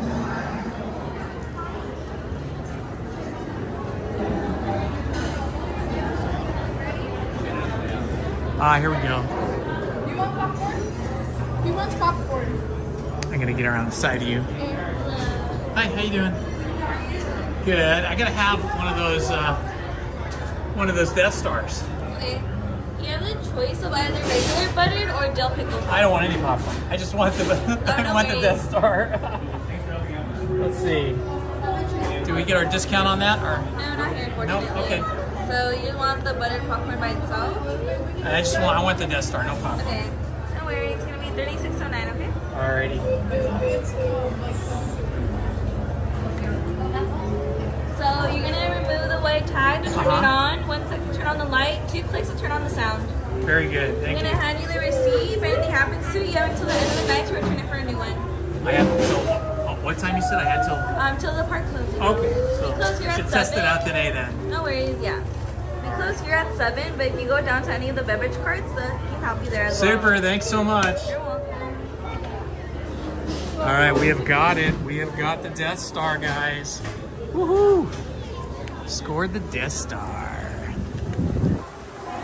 Here we go. You want popcorn? Who wants popcorn? I'm gonna get around the side of you. Hi, how you doing? Good. I gotta have one of those Death Stars. Okay. You have the choice of either regular buttered or dill pickle popcorn. I don't want any popcorn. I just want the the Death Star. Let's see. Do we get our discount on that, or? No, not here, unfortunately. No. Okay. So you want the buttered popcorn by itself? I want the Death Star, no popcorn. Okay. No worries. It's gonna be $36.09. Okay. Alrighty. So you're gonna remove the white tag to turn it on. 1 click to turn on the light. 2 clicks to turn on the sound. Very good. Thank you. I'm gonna hand you the receipt. If anything happens to you, you have until the end of the night to return it for a new one. I have until what time you said I had till? Till the park closes. Okay, so we close here I should at test 7. it out today then. No worries, yeah. We close here at 7, but if you go down to any of the beverage carts, he can help you there as well. Super, thanks so much. You're welcome. All right, we have got it. We have got the Death Star, guys. Woohoo! Scored the Death Star.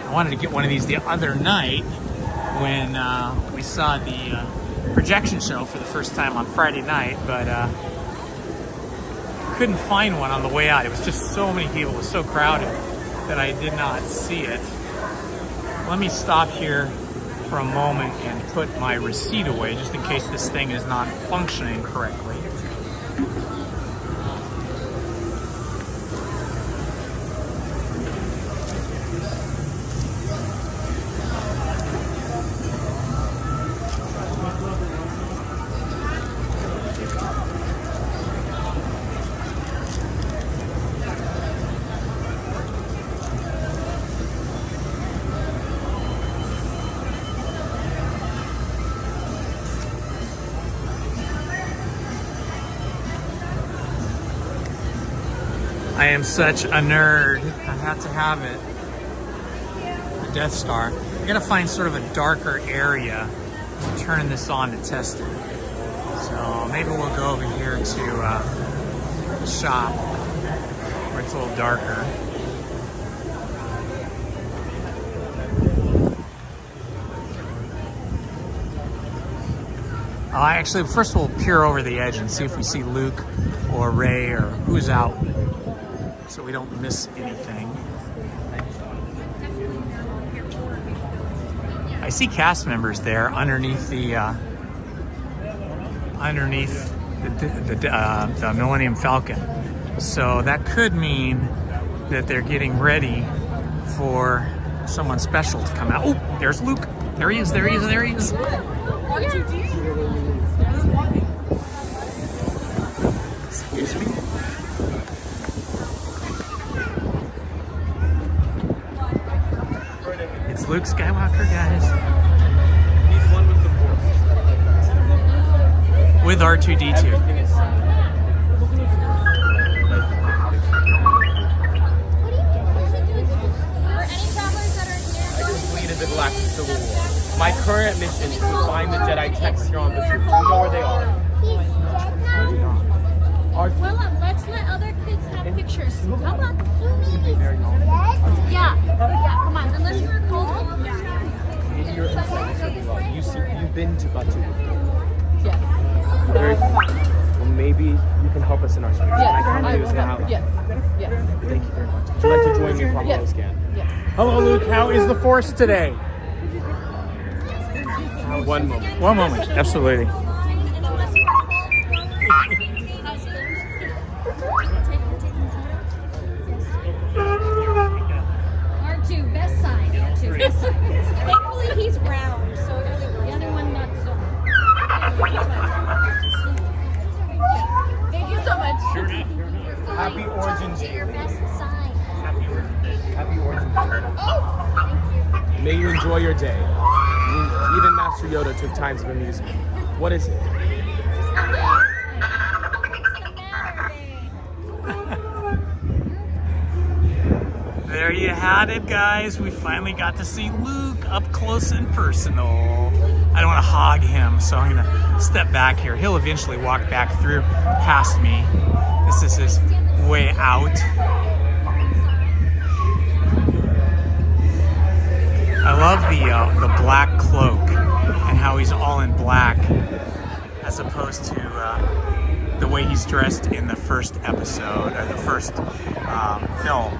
I wanted to get one of these the other night when we saw the projection show for the first time on Friday night, but couldn't find one on the way out. It was just so many people. It was so crowded that I did not see it. Let me stop here for a moment and put my receipt away just in case this thing is not functioning correctly. I am such a nerd. I have to have it. The Death Star. I gotta find sort of a darker area to turn this on to test it. So maybe we'll go over here to the shop where it's a little darker. Actually, first we'll peer over the edge and see if we see Luke or Ray or who's out, so we don't miss anything. I see cast members there underneath the Millennium Falcon, so that could mean that they're getting ready for someone special to come out. Oh, there's Luke. There he is. There he is. There he is. Excuse me. It's Luke Skywalker, guys. He's one with the Force. With R2-D2. Everything is I completed the Galactic Civil War. My current mission is to find the Jedi texts here on the truth. Do you know where they are? Well, let's let other kids have pictures. Come on. Yeah, come on. Unless you're cold. Maybe you're you've been to Batu. Yes. Well, maybe you can help us in our search. Yes, I can't do this now. Yes. Yes. Thank you very much. Would you like to join me for a Yes. scan? Yes. Hello, Luke. How is the Force today? One moment. One moment. Absolutely. R2, best side. R2, best side. Thankfully, he's round, so the other one not so. Thank you so much. Happy Origin Day. Your best side. Happy Origin Day. May you enjoy your day. Even Master Yoda took time to amuse me. What is it? There you had it, guys. We finally got to see Luke up close and personal. I don't want to hog him, so I'm gonna step back here. He'll eventually walk back through past me. This is his way out. I love the black cloak and how he's all in black, as opposed to the way he's dressed in the first episode or the first film.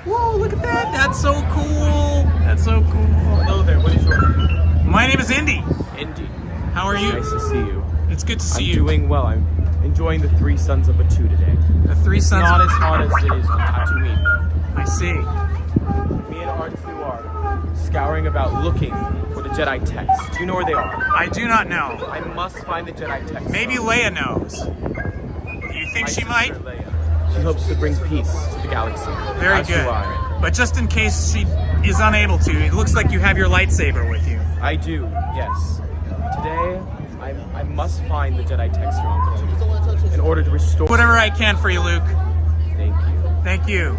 Whoa, look at that. That's so cool. That's so cool. Hello there. What is your name? My name is Indy. Indy. How are you? Nice to see you. It's good to see you. I'm doing well. I'm enjoying the Three Sons of Batu today. The Three Sons Not of as hot as it is on Tatooine. I see. Me and R2 are scouring about looking for the Jedi texts. Do you know where they are? I do not know. I must find the Jedi texts. Maybe Leia knows. Do you think she might? Leia. She hopes to bring peace to the galaxy. Very As good. do I. But just in case she is unable to, it looks like you have your lightsaber with you. I do, yes. Today, I must find the Jedi text here on Batu in order to restore... Whatever I can for you, Luke. Thank you. Thank you.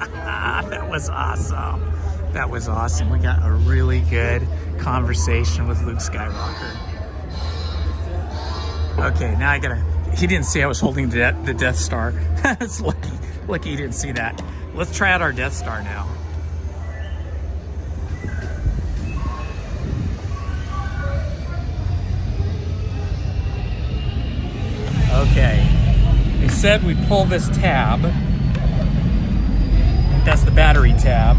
That was awesome. That was awesome. We got a really good conversation with Luke Skywalker. Okay, now I gotta... He didn't see I was holding the Death Star. It's lucky he didn't see that. Let's try out our Death Star now. Okay. They said we pull this tab. think that's the battery tab.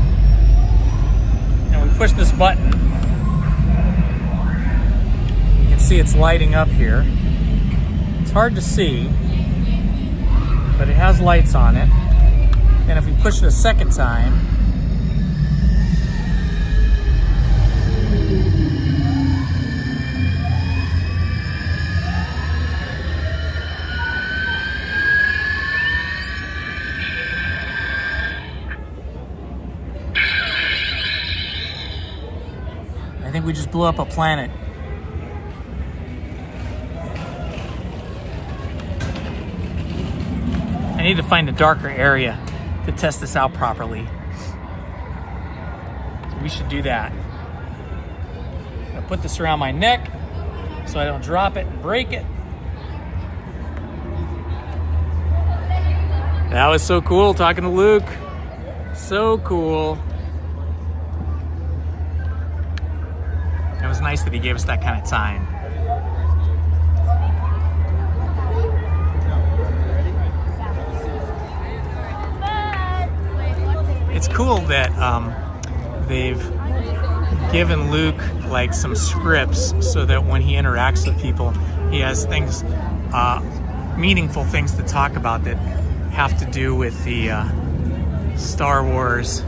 And we push this button. You can see it's lighting up here. It's hard to see, but it has lights on it. And if we push it a second time, I think we just blew up a planet. I need to find a darker area to test this out properly. So we should do that. I'll put this around my neck so I don't drop it and break it. That was so cool talking to Luke. So cool. It was nice that he gave us that kind of time. It's cool that they've given Luke like some scripts so that when he interacts with people, he has things, meaningful things to talk about that have to do with the Star Wars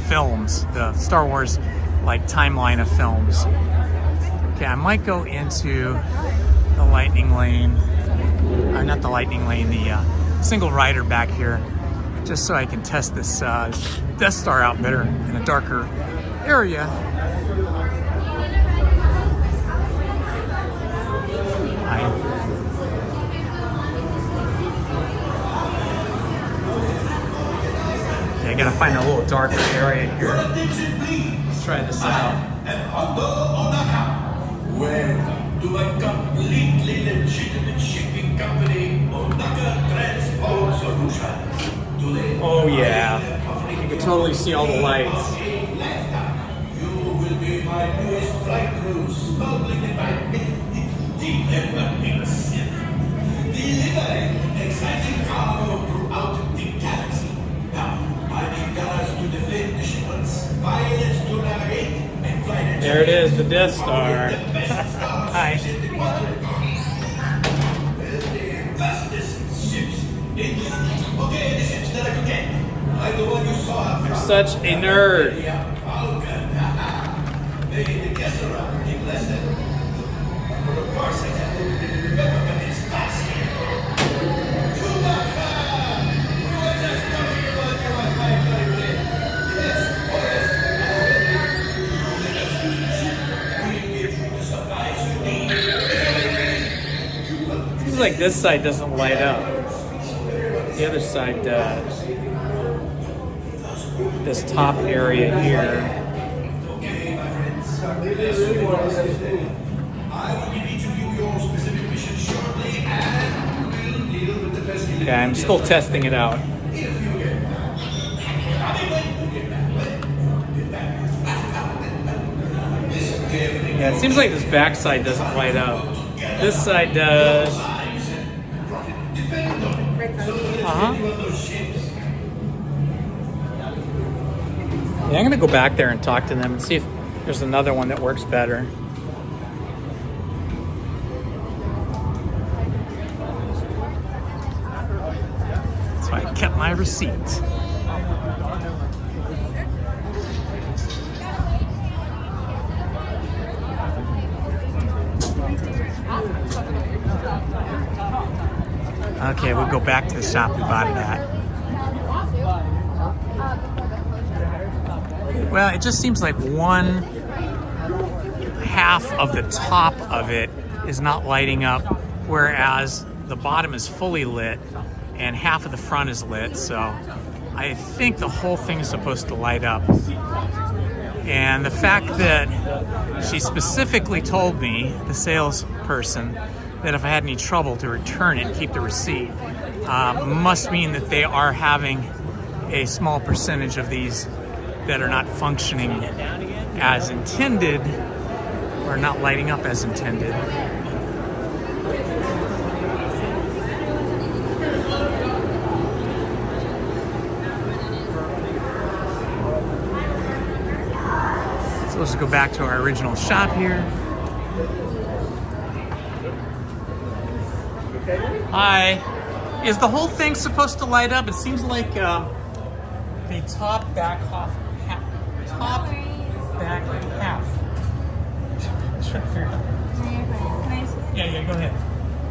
films, the Star Wars like timeline of films. Okay, I might go into the lightning lane, or not the lightning lane, the single rider back here, just so I can test this Death Star out better in a darker area. I gotta find a little darker area here. Let's try this out. Well, to a completely legitimate shipping company, Onaka Transport Solutions. Oh yeah, you can totally see all the lights. You will be my newest flight crew, smuggling in my delivering exciting cargo throughout the galaxy. Now, I need guys to defend the shipments, pilots to navigate, and flight. There it is, the Death Star. Hi. I'm such a nerd. Seems like this side doesn't light up. The other side does. This top area here. Okay, I'm still testing it out. Yeah, it seems like this back side doesn't light up. This side does. Yeah, I'm gonna go back there and talk to them and see if there's another one that works better. That's why I kept my receipt. Okay, we'll go back to the shop we bought it at. Well, it just seems like one half of the top of it is not lighting up, whereas the bottom is fully lit and half of the front is lit. So I think the whole thing is supposed to light up. And the fact that she specifically told me, the salesperson, that if I had any trouble to return it, keep the receipt, must mean that they are having a small percentage of these that are not functioning as intended or not lighting up as intended. So let's go back to our original shop here. Hi. Is the whole thing supposed to light up? It seems like the top back half. Trying to figure out. Can I see it? Yeah, go ahead.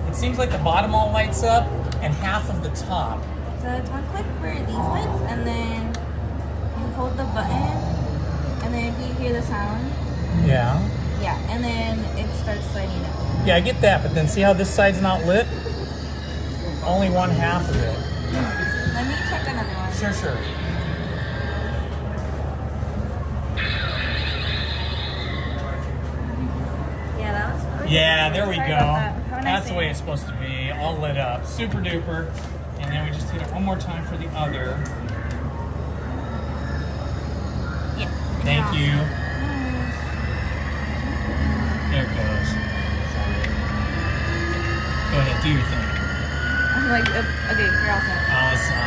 It seems like the bottom all lights up and half of the top. So it's one click for these lights, and then you hold the button, and then you hear the sound. Yeah. Yeah, and then it starts lighting up. Yeah, I get that, but then see how this side's not lit? Only one half of it. Let me check another one. Sure. Yeah, that was perfect. Yeah, there we Sorry go. about that. Have a nice That's the day. way it's supposed to be. All lit up. Super duper. And then we just hit it one more time for the other. Yeah. Thank you. There it goes. Go ahead, do your thing. I'm like, okay, you're all set. Awesome.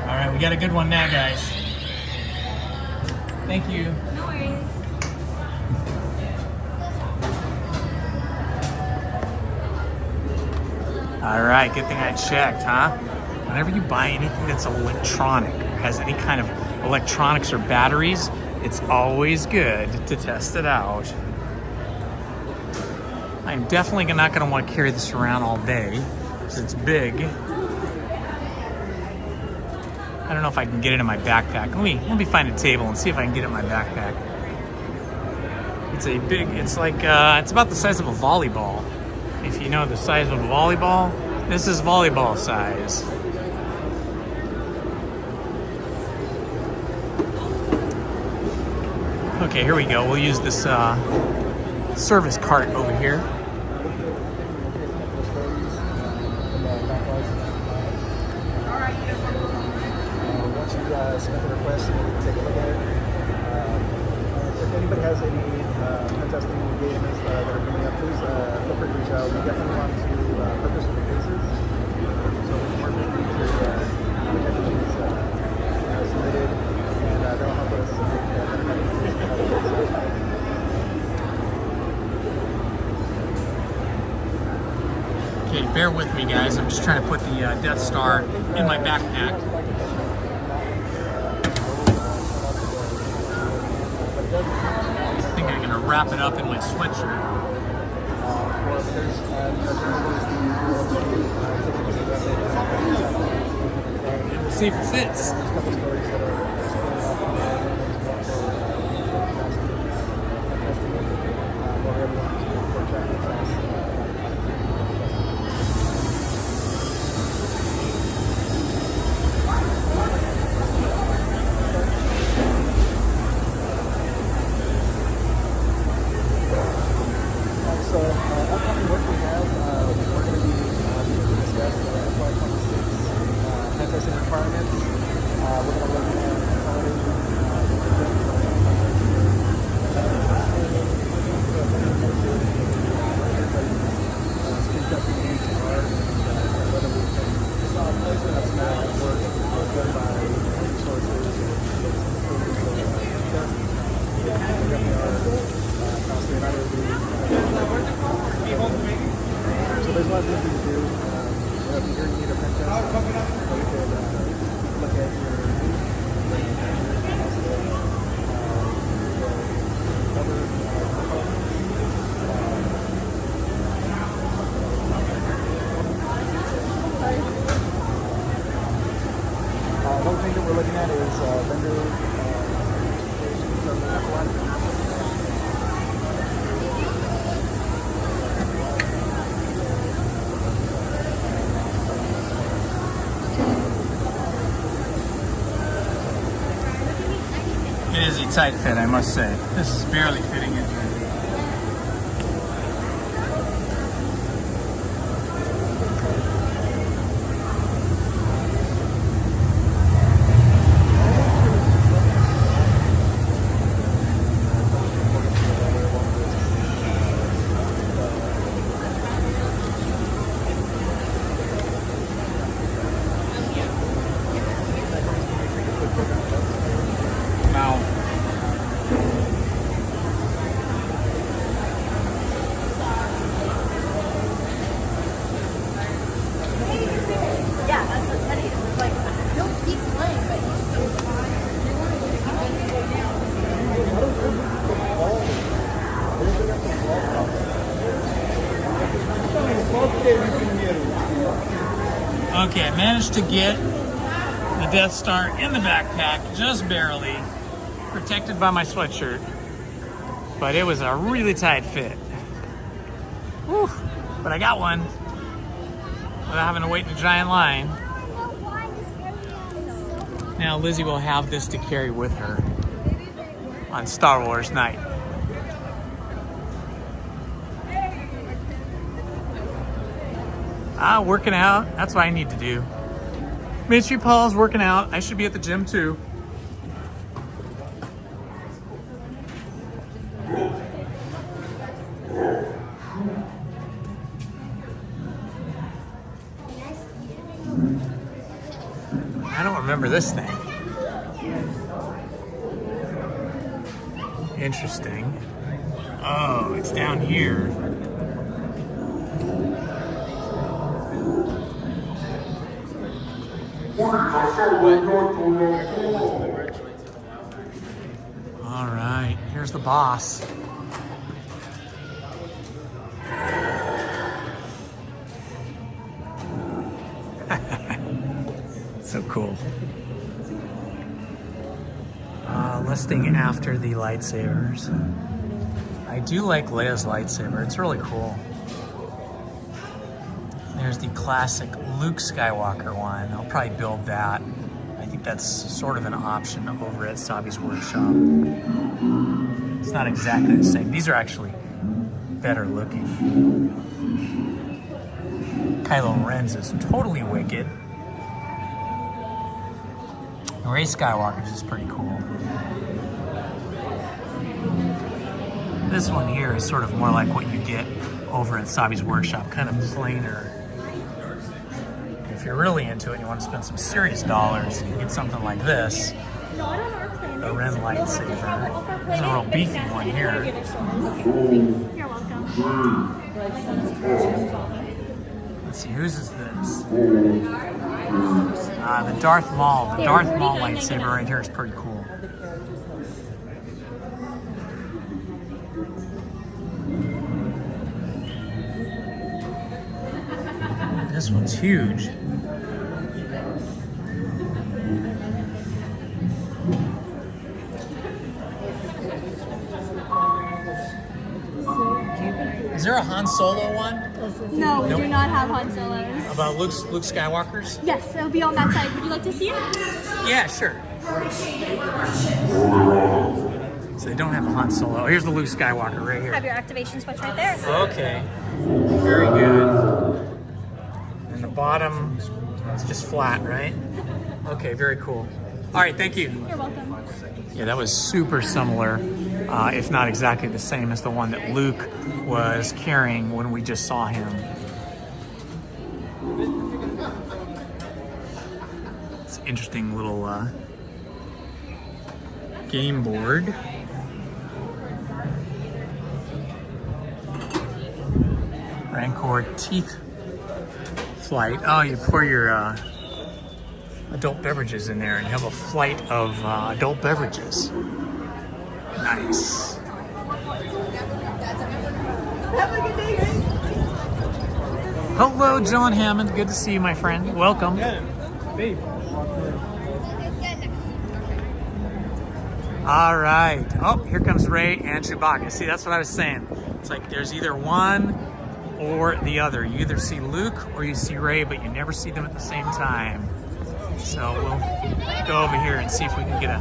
All right, we got a good one now, guys. Thank you. No worries. All right, good thing I checked, huh? Whenever you buy anything that's electronic, or has any kind of electronics or batteries, it's always good to test it out. I'm definitely not gonna want to carry this around all day, because it's big. I don't know if I can get it in my backpack. Let me find a table and see if I can get it in my backpack. It's a big, it's like, it's about the size of a volleyball. If you know the size of a volleyball, this is volleyball size. Okay, here we go. We'll use this service cart over here. Once you submit the request, you can take a look at it. If anybody has any contesting engagements that are coming up, please feel free to reach out. We definitely want to purpose the cases. So we're working to get these submitted, and that'll help us Okay, bear with me, guys. I'm just trying to put the Death Star in my backpack. I think I'm gonna wrap it up in my sweatshirt. And we'll see if it fits. So, upcoming work we have, we're going to be discuss FY26 contesting requirements. We're going to look at so there's a lot of things we can do. If you're in need of print tests, we could look at your another thing that we're looking at is vendor It is a tight fit, I must say. This is barely fitting it. mouth. Yeah, that's what Teddy is. It's like, don't keep playing, but he's so Okay, I managed to get the Death Star in the backpack, just barely, protected by my sweatshirt. But it was a really tight fit. Whew. But I got one without having to wait in a giant line. Now Lizzie will have this to carry with her on Star Wars night. Working out. That's what I need to do. Mitchie Paul's working out. I should be at the gym too. I don't remember this thing. Interesting. Oh, it's down here. All right, here's the boss. So cool. Listing after the lightsabers. I do like Leia's lightsaber. It's really cool. There's the classic Luke Skywalker one. I'll probably build that. I think that's sort of an option over at Sabi's workshop. It's not exactly the same. These are actually better looking. Kylo Ren's is totally wicked. Rey Skywalker's is pretty cool. This one here is sort of more like what you get over at Sabi's workshop, kind of plainer. If you're really into it and you want to spend some serious dollars, you get something like this. The Ren lightsaber. There's a real beefy one here. You're welcome. Let's see, whose is this? The Darth Maul. The Darth Maul lightsaber right here is pretty cool. This one's huge. Is there a Han Solo one? No, we Nope. do not have Han Solos. About Luke Skywalker's? Yes, it'll be on that side. Would you like to see it? Yeah, sure. So they don't have a Han Solo. Oh, here's the Luke Skywalker right here. Have your activation switch right there. Okay. Very good. And the bottom is just flat, right? Okay, very cool. All right, thank you. You're welcome. Yeah, that was super similar, if not exactly the same as the one that Luke was carrying when we just saw him. It's an interesting little game board. Rancor teeth flight. Oh, you pour your adult beverages in there and have a flight of adult beverages. Nice. Hello, John Hammond. Good to see you, my friend. Welcome. All right. Oh, here comes Rey and Chewbacca. See, that's what I was saying. It's like there's either one or the other. You either see Luke or you see Rey, but you never see them at the same time. So we'll go over here and see if we can get a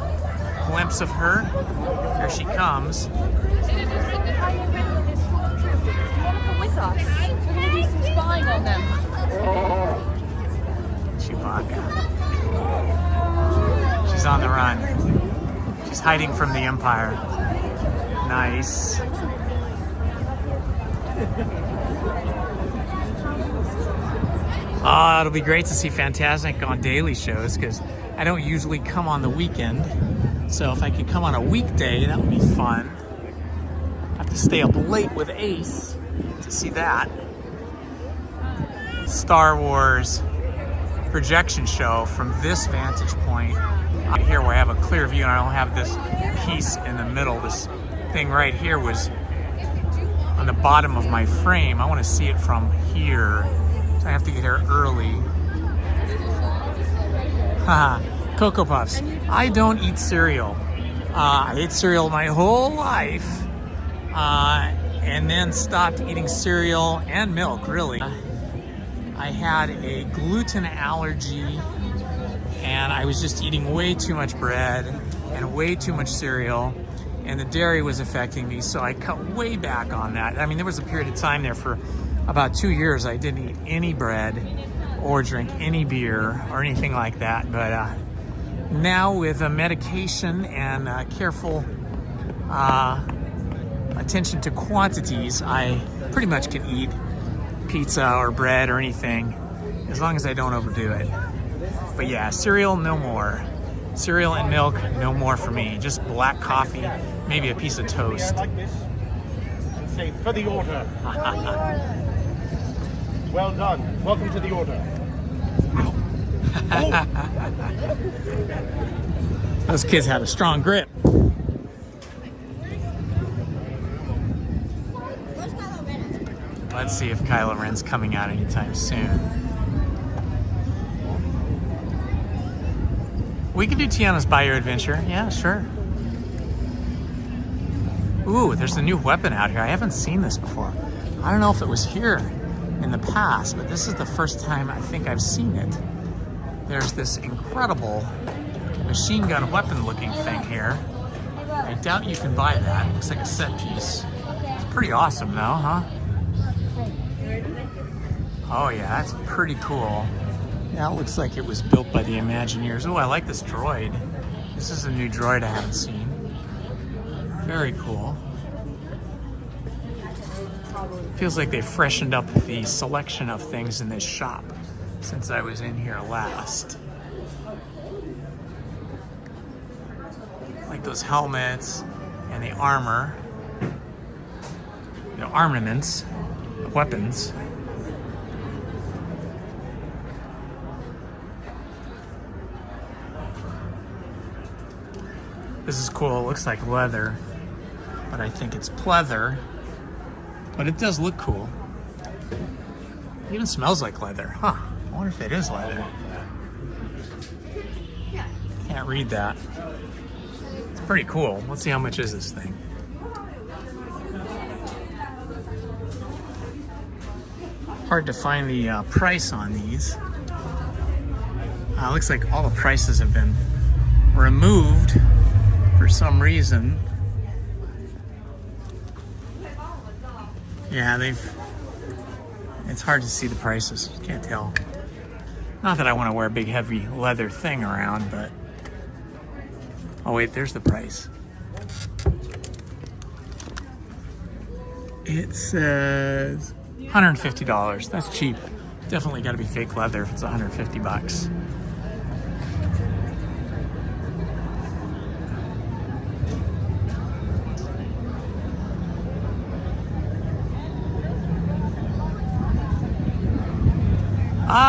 glimpse of her. Here she comes. With us. We're going to do some spying on them. Chewbacca. She's on the run. She's hiding from the Empire. Nice. It'll be great to see Fantastic on daily shows because I don't usually come on the weekend. So if I could come on a weekday, that would be fun. I have to stay up late with Ace to see that. Star Wars projection show from this vantage point. Here where I have a clear view and I don't have this piece in the middle. This thing right here was on the bottom of my frame. I want to see it from here. So I have to get here early. Haha, Cocoa Puffs. I don't eat cereal. I ate cereal my whole life. And then stopped eating cereal and milk, really. I had a gluten allergy and I was just eating way too much bread and way too much cereal, and the dairy was affecting me, so I cut way back on that. I mean, there was a period of time there for about 2 years I didn't eat any bread or drink any beer or anything like that, but now with medication and careful attention to quantities, I pretty much can eat pizza or bread or anything as long as I don't overdo it. But yeah, cereal, no more. Cereal and milk, no more for me. Just black coffee, maybe a piece of toast. Like this and say, for the order. Well done. Welcome to the order. Those kids had a strong grip. Let's see if Kylo Ren's coming out anytime soon. We can do Tiana's Bayou adventure. Yeah, sure. Ooh, there's a new weapon out here. I haven't seen this before. I don't know if it was here in the past, but this is the first time I think I've seen it. There's this incredible machine gun weapon looking thing here. I doubt you can buy that. It looks like a set piece. It's pretty awesome though, huh? Oh yeah, that's pretty cool. That looks like it was built by the Imagineers. Oh, I like this droid. This is a new droid I haven't seen. Very cool. Feels like they freshened up the selection of things in this shop since I was in here last. Like those helmets and the armor, the armaments, the weapons. This is cool. It looks like leather, but I think it's pleather. But it does look cool. It even smells like leather. Huh. I wonder if it is leather. Can't read that. It's pretty cool. Let's see how much is this thing. Hard to find the price on these. Looks like all the prices have been removed for some reason. Yeah, it's hard to see the prices. Can't tell. Not that I want to wear a big heavy leather thing around, but oh wait, there's the price. It says $150. That's cheap. Definitely got to be fake leather if it's 150 bucks.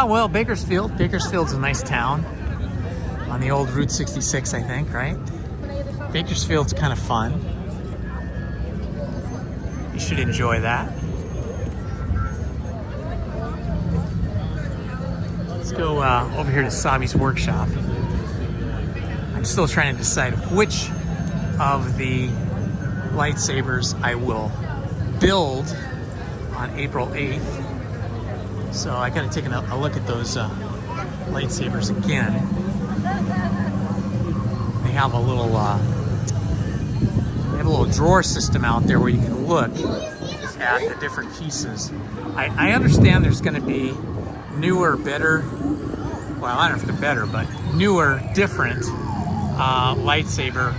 Well, Bakersfield. Bakersfield's a nice town on the old Route 66, I think, right? Bakersfield's kind of fun. You should enjoy that. Let's go over here to Sabi's workshop. I'm still trying to decide which of the lightsabers I will build on April 8th. So I gotta take a look at those lightsabers again. They have a little drawer system out there where you can look at the different pieces. I understand there's gonna be newer, better, well, I don't know if they're better, but newer, different lightsaber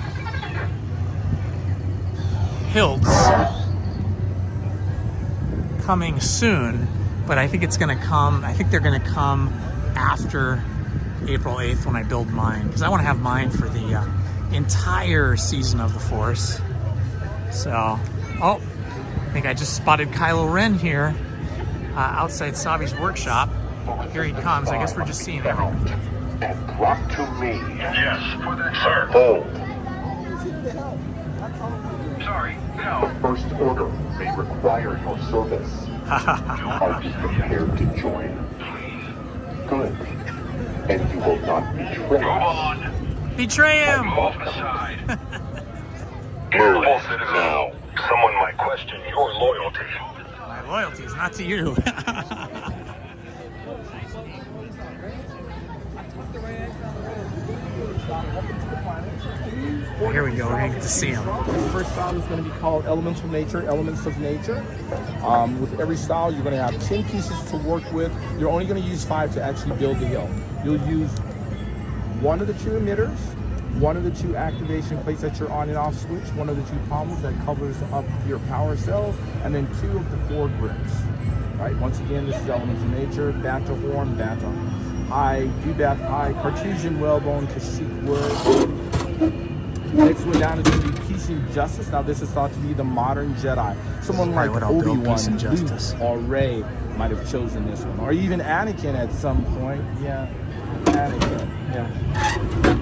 hilts coming soon. But I think it's gonna come, I think they're gonna come after April 8th when I build mine, because I wanna have mine for the entire season of the Force. So, oh, I think I just spotted Kylo Ren here outside Savi's workshop. Here he comes. I guess we're just seeing everything. And brought to me. Yes, for that, sir. Hold. Sorry, no. The First Order may require your service. Are you prepared to join? Good. And you will not betray. Move on. Betray him! Move aside. Move now. Someone might question your loyalty. My loyalty is not to you. Here we go, we're gonna get to see him. The first style is going to be called Elemental Nature, Elements of Nature. With every style, you're going to have 10 pieces to work with. You're only going to use 5 to actually build the hill. You'll use one of the 2 emitters, one of the 2 activation plates that you're on and off switch, one of the 2 pommels that covers up your power cells, and then 2 of the 4 grips. Right? Once again, this is Elements of Nature, Banta Horn, Banta High, Dubath High, Cartesian Whalebone, Kashyyyk Wood. Next one down is going to be Peace and Justice. Now this is thought to be the modern Jedi. Someone like Obi-Wan, Luke, or Rey might have chosen this one. Or even Anakin at some point. Yeah, Anakin, yeah.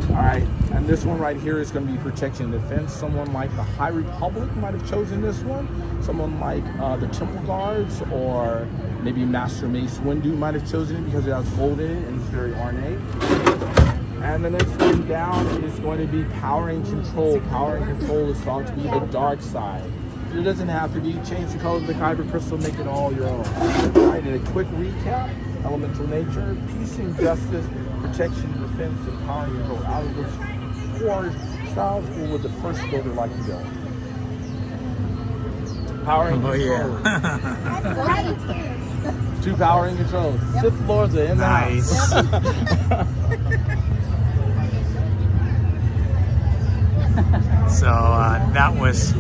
All right, and this one right here is going to be Protection and Defense. Someone like the High Republic might have chosen this one. Someone like the Temple Guards or maybe Master Mace Windu might have chosen it because it has gold in it and it's very ornate. And the next one down is going to be Power and Control. Power and Control is thought to be the dark side. It doesn't have to be. Change the color of the Kyber crystal, make it all your own. All right, and a quick recap. Elemental Nature, Peace and Justice, Protection, Defense, and Power and Control. Out of which 4 styles, or would the First Order like to go? Power and Control. Yeah. 2 Power and Control. Yep. Sith Lords are in the house. So that was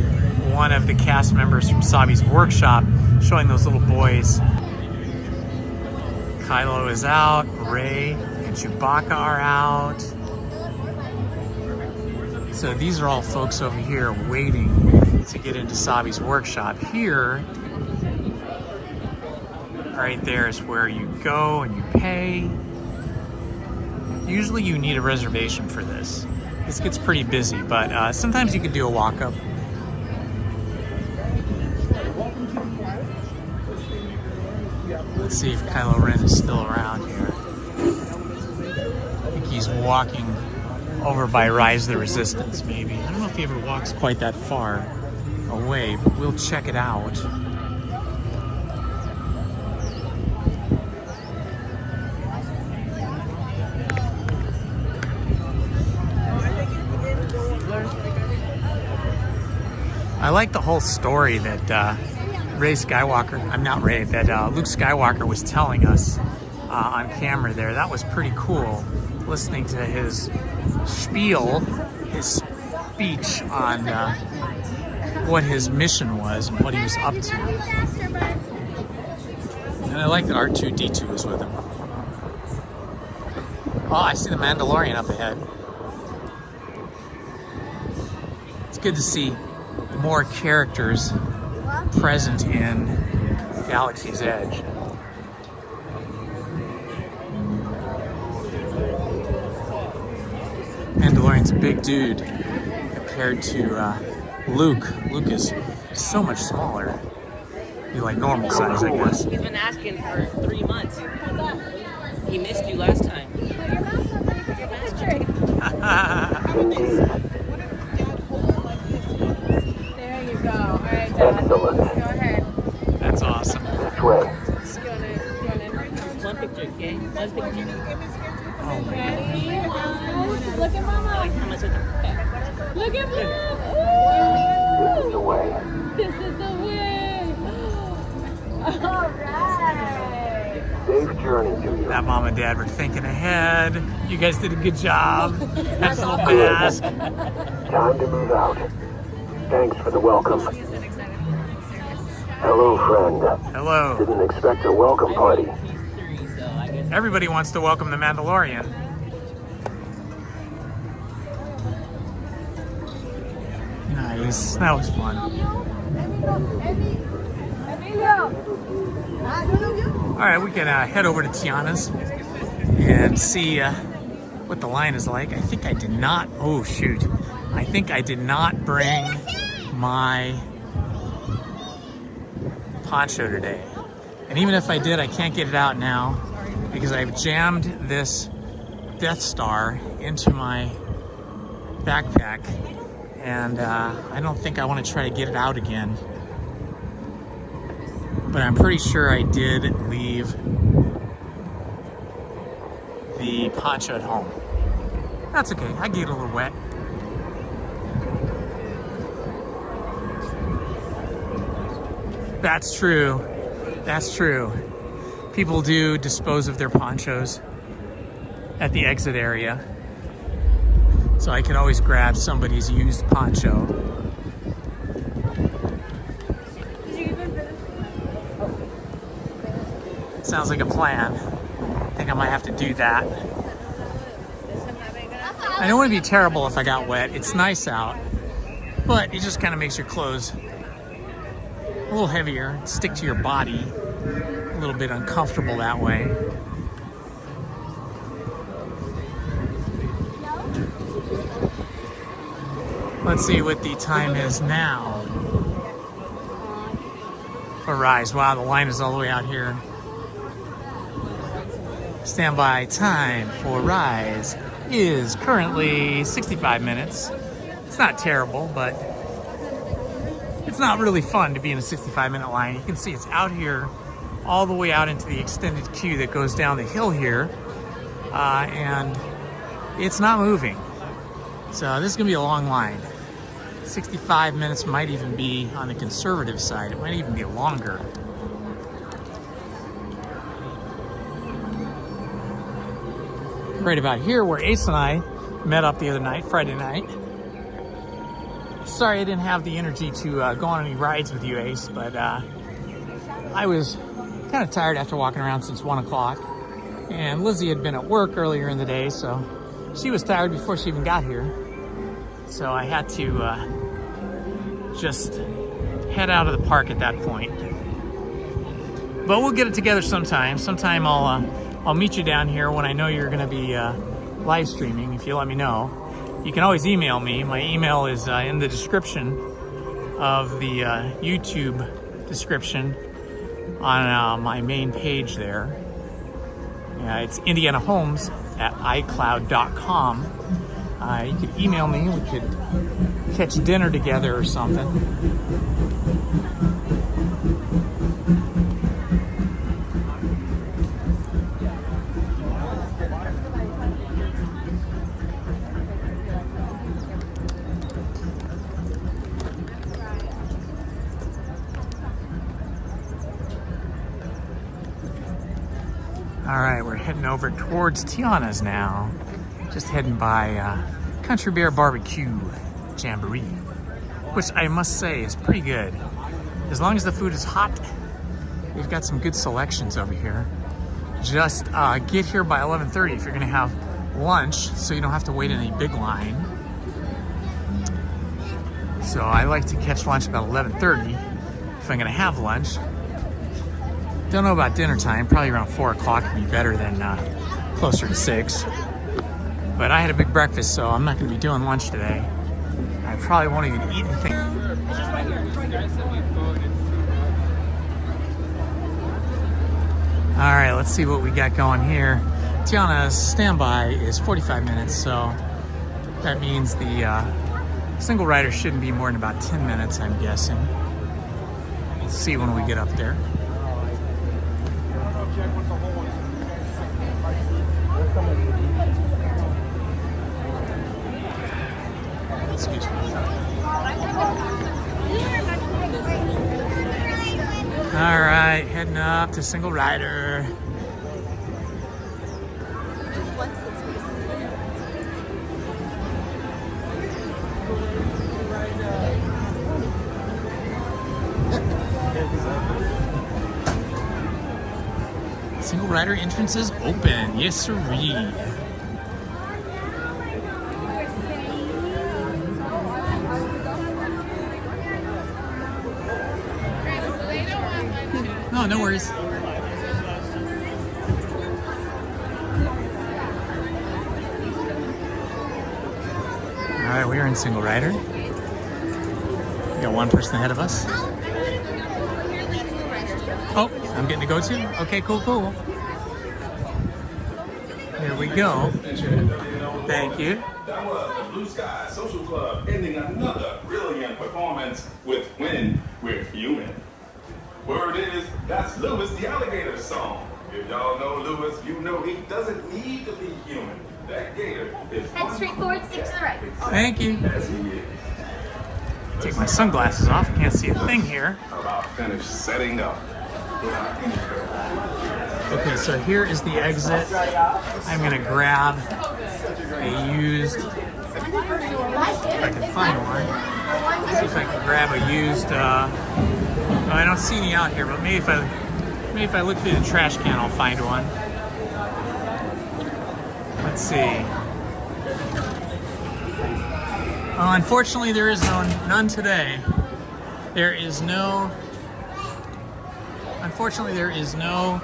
one of the cast members from Savi's workshop showing those little boys. Kylo is out, Rey and Chewbacca are out. So these are all folks over here waiting to get into Savi's workshop. Here, right there is where you go and you pay. Usually you need a reservation for this. This gets pretty busy, but sometimes you can do a walk-up. Let's see if Kylo Ren is still around here. I think he's walking over by Rise the Resistance, maybe. I don't know if he ever walks quite that far away, but we'll check it out. I like the whole story that that Luke Skywalker was telling us on camera there. That was pretty cool, listening to his spiel, his speech on what his mission was and what he was up to. And I like that R2-D2 was with him. Oh, I see the Mandalorian up ahead. It's good to see more characters present in Galaxy's Edge. Mandalorian's a big dude compared to Luke. Luke is so much smaller. Be like normal size, I guess. He's been asking for 3 months. He missed you last time. There you go. All right, Dad. Go ahead. That's awesome. One picture, okay? One picture. Ready? Look at Mama. Look at Mom. This is the way. This is the way. All right. Safe journey to you. That Mom and Dad were thinking ahead. You guys did a good job. That's a little mask. Time to move out. Thanks for the welcome. Hello, friend. Hello. Didn't expect a welcome party. Everybody wants to welcome the Mandalorian. nice. That was fun. All right, we can head over to Tiana's and see what the line is like. I think I did not, oh shoot. I think I did not bring my poncho today. And even if I did, I can't get it out now because I've jammed this Death Star into my backpack, and I don't think I want to try to get it out again. But I'm pretty sure I did leave the poncho at home. That's okay, I get a little wet. That's true. That's true. People do dispose of their ponchos at the exit area. So I can always grab somebody's used poncho. Sounds like a plan. I think I might have to do that. I don't want to be terrible if I got wet. It's nice out, but it just kind of makes your clothes a little heavier, stick to your body, a little bit uncomfortable that way. Let's see what the time is now for Rise. Wow, the line is all the way out here. Standby time for Rise is currently 65 minutes. It's not terrible, but it's not really fun to be in a 65-minute line. You can see it's out here all the way out into the extended queue that goes down the hill here, and it's not moving. So this is gonna be a long line. 65 minutes might even be on the conservative side. It might even be longer. Right about here where Ace and I met up the other night, Friday night. Sorry I didn't have the energy to go on any rides with you, Ace, but I was kind of tired after walking around since 1 o'clock. And Lizzie had been at work earlier in the day, so she was tired before she even got here. So I had to just head out of the park at that point. But we'll get it together sometime. Sometime I'll meet you down here when I know you're gonna be live streaming, if you let me know. You can always email me. My email is in the description of the YouTube description on my main page there. It's Indiana Holmes at iCloud.com. You could email me. We could catch dinner together or something. All right, we're heading over towards Tiana's now. Just heading by Country Bear Barbecue Jamboree, which I must say is pretty good. As long as the food is hot, we've got some good selections over here. Just get here by 11:30 if you're gonna have lunch, so you don't have to wait in a big line. So I like to catch lunch about 11:30 if I'm gonna have lunch. Don't know about dinner time, probably around 4 o'clock would be better than closer to 6. But I had a big breakfast, so I'm not gonna be doing lunch today. I probably won't even eat anything. All right, let's see what we got going here. Tiana's standby is 45 minutes, so that means the single rider shouldn't be more than about 10 minutes, I'm guessing. Let's see when we get up there. Excuse me. All right, heading up to single rider. Single rider entrances open. Yes, sirree. Oh, no worries. All right, we are in single rider. We got one person ahead of us. Oh, I'm getting to go too? Okay, cool. Here we go. Thank you. That was the Blue Sky Social Club ending another brilliant performance with When We're Human. Word is, that's Louis the Alligator's song. If y'all know Louis, you know he doesn't need to be human. That gator is Head straight forward, stick to the right. Thank you. as he is. Take my sunglasses off. Can't see a thing here. About finished setting up. Okay, so here is the exit. I'm gonna grab a used, if I can find one. See if I can grab a used, I don't see any out here, but maybe if I look through the trash can, I'll find one. Let's see. Unfortunately, there is none today. Unfortunately, there is no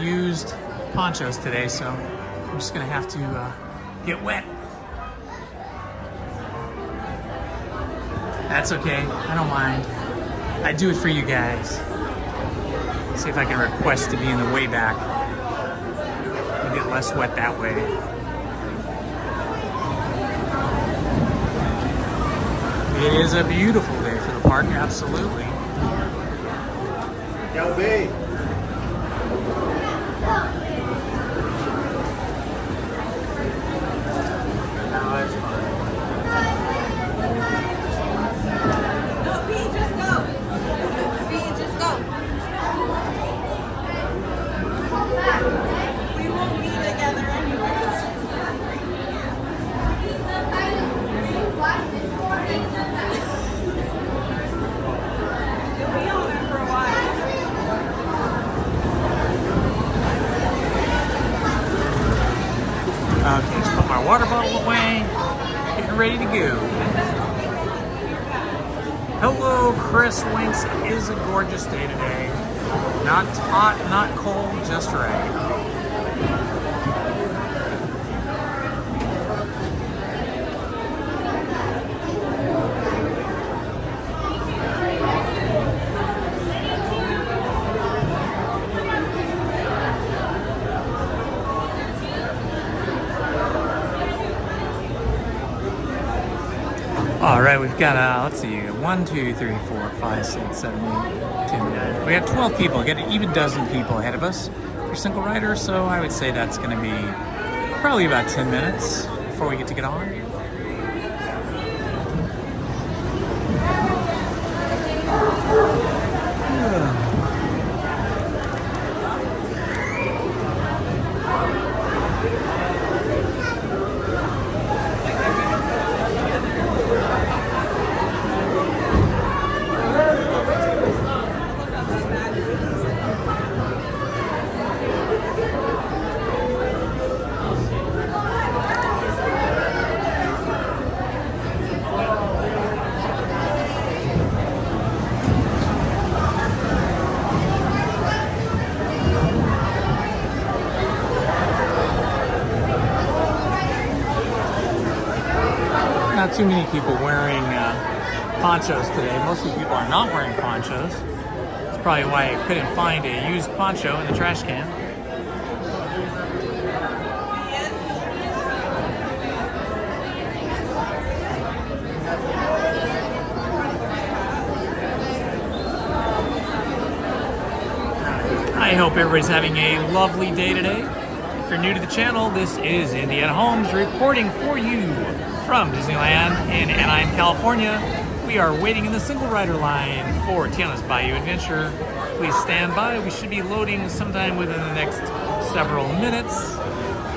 used ponchos today, so I'm just gonna have to get wet. That's okay, I don't mind. I do it for you guys. See if I can request to be in the way back. I'll get less wet that way. It is a beautiful day for the park, absolutely. Go B. No, it's fine. No, B, just go. B, just go. We won't be together anyways. You'll be on there for a while. Okay, just put my water bottle away. Getting ready to go. Hello, Chris Winks. It is a gorgeous day today. Not hot, not cold, just right. All right, we've got, let's see, 1, 2, 3, 4, 5, 6, 7, 8, 10, 9. We have 12 people, we got an even dozen people ahead of us for single rider, so I would say that's going to be probably about 10 minutes before we get on. Not too many people wearing ponchos today. Most of the people are not wearing ponchos. That's probably why I couldn't find a used poncho in the trash can. I hope everybody's having a lovely day today. If you're new to the channel, this is Indiana Holmes reporting for you from Disneyland in Anaheim, California. We are waiting in the single rider line for Tiana's Bayou adventure. Please stand by. We should be loading sometime within the next several minutes.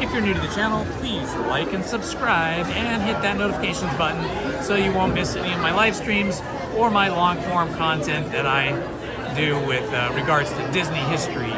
If you're new to the channel, please like and subscribe and hit that notifications button so you won't miss any of my live streams or my long form content that I do with regards to Disney history.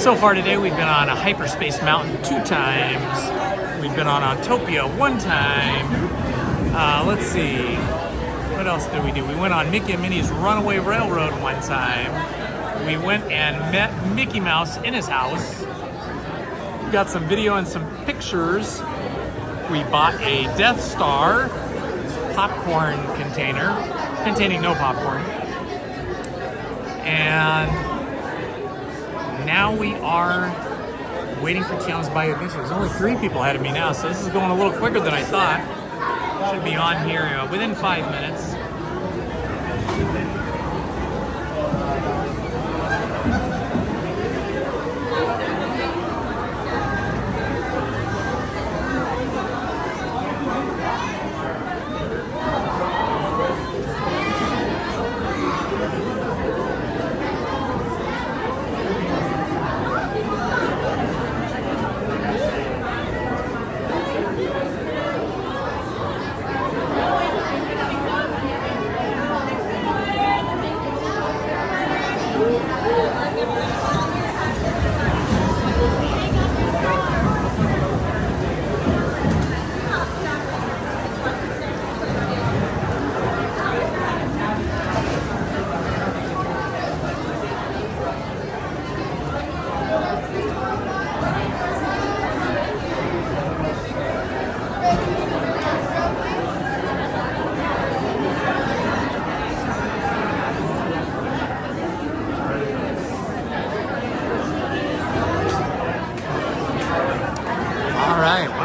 So far today, we've been on a Hyperspace Mountain 2 times. We've been on Autopia 1 time. Let's see. What else did we do? We went on Mickey and Minnie's Runaway Railroad 1 time. We went and met Mickey Mouse in his house. We got some video and some pictures. We bought a Death Star popcorn container containing no popcorn. And now we are waiting for Tiana's Bayou Adventure. There's only 3 people ahead of me now, so this is going a little quicker than I thought. Should be on here within 5 minutes.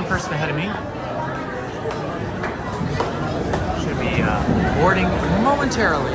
Person ahead of me should be boarding momentarily.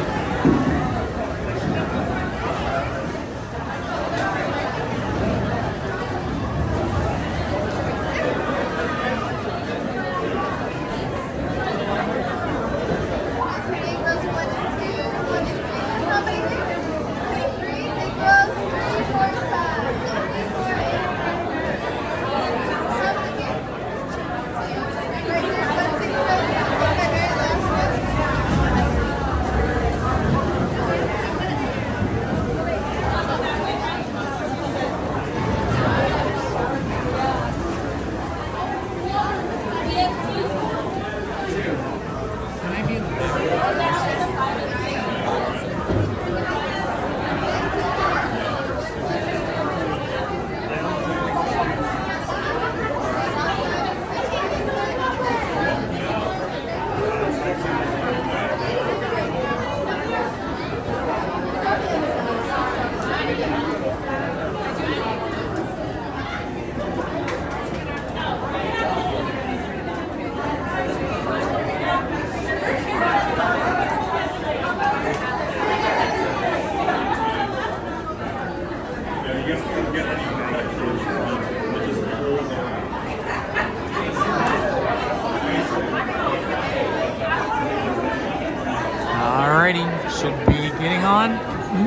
Should be getting on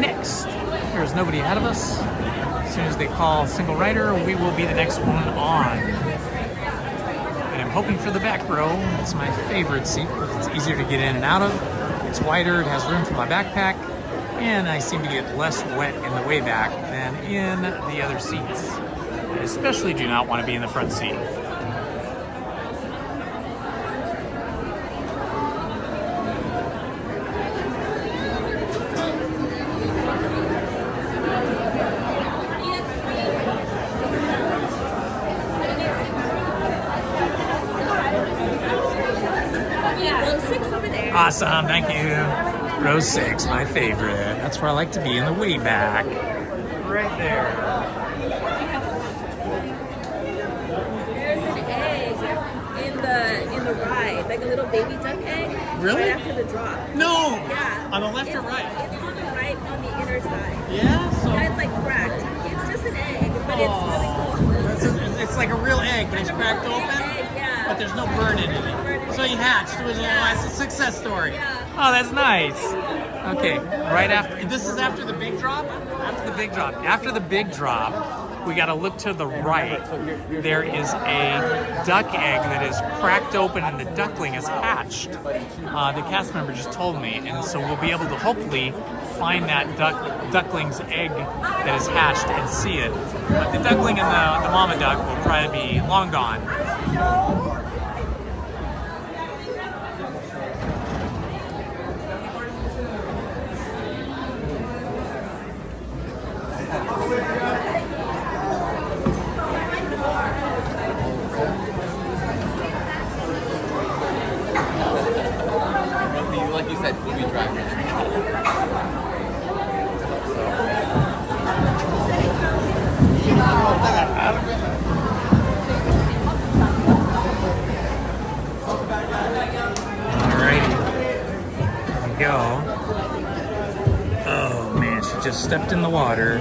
next. There's nobody ahead of us. As soon as they call single rider, we will be the next one on. And I'm hoping for the back row. It's my favorite seat because it's easier to get in and out of. It's wider, it has room for my backpack, and I seem to get less wet in the way back than in the other seats. I especially do not want to be in the front seat. Awesome, thank you. Row 6, my favorite. That's where I like to be in the way back. Right there. There's an egg in the ride, like a little baby duck egg. Really? Right after the drop. No! Yeah. On the left or right? It's on the right on the inner side. Yeah? So yeah, it's like cracked. It's just an egg, but it's really cool. It's like a real egg, but it's cracked open? Egg, yeah. But there's no burn in it. So he hatched. It was a success story. Oh, that's nice. Okay, right after, this is after the big drop? After the big drop. After the big drop, we got to look to the right. There is a duck egg that is cracked open and the duckling is hatched. The cast member just told me, and so we'll be able to hopefully find that duckling's egg that is hatched and see it. But the duckling and the mama duck will probably be long gone. Like you said, we'll be driving. Alrighty, here we go. Oh man, she just stepped in the water,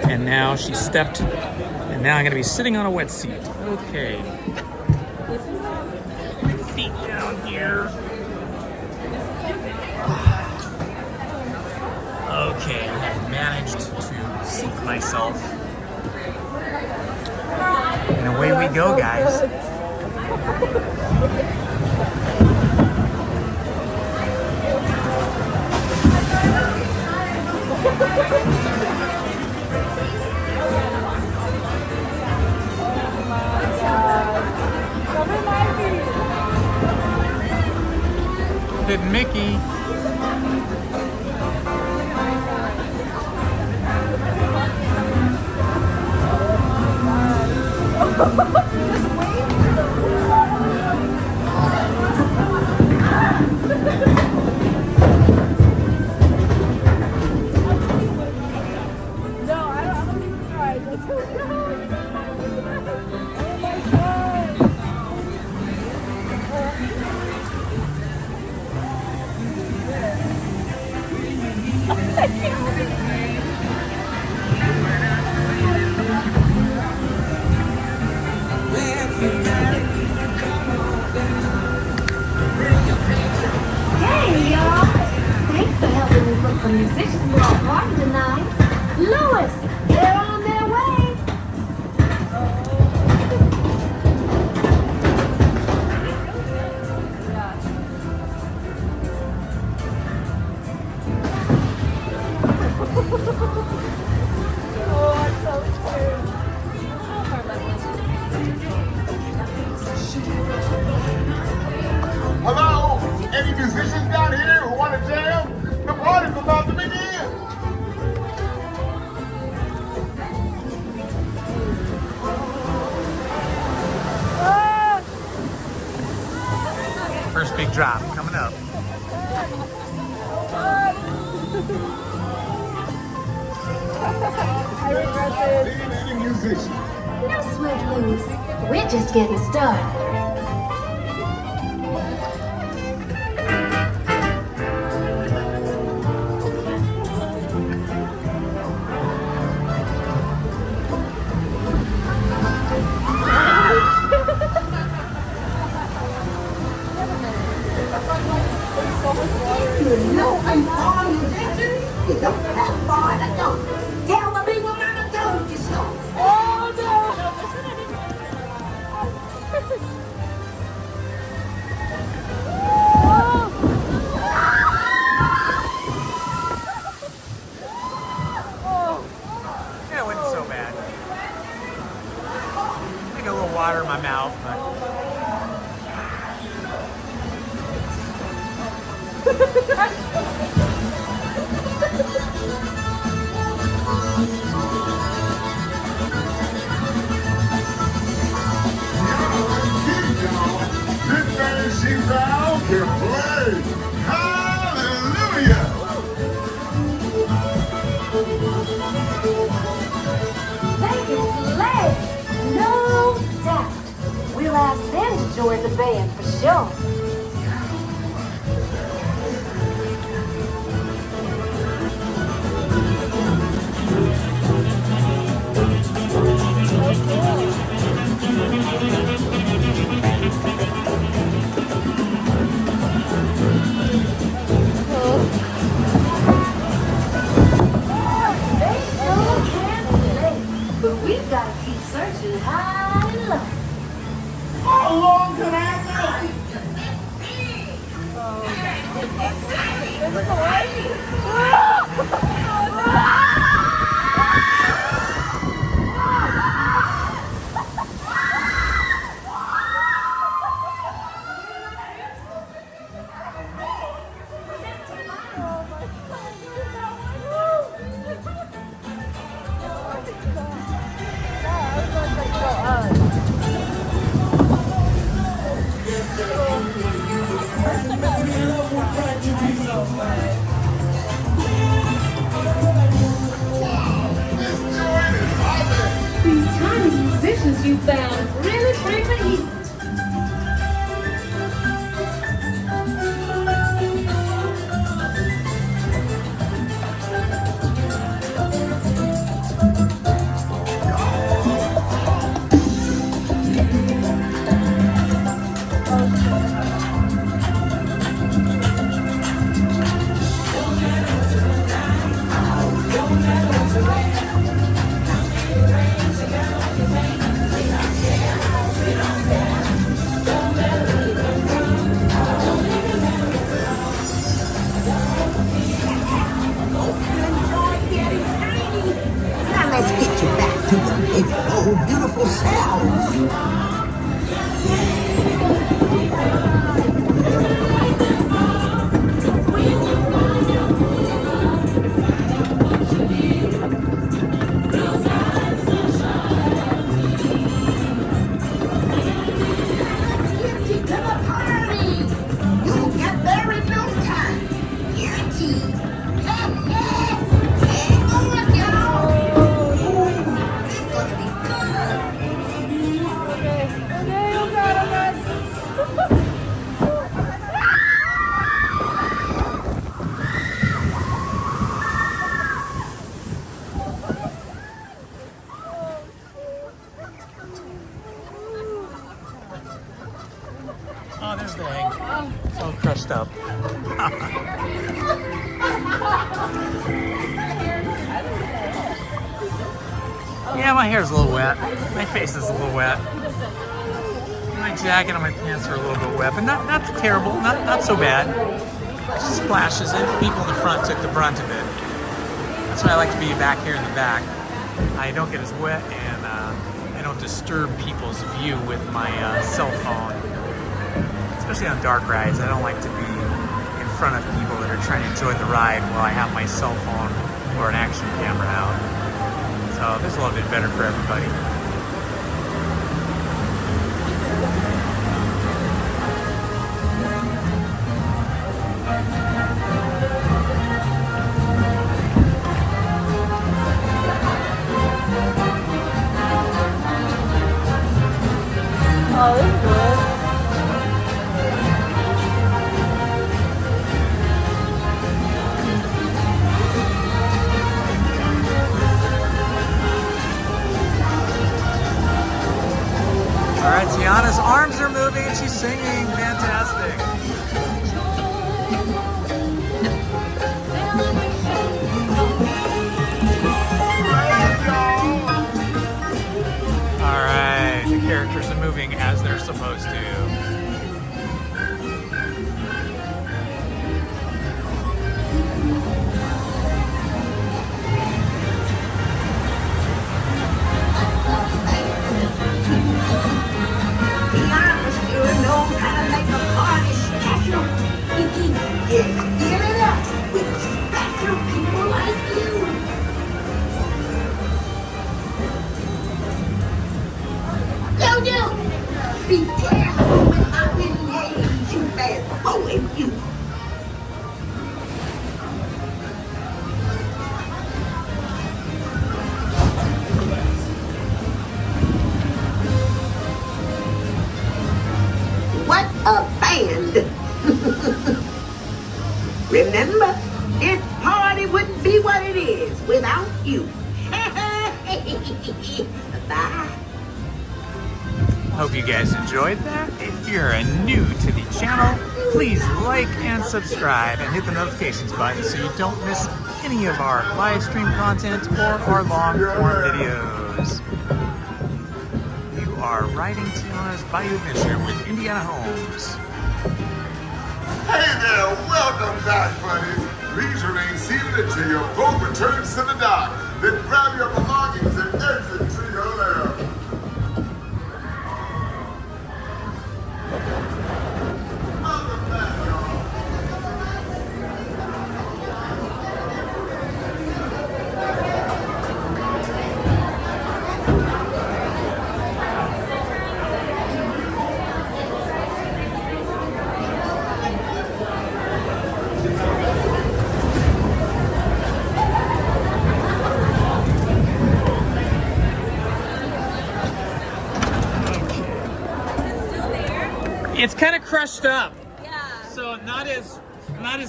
and now she stepped, and now I'm gonna be sitting on a wet seat. Okay. Feet down here. Okay, I have managed to seat myself. And away we go, guys. Hit Mickey. Hey, y'all! Thanks for helping me look for musicians for our party tonight. Louis, they're on their way. Oh, I'm so scared. Hello? Any musicians down here who want to jam? The party's about to begin. First big drop coming up. I regret this. Any musician? No sweat, Louis. We're just getting started. You know I'm on the attention. You don't have far to go. Tell the people that I told you so. Oh Yeah, it wasn't so bad. I got a little water in my mouth, but This fantasy round can play. Hallelujah! They can play, no doubt. We'll ask them to join the band for sure. They sure can play, but we've got These tiny musicians you found really bring the heat. Now let's get you back to the big old beautiful selves. You'll get there in no time. Guaranteed. Hang on, y'all. It's gonna be Oh, there's the egg. It's all crushed up. Yeah, my hair's a little wet. My face is a little wet. My jacket and my pants are a little bit wet, but not terrible, not so bad. Just splashes it. People in the front took the brunt of it. That's why I like to be back here in the back. I don't get as wet and I don't disturb people's view with my cell phone. Especially on dark rides, I don't like to be in front of people that are trying to enjoy the ride while I have my cell phone or an action camera out. So this is a little bit better for everybody. Oh, this is good. All right, Tiana's arms are moving and she's singing. Fantastic. All right, the characters are moving as they're supposed to. Tiana sure knows how to make a party special. Yeah, give it up with special people like you. Yo, be careful with my little names, you bad boy, you. What a band! Remember, this party wouldn't be what it is without you. Bye. Hope you guys enjoyed that. If you're new to the channel, please like and subscribe and hit the notifications button so you don't miss any of our live stream content or our long form videos. You are riding Tiana's Bayou Adventure with Indiana Holmes. Hey there, welcome back, buddies. Please remain seated until your boat returns to the dock. Then grab your belongings and exit to your lair. It's kind of crushed up. Yeah. So not as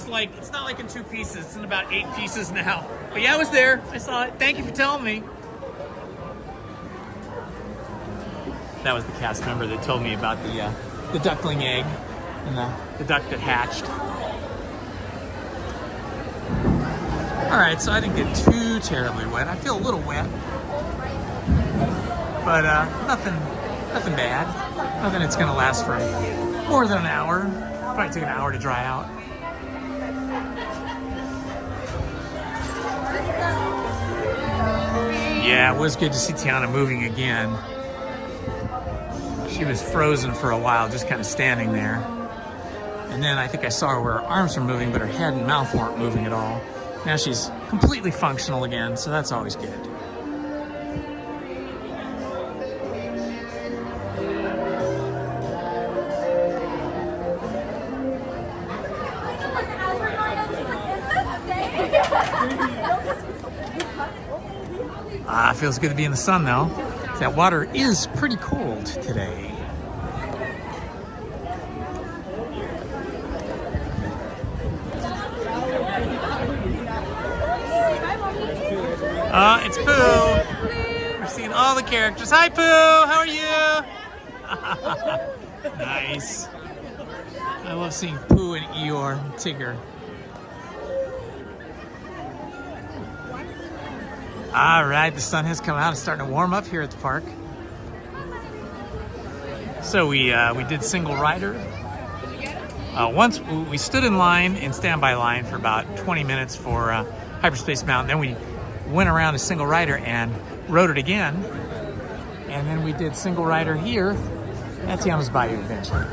like, it's not like in 2 pieces. It's in about 8 pieces now. But yeah, I was there. I saw it. Thank you for telling me. That was the cast member that told me about the duckling egg and the duck that hatched. All right, so I didn't get too terribly wet. I feel a little wet, but nothing bad. Nothing that's gonna last for more than an hour. Probably took an hour to dry out. Yeah, it was good to see Tiana moving again. She was frozen for a while, just kind of standing there. And then I think I saw her where her arms were moving, but her head and mouth weren't moving at all. Now she's completely functional again, so that's always good. Feels good to be in the sun though. That water is pretty cold today. It's Pooh. We're seeing all the characters. Hi Pooh, how are you? Nice. I love seeing Pooh and Eeyore and Tigger. All right, the sun has come out. It's starting to warm up here at the park. So we did single rider. Once we stood in line, in standby line, for about 20 minutes for Hyperspace Mountain. Then we went around a single rider and rode it again. And then we did single rider here at Tiana's Bayou Adventure.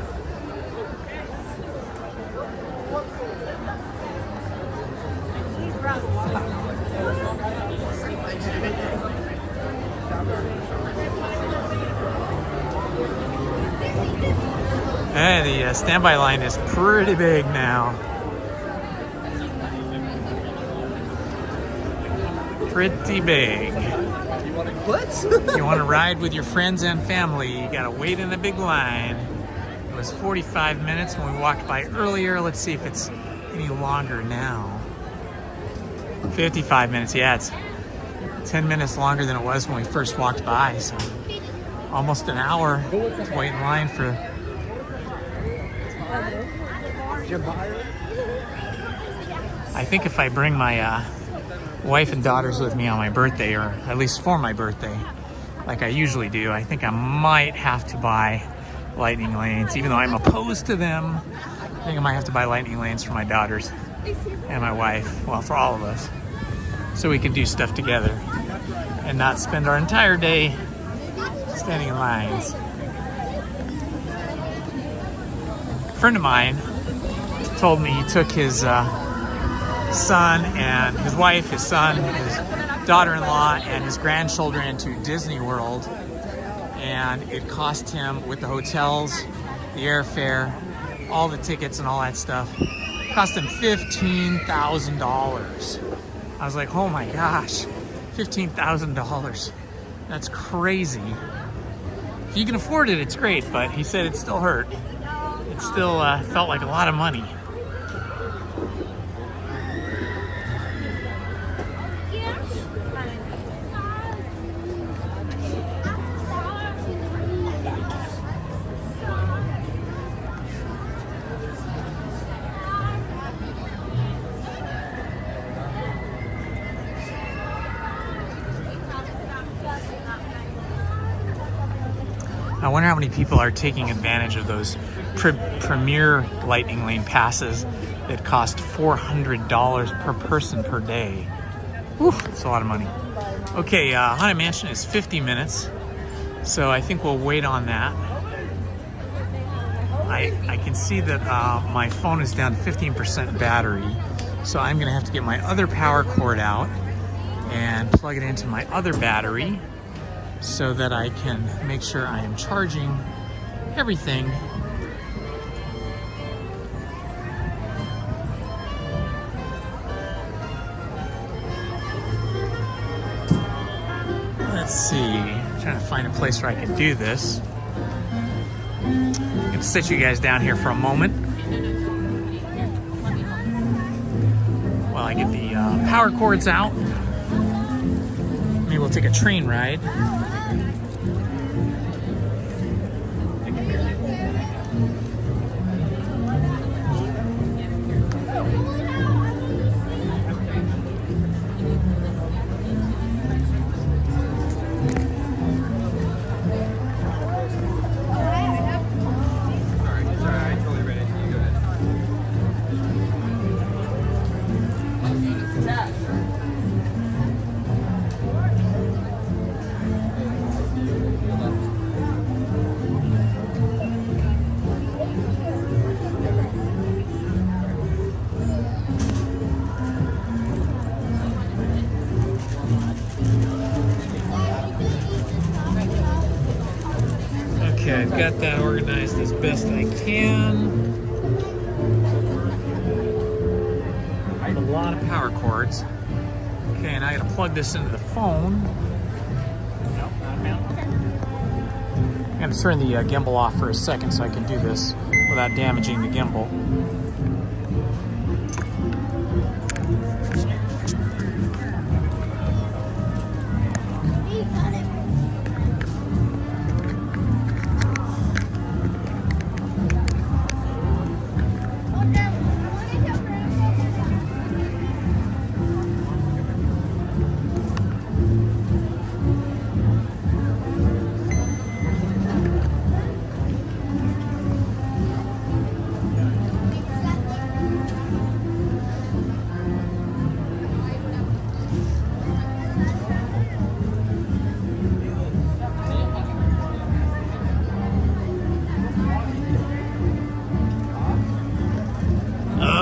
Hey, the standby line is pretty big now. Pretty big. You want to what? You want to ride with your friends and family, you gotta wait in a big line. It was 45 minutes when we walked by earlier. Let's see if it's any longer now. 55 minutes, yeah, it's 10 minutes longer than it was when we first walked by, so almost an hour to wait in line for. I think if I bring my wife and daughters with me on my birthday, or at least for my birthday, like I usually do, I think I might have to buy lightning lanes. Even though I'm opposed to them, I think I might have to buy lightning lanes for my daughters and my wife, well, for all of us, so we can do stuff together and not spend our entire day standing in lines. A friend of mine told me he took his son and his wife, his son, his daughter-in-law, and his grandchildren into Disney World, and it cost him, with the hotels, the airfare, all the tickets and all that stuff, cost him $15,000. I was like, oh my gosh, $15,000. That's crazy. If you can afford it, it's great, but he said it still hurt. It still felt like a lot of money. I wonder how many people are taking advantage of those premier lightning lane passes that cost $400 per person per day. Whew, that's a lot of money. Okay, Haunted Mansion is 50 minutes, so I think we'll wait on that. I can see that my phone is down to 15% battery, so I'm gonna have to get my other power cord out and plug it into my other battery so that I can make sure I am charging everything. Let's see, I'm trying to find a place where I can do this. I'm gonna sit you guys down here for a moment while I get the power cords out. Maybe we'll take a train ride. Okay, I've got that organized as best I can. I have a lot of power cords. Okay, and I gotta plug this into the phone. Nope, not mounted. Okay. I'm gonna turn the gimbal off for a second so I can do this without damaging the gimbal.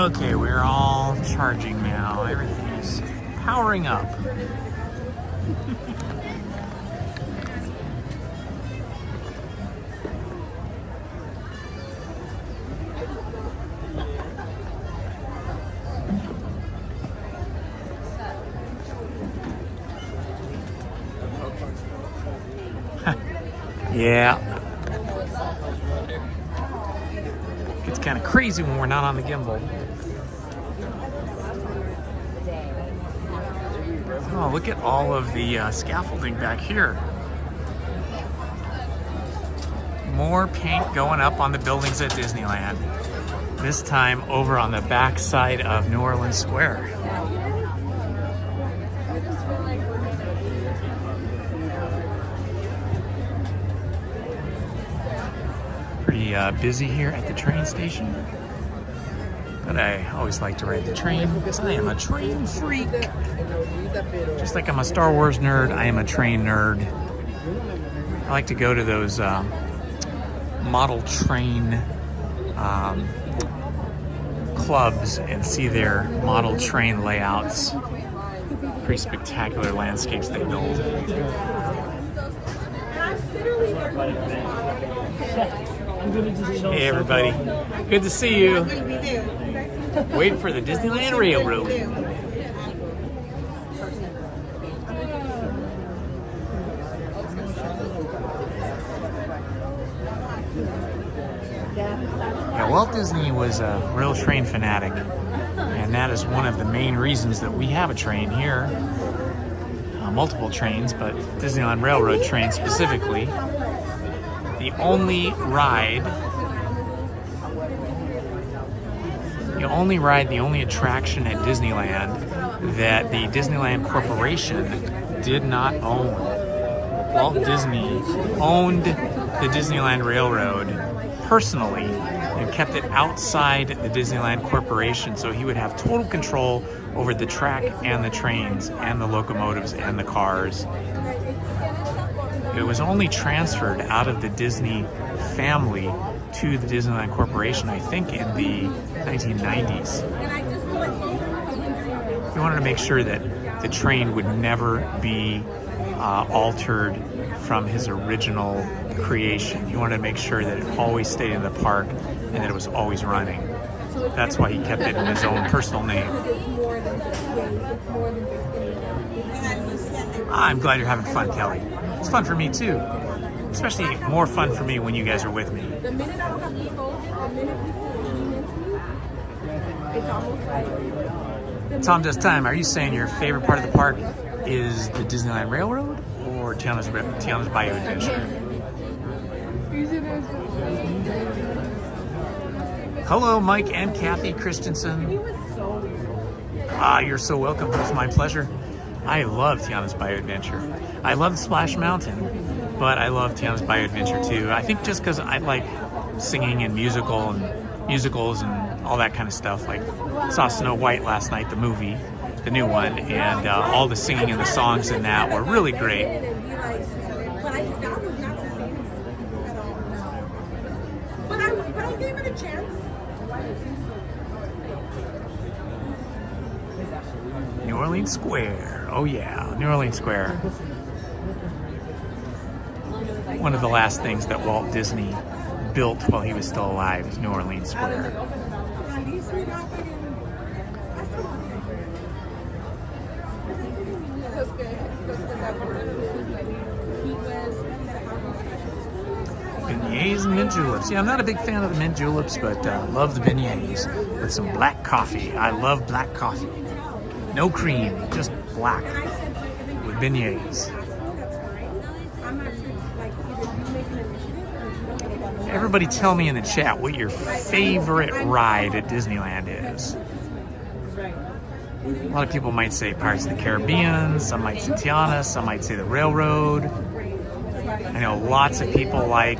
Okay, we're all charging now. Everything is powering up. Yeah. It's kind of crazy when we're not on the gimbal. Oh, look at all of the scaffolding back here. More paint going up on the buildings at Disneyland. This time over on the back side of New Orleans Square. Pretty busy here at the train station. But I always like to ride the train because I am a train freak. Just like I'm a Star Wars nerd, I am a train nerd. I like to go to those model train clubs and see their model train layouts. Pretty spectacular landscapes they build. Hey everybody, good to see you. Wait for the Disneyland Railroad. Yeah, Walt Disney was a real train fanatic, and that is one of the main reasons that we have a train here. Multiple trains, but Disneyland Railroad train specifically. The only ride, the only attraction at Disneyland that the Disneyland Corporation did not own. Walt Disney owned the Disneyland Railroad personally and and kept it outside the Disneyland Corporation so he would have total control over the track and the trains and the locomotives and the cars. It was only transferred out of the Disney family to the Disneyland Corporation, I think, in the 1990s. He wanted to make sure that the train would never be altered from his original creation. He wanted to make sure that it always stayed in the park and that it was always running. That's why he kept it in his own personal name. I'm glad you're having fun, Kelly. It's fun for me too. Especially more fun for me when you guys are with me. The minute I don't have people, the minute people lean into me, it's almost like... Tom Does Time, are you saying your favorite part of the park is the Disneyland Railroad or Tiana's Bayou Adventure? Hello, Mike and Kathy Christensen. You're so welcome. It's my pleasure. I love Tiana's Bayou Adventure. I love Splash Mountain, but I love Tiana's Bayou Adventure too. I think just because I like singing and musicals and all that kind of stuff. Like, saw Snow White last night, the movie, the new one, and all the singing and the songs in that were really great. But I gave it a chance. New Orleans Square. Oh yeah, New Orleans Square. One of the last things that Walt Disney built while he was still alive is New Orleans Square. Beignets and mint juleps. Yeah, I'm not a big fan of the mint juleps, but love the beignets with some black coffee. I love black coffee. No cream, just black with beignets. Everybody tell me in the chat what your favorite ride at Disneyland is. A lot of people might say Pirates of the Caribbean, some might say Tiana, some might say the Railroad. I know lots of people like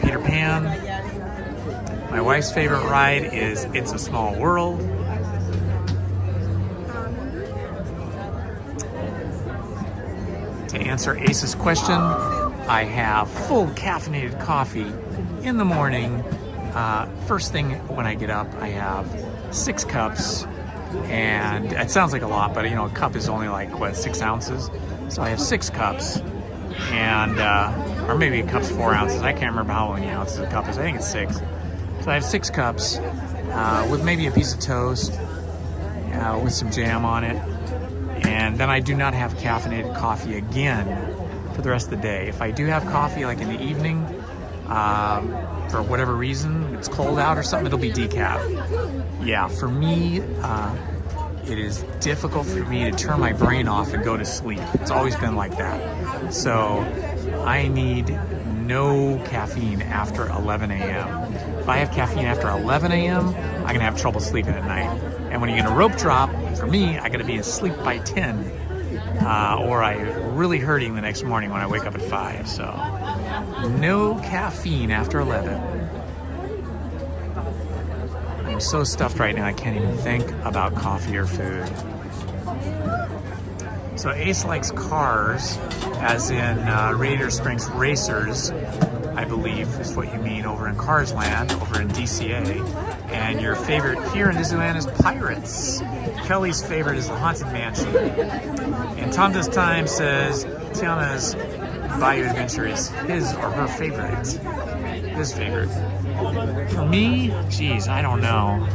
Peter Pan. My wife's favorite ride is It's a Small World. To answer Ace's question, I have full caffeinated coffee in the morning. First thing when I get up, I have 6 cups, and it sounds like a lot, but you know, a cup is only like, what, 6 ounces? So I have 6 cups, and or maybe a cup's 4 ounces. I can't remember how many ounces a cup is. I think it's 6. So I have 6 cups with maybe a piece of toast with some jam on it. And then I do not have caffeinated coffee again for the rest of the day. If I do have coffee like in the evening, for whatever reason, it's cold out or something, it'll be decaf. Yeah, for me, it is difficult for me to turn my brain off and go to sleep. It's always been like that. So I need no caffeine after 11 a.m. If I have caffeine after 11 a.m., I'm gonna have trouble sleeping at night. And when you're gonna rope drop, for me, I gotta be asleep by 10, or I'm really hurting the next morning when I wake up at 5. So no caffeine after 11. I'm so stuffed right now, I can't even think about coffee or food. So Ace likes cars, as in Radiator Springs Racers, I believe is what you mean, over in Cars Land, over in DCA. And your favorite here in Disneyland is Pirates. Kelly's favorite is the Haunted Mansion. And Tom Does Time says Tiana's Bayou Adventure is his or her favorite. His favorite. For me, geez, I don't know.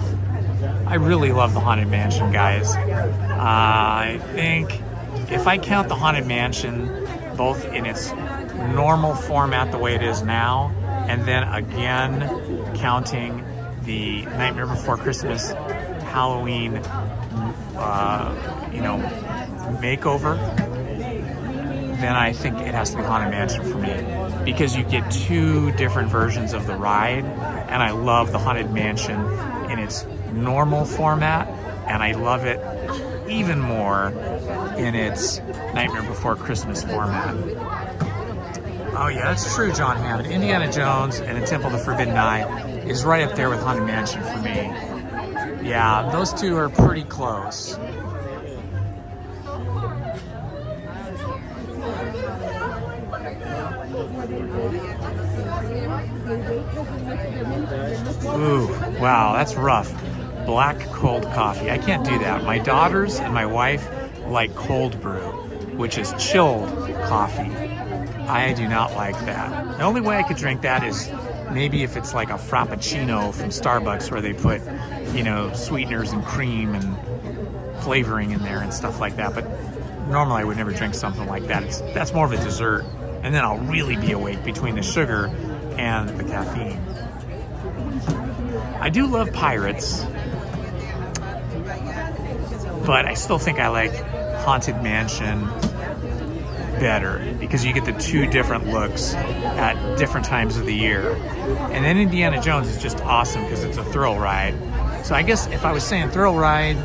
I really love the Haunted Mansion, guys. I think if I count the Haunted Mansion both in its normal format the way it is now, and then again counting the Nightmare Before Christmas Halloween makeover, then I think it has to be Haunted Mansion for me, because you get 2 different versions of the ride, and I love the Haunted Mansion in its normal format, and I love it even more in its Nightmare Before Christmas format. Oh yeah, that's true, John Hammond. Indiana Jones and the Temple of the Forbidden Eye is right up there with Haunted Mansion for me. Yeah, those two are pretty close. Ooh, wow, that's rough. Black cold coffee. I can't do that. My daughters and my wife like cold brew, which is chilled coffee. I do not like that. The only way I could drink that is maybe if it's like a frappuccino from Starbucks where they put, you know, sweeteners and cream and flavoring in there and stuff like that. But normally I would never drink something like that. That's more of a dessert. And then I'll really be awake between the sugar and the caffeine. I do love Pirates, but I still think I like Haunted Mansion better because you get the two different looks at different times of the year. And then Indiana Jones is just awesome because it's a thrill ride. So I guess if I was saying thrill ride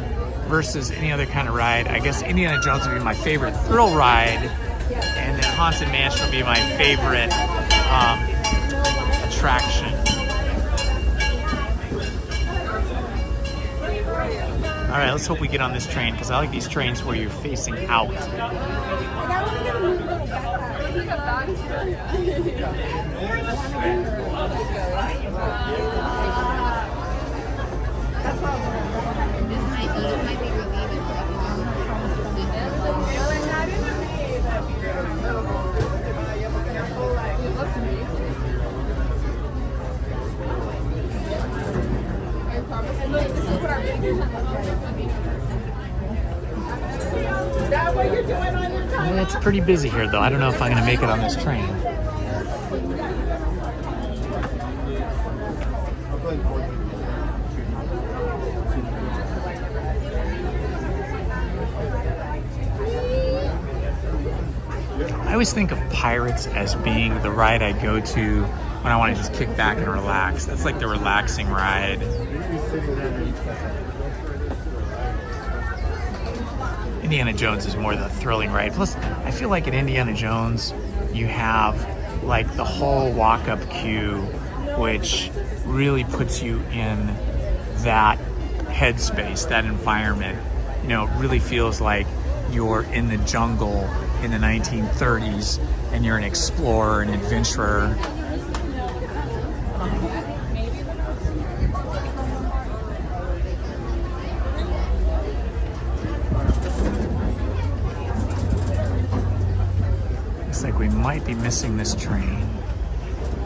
versus any other kind of ride, I guess Indiana Jones would be my favorite thrill ride, and then Haunted Mansion would be my favorite attraction. All right, let's hope we get on this train because I like these trains where you're facing out. It's pretty busy here though. I don't know if I'm going to make it on this train. I always think of Pirates as being the ride I go to when I want to just kick back and relax. That's like the relaxing ride. Indiana Jones is more the thrilling ride. Plus, I feel like at Indiana Jones, you have like the whole walk-up queue, which really puts you in that headspace, that environment. You know, it really feels like you're in the jungle in the 1930s and you're an explorer, an adventurer. Looks like we might be missing this train.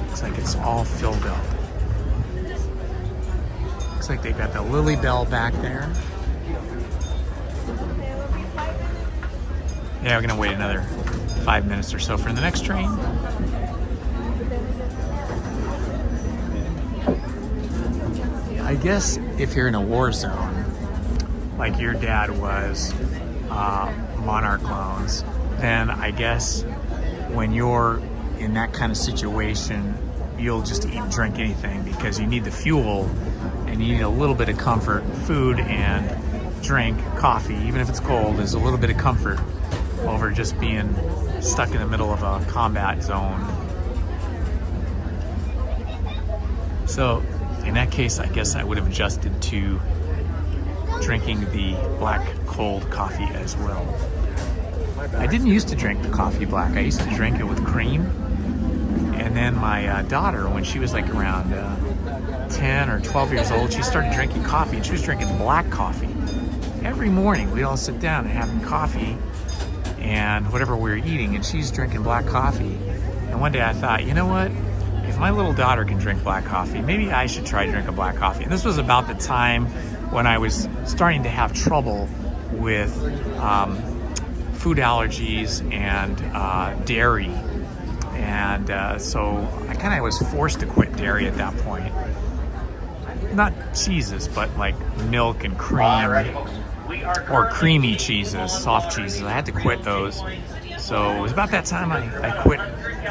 Looks like it's all filled up. Looks like they got the Lily Bell back there. Yeah, we're gonna wait another 5 minutes or so for the next train. I guess if you're in a war zone, like your dad was, Monarch loans, then I guess when you're in that kind of situation, you'll just eat and drink anything because you need the fuel and you need a little bit of comfort. Food and drink, coffee, even if it's cold, is a little bit of comfort over just being stuck in the middle of a combat zone. So in that case, I guess I would have adjusted to drinking the black cold coffee as well. I didn't used to drink the coffee black. I used to drink it with cream. And then my daughter, when she was like around 10 or 12 years old, she started drinking coffee, and she was drinking black coffee. Every morning we'd all sit down and have coffee and whatever we were eating, and she's drinking black coffee. And one day I thought, you know what? If my little daughter can drink black coffee, maybe I should try to drink a black coffee. And this was about the time when I was starting to have trouble with food allergies and dairy. And so I kind of was forced to quit dairy at that point. Not cheeses, but like milk and cream, or creamy cheeses, soft cheeses. I had to quit those. So it was about that time I quit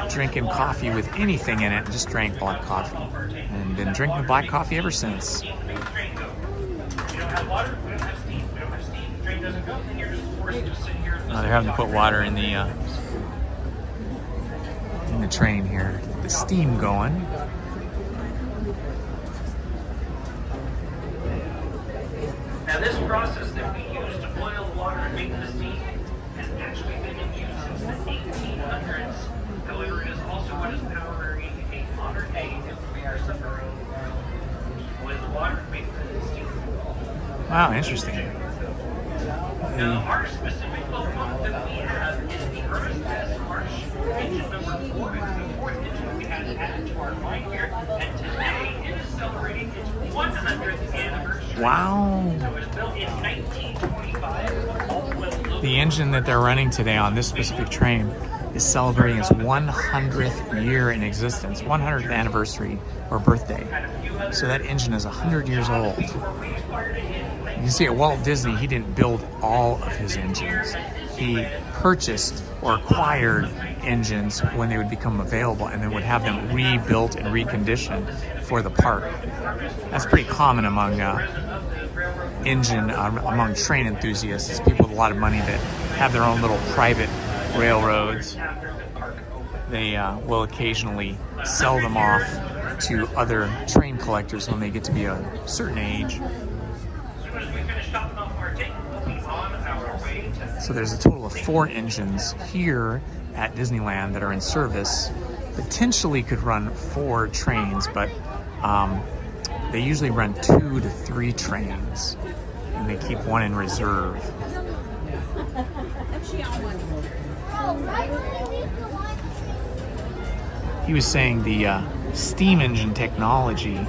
drinking coffee with anything in it and just drank black coffee. And been drinking black coffee ever since. They're having to put water in the train here. Get the steam going. process that we use to boil water and make the steam has actually been in use since the 1800s. However, it is also what is powering a modern-day nuclear submarine with water making the steam. Wow, interesting. Now, our specific locomotive that we have is the Ernest S. Marsh engine number 4. It's the 4th engine we had added to our line here, and today it is celebrating its 100th anniversary. Wow. So it was built in 1925. The engine that they're running today on this specific train is celebrating its 100th year in existence, 100th anniversary or birthday. So that engine is 100 years old. You can see at Walt Disney, he didn't build all of his engines. He purchased or acquired engines when they would become available and then would have them rebuilt and reconditioned for the park. That's pretty common among among train enthusiasts. It's people with a lot of money that have their own little private railroads. They will occasionally sell them off to other train collectors when they get to be a certain age. So there's a total of 4 engines here at Disneyland that are in service. Potentially could run 4 trains, but they usually run 2 to 3 trains, and they keep 1 in reserve. He was saying the steam engine technology,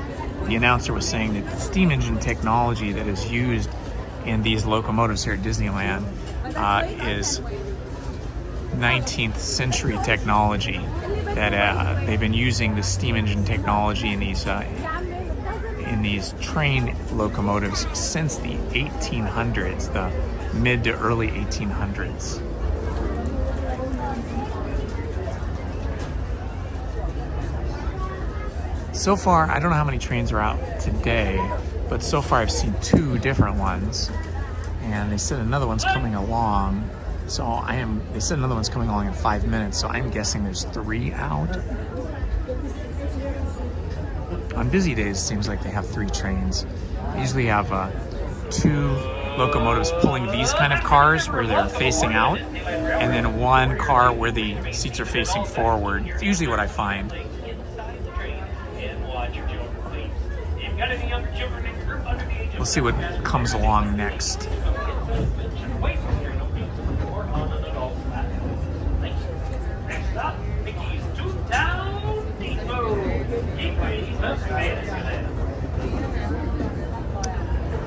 the announcer was saying that the steam engine technology that is used in these locomotives here at Disneyland is 19th century technology, that they've been using the steam engine technology in these train locomotives since the 1800s, the mid to early 1800s. So far, I don't know how many trains are out today, but so far I've seen 2 different ones, and they said another one's coming along. So they said another one's coming along in 5 minutes, so I'm guessing there's 3 out. On busy days, it seems like they have 3 trains. They usually have 2 locomotives pulling these kind of cars where they're facing out, and then 1 car where the seats are facing forward. It's usually what I find. We'll see what comes along next.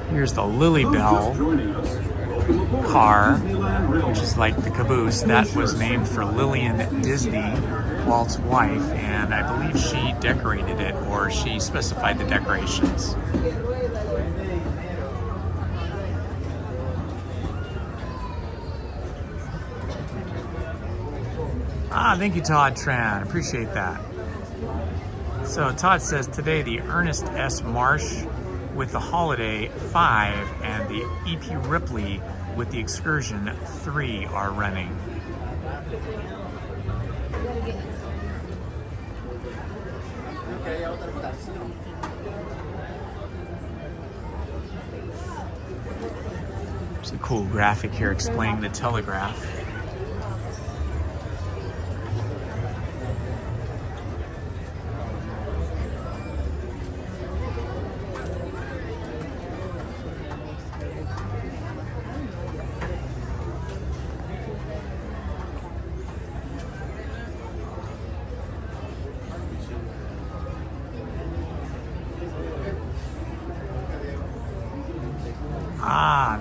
Here's the Lily Bell car, which is like the caboose. That was named for Lillian Disney, Walt's wife, and I believe she decorated it, or she specified the decorations. Thank you, Todd Tran. Appreciate that. So Todd says today the Ernest S. Marsh with the Holiday 5 and the E.P. Ripley with the Excursion 3 are running. There's a cool graphic here explaining the telegraph.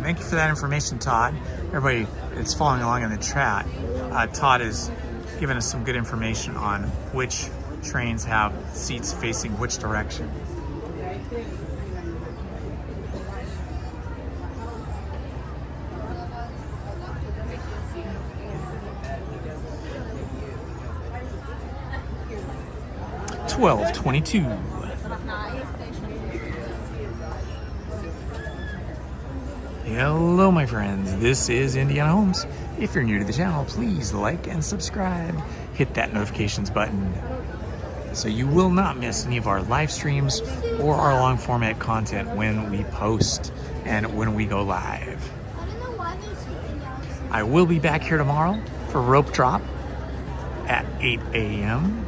Thank you for that information, Todd. Everybody that's following along in the chat, Todd is giving us some good information on which trains have seats facing which direction. $12.22. Hello, my friends. This is Indiana Holmes. If you're new to the channel, please like and subscribe. Hit that notifications button. so you will not miss any of our live streams or our long format content when we post and when we go live. I will be back here tomorrow for Rope Drop at 8 a.m.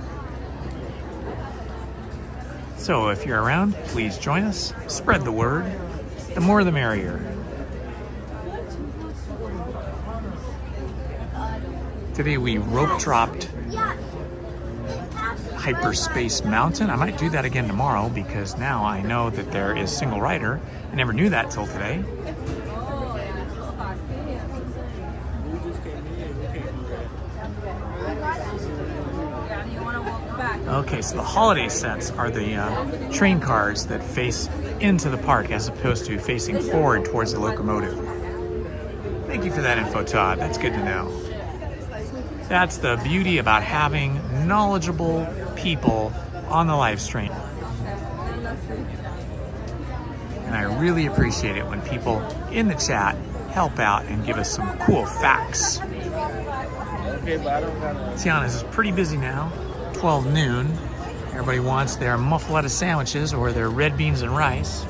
So if you're around, please join us. Spread the word. The more the merrier. Today we rope dropped Hyperspace Mountain. I might do that again tomorrow because now I know that there is single rider. I never knew that till today. Okay, so the holiday sets are the train cars that face into the park as opposed to facing forward towards the locomotive. Thank you for that info, Todd. That's good to know. That's the beauty about having knowledgeable people on the live stream. And I really appreciate it when people in the chat help out and give us some cool facts. Tiana's is pretty busy now. 12 noon. Everybody wants their muffaletta sandwiches or their red beans and rice.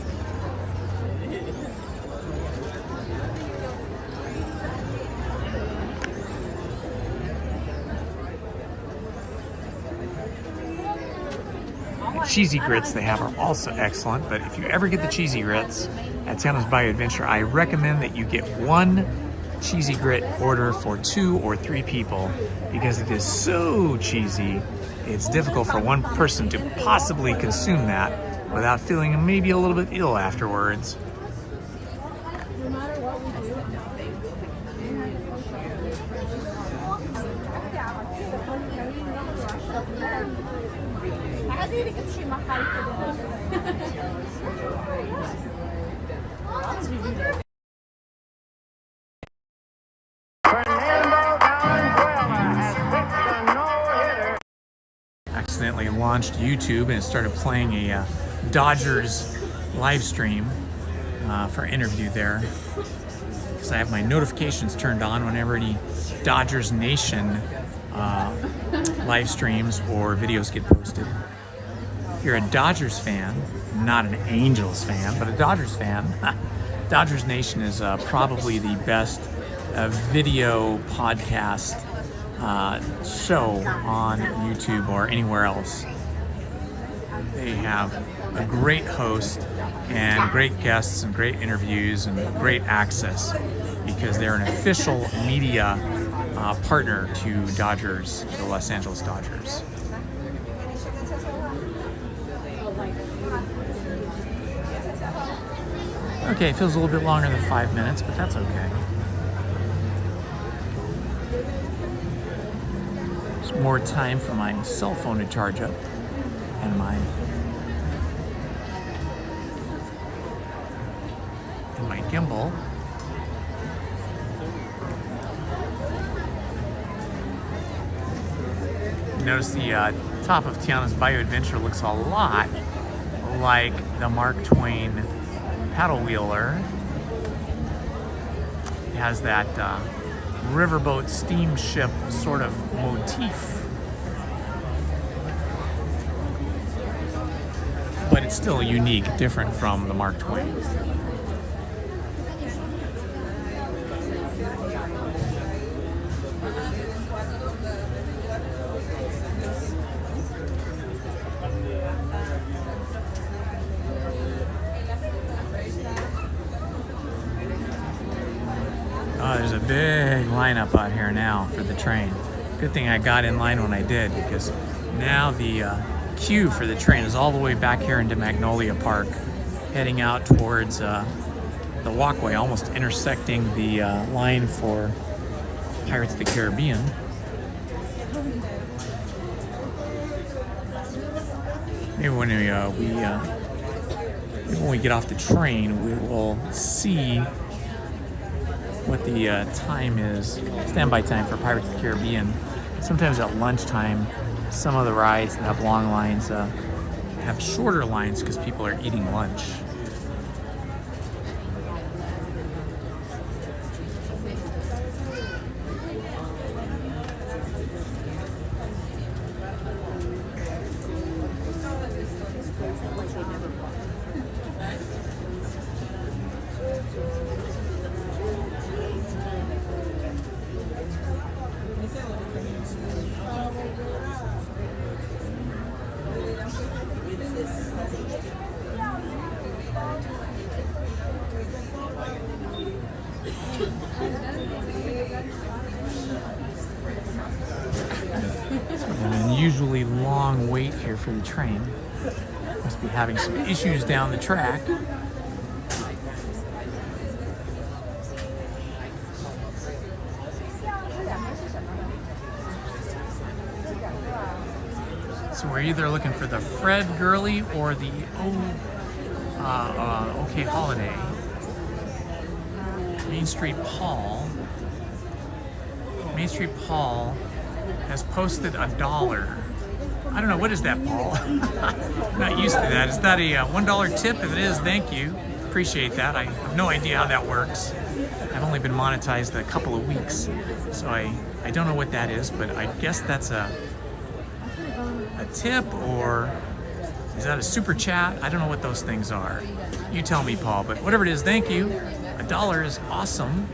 The cheesy grits they have are also excellent, but if you ever get the cheesy grits at Tiana's Bayou Adventure, I recommend that you get one cheesy grit order for 2 or 3 people because it is so cheesy. It's difficult for one person to possibly consume that without feeling maybe a little bit ill afterwards. Accidentally launched YouTube and it started playing a Dodgers live stream for an interview there because I have my notifications turned on whenever any Dodgers Nation live streams or videos get posted. If you're a Dodgers fan, not an Angels fan, but a Dodgers fan, Dodgers Nation is probably the best video podcast show on YouTube or anywhere else. They have a great host and great guests and great interviews and great access because they're an official media partner to Dodgers, the Los Angeles Dodgers. Okay, it feels a little bit longer than 5 minutes, but that's okay. More time for my cell phone to charge up and my gimbal. Notice the top of Tiana's Bayou Adventure looks a lot like the Mark Twain paddle wheeler. It has that riverboat steamship sort of motif, but it's still unique, different from the Mark Twain. Oh, there's a big lineup out here now for the train. Good thing I got in line when I did because now the queue for the train is all the way back here into Magnolia Park, heading out towards the walkway, almost intersecting the line for Pirates of the Caribbean. Maybe when we get off the train, we will see what the time is, standby time for Pirates of the Caribbean. Sometimes at lunchtime, some of the rides that have long lines have shorter lines because people are eating lunch. An unusually long wait here for the train. Must be having some issues down the track. So we're either looking for the Fred Gurley or the OK Holiday. Main Street Paul. Main Street Paul has posted $1. I don't know, what is that, Paul? Not used to that. Is that a $1 tip? If it is, thank you. Appreciate that. I have no idea how that works. I've only been monetized a couple of weeks, so I don't know what that is, but I guess that's a tip, or is that a super chat? I don't know what those things are. You tell me, Paul, but whatever it is, thank you. $1 is awesome.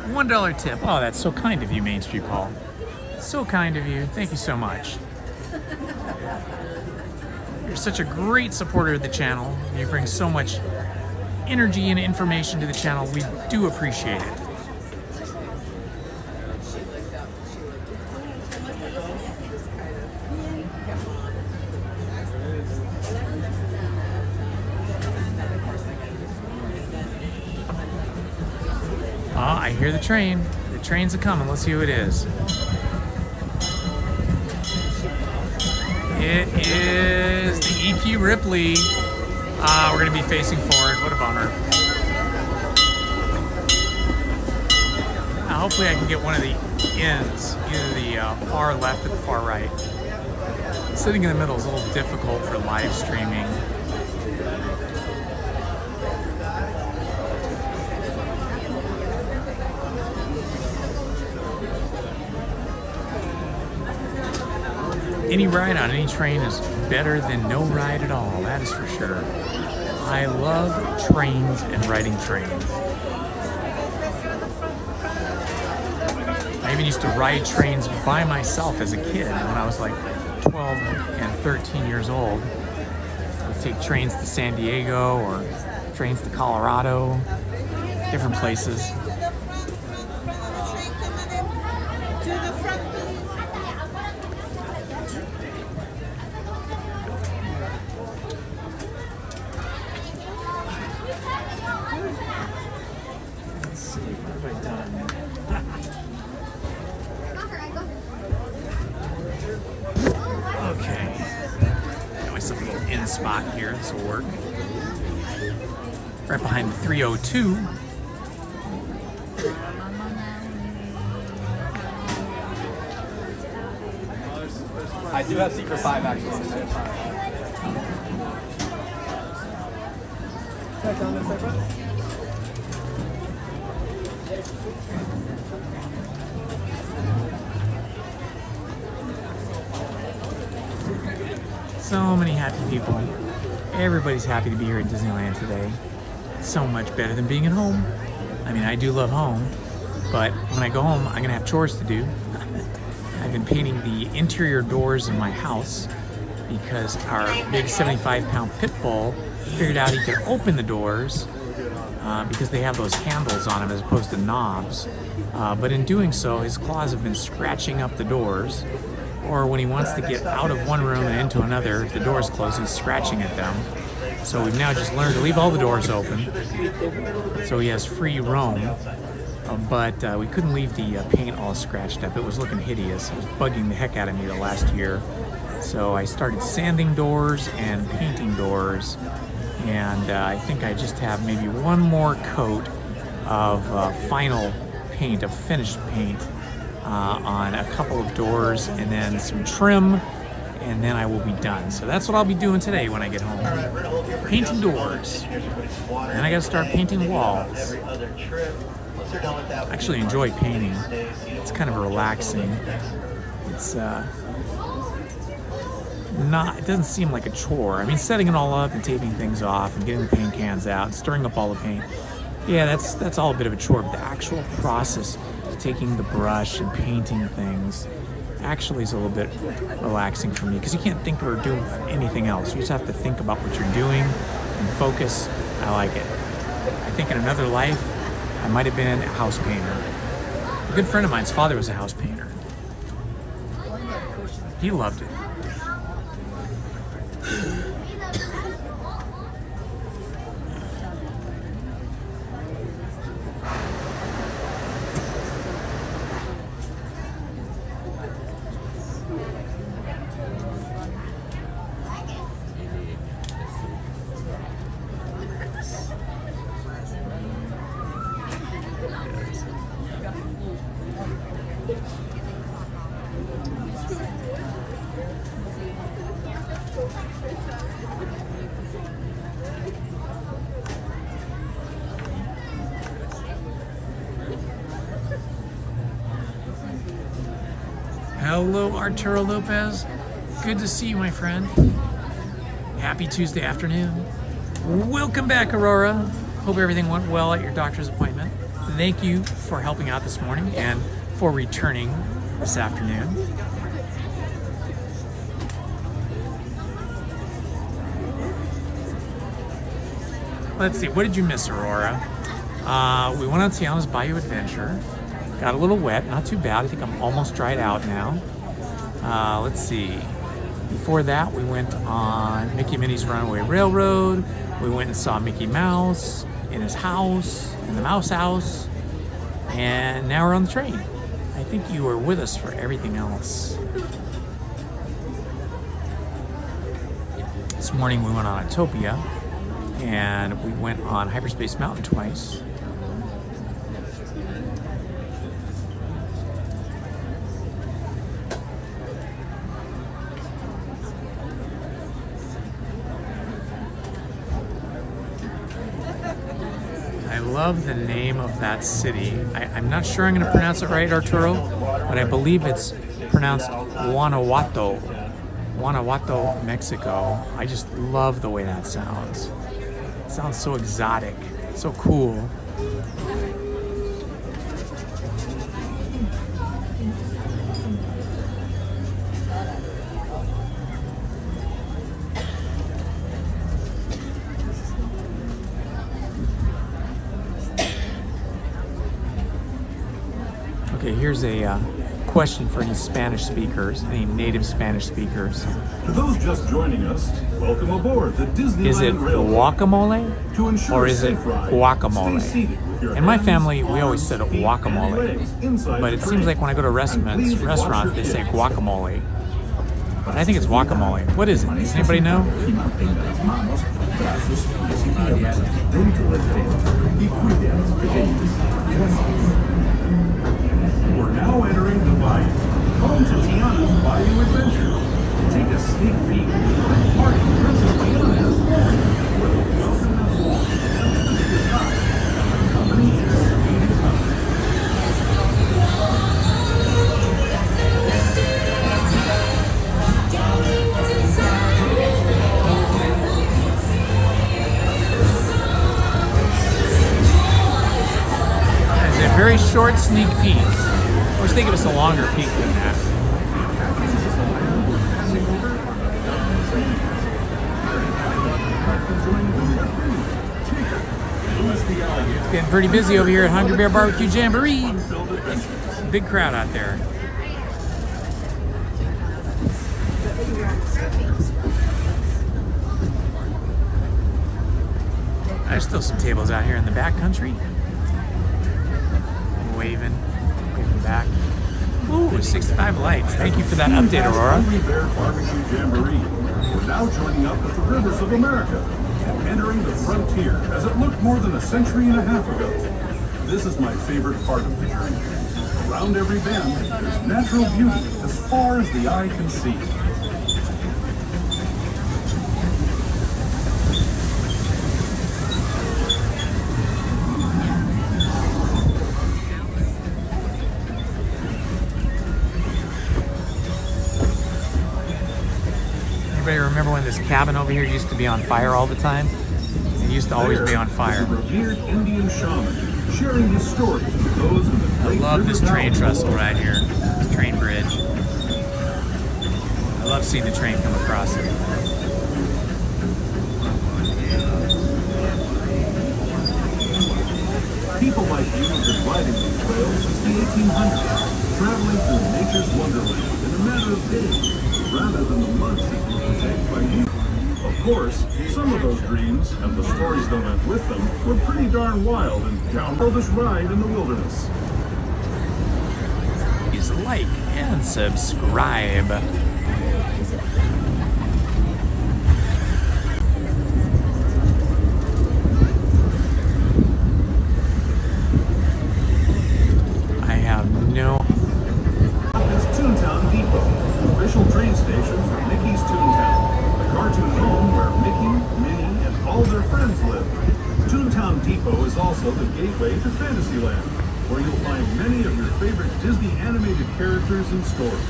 $1 tip. Oh, that's so kind of you, Main Street Paul. So kind of you. Thank you so much. You're such a great supporter of the channel. You bring so much energy and information to the channel. We do appreciate it. I hear the train. The train's a-coming. Let's see who it is. It is the E.P. Ripley. We're going to be facing forward. What a bummer. Hopefully I can get one of the ends, either the far left or the far right. Sitting in the middle is a little difficult for live streaming. Any ride on any train is better than no ride at all, that is for sure. I love trains and riding trains. I even used to ride trains by myself as a kid when I was like 12 and 13 years old. I'd take trains to San Diego or trains to Colorado, different places. Spot here, this will work. Right behind the 302. I do have Secret 5 actually. So many happy people. Everybody's happy to be here at Disneyland today. It's so much better than being at home. I mean, I do love home, but when I go home, I'm gonna have chores to do. I've been painting the interior doors in my house because our big 75-pound pit bull figured out he could open the doors because they have those handles on them as opposed to knobs. But in doing so, his claws have been scratching up the doors. Or when he wants to get out of one room and into another, if the door's closed, he's scratching at them. So we've now just learned to leave all the doors open, so he has free roam. But we couldn't leave the paint all scratched up. It was looking hideous. It was bugging the heck out of me the last year. So I started sanding doors and painting doors. And I think I just have maybe one more coat of final paint, of finished paint, on a couple of doors, and then some trim, and then I will be done. So that's what I'll be doing today when I get home. Painting doors. And I gotta start painting walls. I actually enjoy painting. It's kind of relaxing. It's it doesn't seem like a chore. I mean, setting it all up and taping things off and getting the paint cans out and stirring up all the paint, yeah, that's all a bit of a chore, but the actual process of taking the brush and painting things actually is a little bit relaxing for me because you can't think or do anything else. You just have to think about what you're doing and focus. I like it. I think in another life, I might have been a house painter. A good friend of mine's father was a house painter. He loved it. Hello, Arturo Lopez. Good to see you, my friend. Happy Tuesday afternoon. Welcome back, Aurora. Hope everything went well at your doctor's appointment. Thank you for helping out this morning and for returning this afternoon. Let's see, what did you miss, Aurora? We went on Tiana's Bayou Adventure. Got a little wet, not too bad. I think I'm almost dried out now. Let's see. Before that, we went on Mickey and Minnie's Runaway Railroad. We went and saw Mickey Mouse in his house, in the Mouse House. And now we're on the train. I think you were with us for everything else. This morning we went on Autopia, and we went on Hyperspace Mountain twice. I love the name of that city. I'm not sure I'm going to pronounce it right, Arturo, but I believe it's pronounced Guanajuato. Guanajuato, Mexico. I just love the way that sounds. It sounds so exotic, so cool. Okay, here's a question for any Spanish speakers, any native Spanish speakers. To those just joining us, welcome aboard the Disneyland Is it Railroad. guacamole To ensure or is it safe ride, guacamole? stay seated with your In my hands, family, we always arms, said feet, guacamole, and legs inside but the it seems train. like when I go to restaurants, Please watch your they say kids. guacamole. But I think it's guacamole. What is it? Does anybody know? We're now entering the Bayou, home to Tiana's Bayou Adventure. Take a sneak peek at the party Princess Tiana has planned, where the welcome and walk is high, and the company is speeding up. It's a very short sneak peek. I wish they give us a longer peek than that. It's getting pretty busy over here at Hungry Bear Barbecue Jamboree. Big crowd out there. There's still some tables out here in the back country. Waving back. Ooh, 65 lights. Thank you for that update, Aurora. Hungry Bear Barbecue Jamboree. We're now joining up with the rivers of America and entering the frontier as it looked more than a century and a half ago. This is my favorite part of the journey. Around every bend, there's natural beauty as far as the eye can see. Anybody remember when this cabin over here used to be on fire all the time? It used to always be on fire. There's a revered Indian shaman sharing his stories with those in the I great love this river train valley. trestle right here, this train bridge. love seeing the train come across it. People like you have been riding these rails since the 1800s, traveling through nature's wonderland in a matter of days, rather than the months it used to take by you. Of course, some of those dreams and the stories that went with them were pretty darn wild and down the wildest ride in the wilderness. Please like and subscribe. I have no... It's Toontown Depot, official train station for Mickey's Toontown, the cartoon home where Mickey, Minnie, and all their friends live. Toontown Depot is also the gateway to Fantasyland, where you'll find many of your favorite Disney animated characters and stories.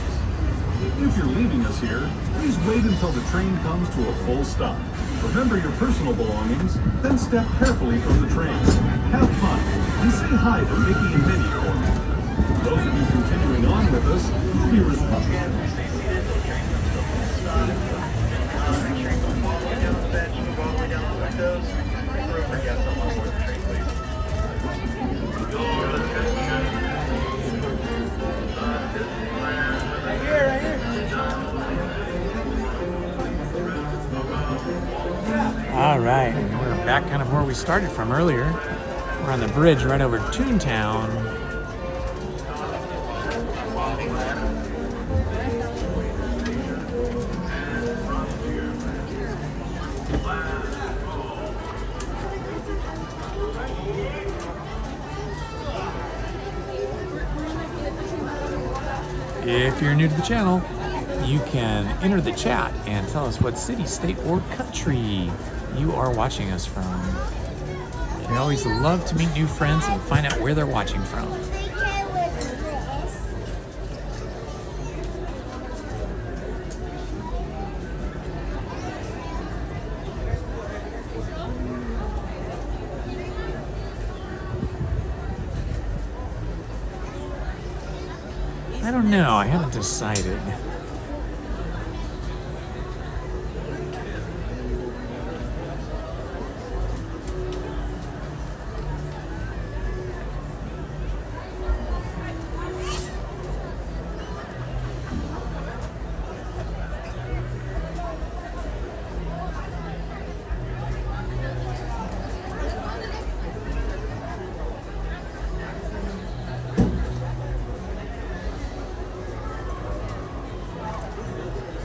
If you're leaving us here, please wait until the train comes to a full stop. Remember your personal belongings, then step carefully from the train. Have fun, and say hi to Mickey and Minnie for me. Those of you continuing on with us, you'll be responsible. All right, we're back kind of where we started from earlier. We're on the bridge right over Toontown. If you're new to the channel, you can enter the chat and tell us what city, state, or country you are watching us from. We always love to meet new friends and find out where they're watching from. I don't know, I haven't decided.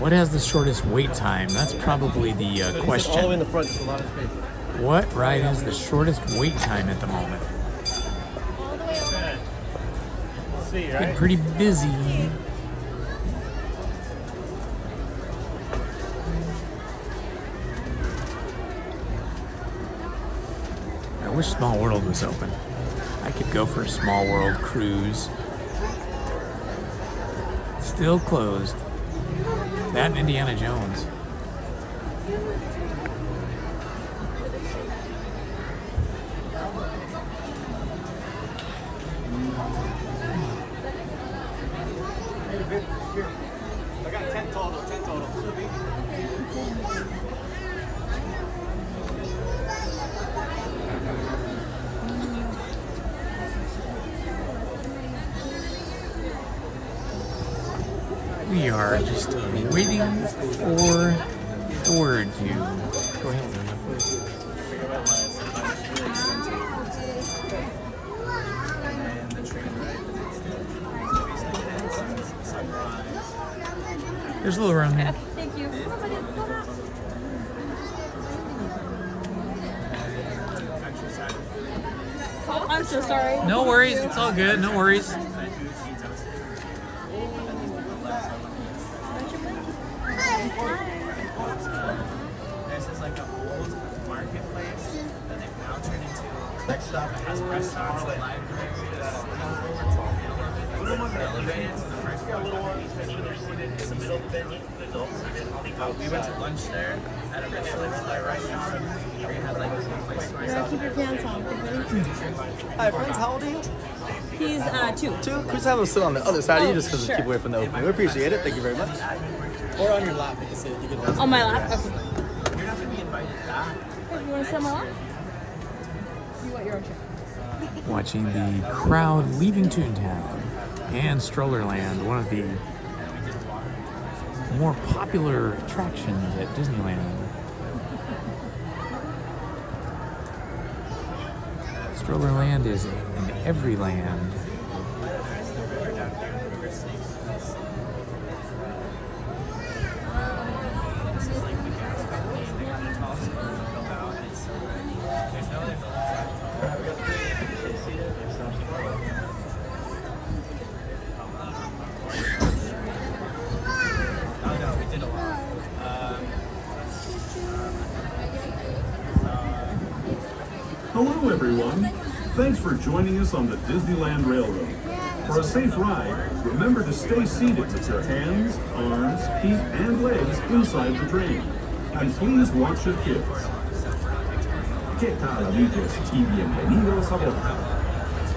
What has the shortest wait time? That's probably the question. All the way in the front, just a lot of space. What ride has the shortest wait time at the moment? Let's see, right? Been pretty busy. I wish Small World was open. I could go for a Small World cruise. Still closed. That and Indiana Jones. I got 10 total, 10 total. We are just waiting for Thor to go ahead. There's a little room here. Thank you. I'm so sorry. No worries, it's all good, no worries. This is like an old marketplace that they've now turned into next stop. It has restaurants, a library, elevated to the first floor. It's the middle of the venue. We went to lunch there at a really restaurant. We had like this place to myself. Keep your pants on. Hi friends, how old are you? He's 2. 2? Could we just have them sit on the other side of you just because sure. keep away from the opening? We appreciate it. Thank you very much. Or on your lap, you can On my lap? Okay. You're not going to be invited back. Hey, you want to sit on my lap? You want your own chair? Watching the crowd leaving Toontown and Strollerland, one of the more popular attractions at Disneyland. Strollerland is in every land. Hello, everyone. Thanks for joining us on the Disneyland Railroad. For a safe ride, remember to stay seated with your hands, arms, feet, and legs inside the train. And please watch your kids. ¿Qué tal, amigos? Y bienvenidos a bordo.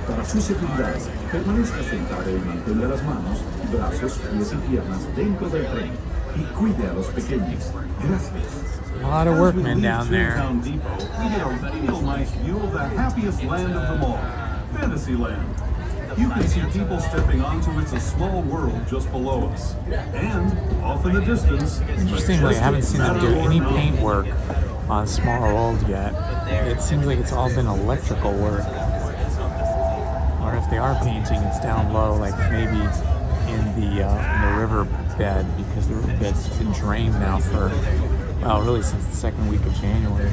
Para su seguridad, permanezca sentado y mantenga las manos, brazos, pies y piernas dentro del tren. Y cuide a los pequeños. Gracias. A lot of workmen down there. Toontown Depot, we get a real nice view of the happiest land of them all, Fantasyland. You can see people stepping onto It's a Small World just below us. And off in the distance, Interestingly, I haven't seen them do any paint work on Small World yet. It seems like it's all been electrical work. Or if they are painting, it's down low, like maybe in the river bed, because the river bed's been drained now for, well, really since the second week of January.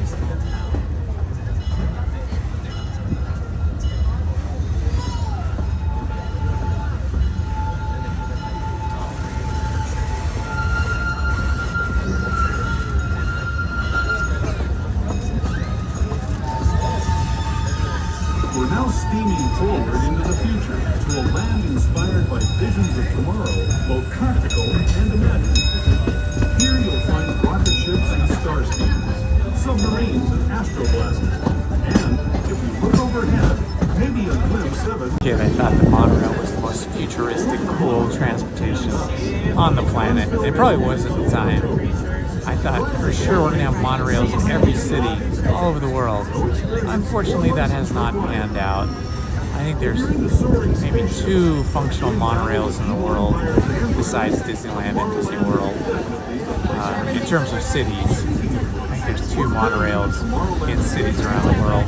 we're now steaming forward into the future to a land inspired by visions of tomorrow, both practical and imaginative. Here you'll find rocket ships and star steamers, submarines and astroblasters, and if you look overhead, maybe a glimpse of it. Kid, I thought the monorail was the most futuristic, cool transportation on the planet. It probably was at the time. I thought for sure we're going to have monorails in every city all over the world. Unfortunately, that has not panned out. I think there's maybe 2 functional monorails in the world besides Disneyland and Disney World. In terms of cities, I think there's 2 monorails in cities around the world.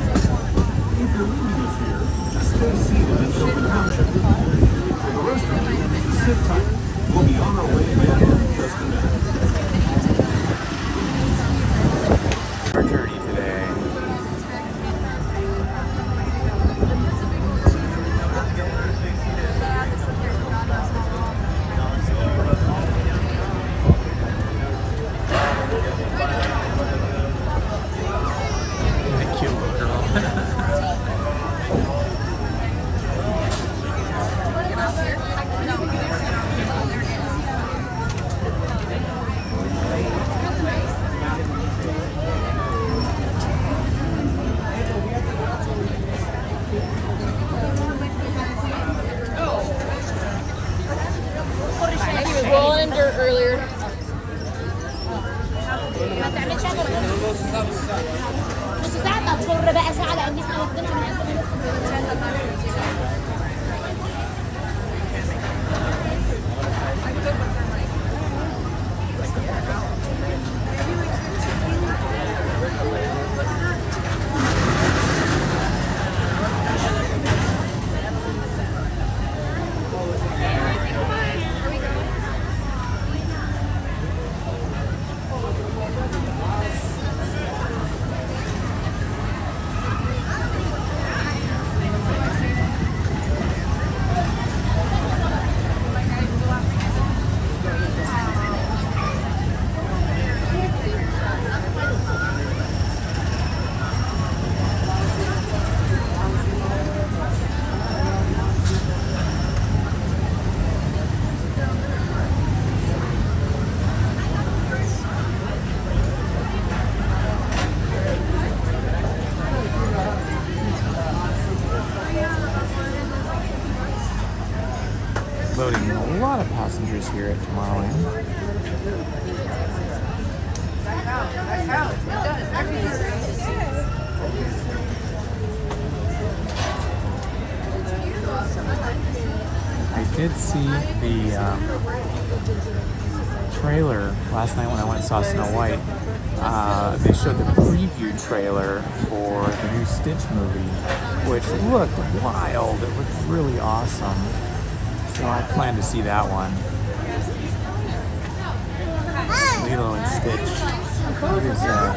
If you're leaving us here, just stay seated until the township. For the rest of you, sit tight. We'll be on our way again in just a minute. Our journey today. That cute little girl. He was rolling in dirt earlier. بس ساعات ما تفر بقى ساعة لأن احنا واخدينها من Loading a lot of passengers here at Tomorrowland. did see the trailer last night when I went and saw Snow White. They showed the preview trailer for the new Stitch movie, which looked wild. It looked really awesome. So I plan to see that one. Lilo and Stitch. It is a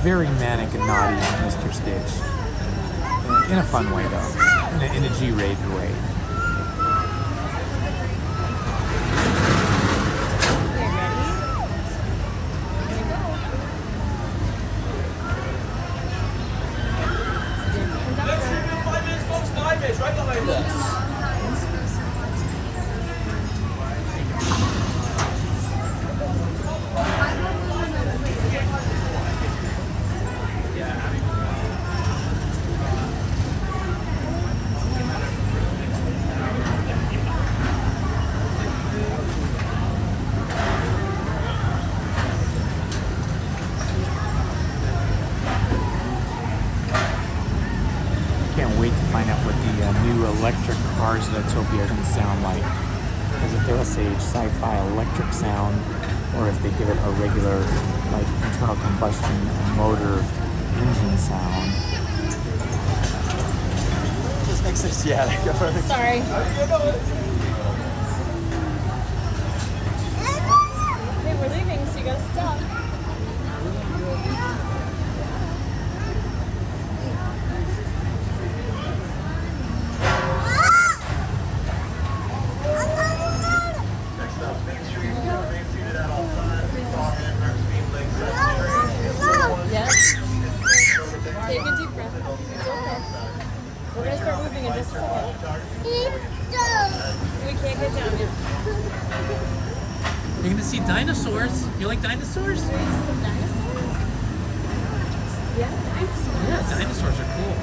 very manic and naughty Mr. Stitch. In a fun way, though. In a G-rated way. Right behind us. Electric cars at Autopia are going to sound like, because if they're a sci-fi electric sound, or if they give it a regular like internal combustion motor engine sound. Just makes sense. Yeah. Sorry. Hey, we're leaving, so you gotta stop. You're gonna see dinosaurs. You like dinosaurs? Yeah, dinosaurs. Yeah, dinosaurs are cool.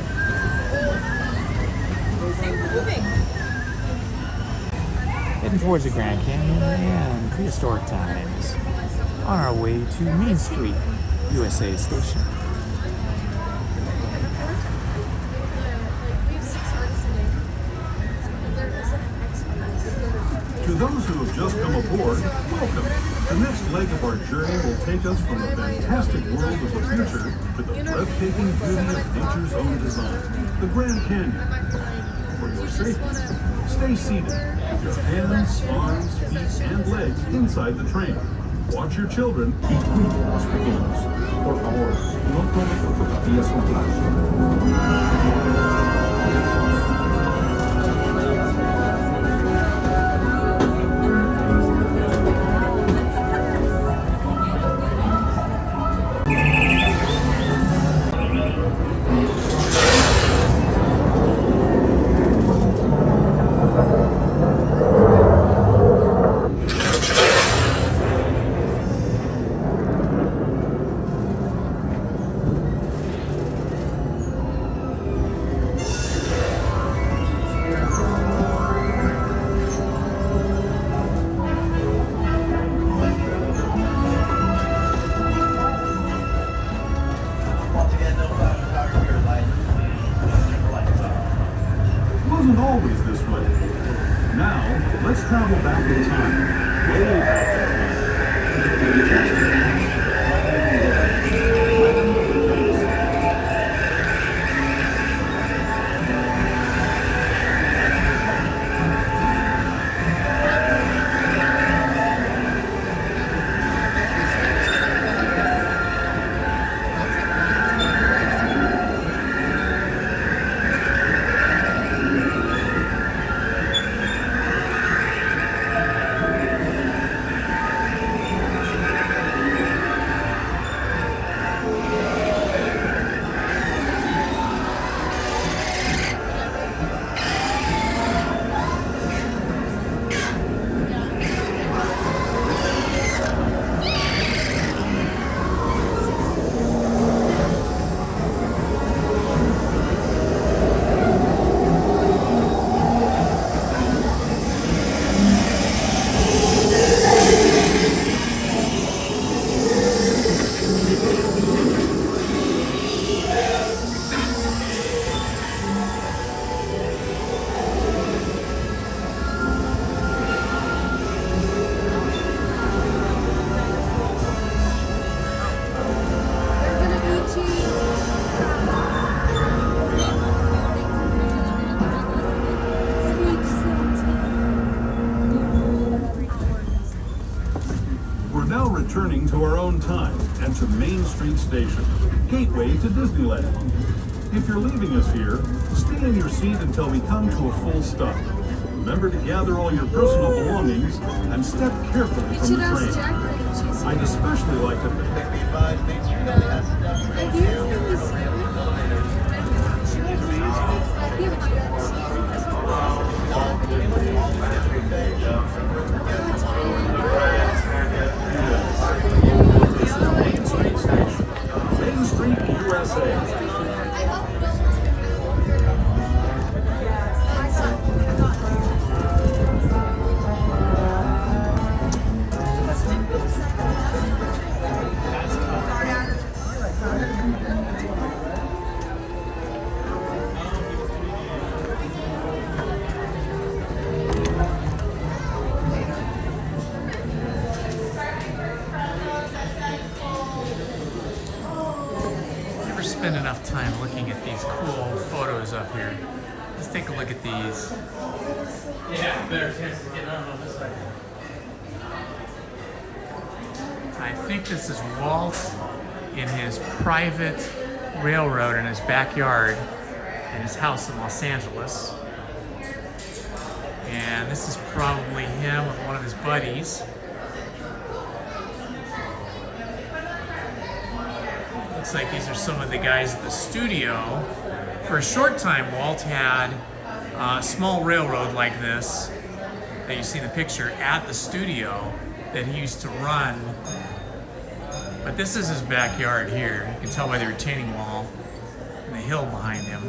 Heading towards the Grand Canyon and prehistoric times. On our way to Main Street, USA Station. To those who have just come aboard, welcome. The next leg of our journey will take us from the fantastic world of the future to the breathtaking beauty of nature's own design, the Grand Canyon. For your safety, stay seated with your hands, arms, feet, and legs inside the train. Watch your children. Y cuide a los pequeños. Por favor, no tome fotografías con flash. own time, enter Main Street Station, gateway to Disneyland. If you're leaving us here, stay in your seat until we come to a full stop. Remember to gather all your personal belongings and step carefully from the train. I'd especially like to Main Street, USA. Spend enough time looking at these cool photos up here. Let's take a look at these. Yeah, better chance to get on this side. I think this is Walt in his private railroad in his backyard in his house in Los Angeles. And this is probably him with one of his buddies. Looks like these are some of the guys at the studio. For a short time, Walt had a small railroad like this that you see in the picture at the studio that he used to run. But this is his backyard here. You can tell by the retaining wall and the hill behind him.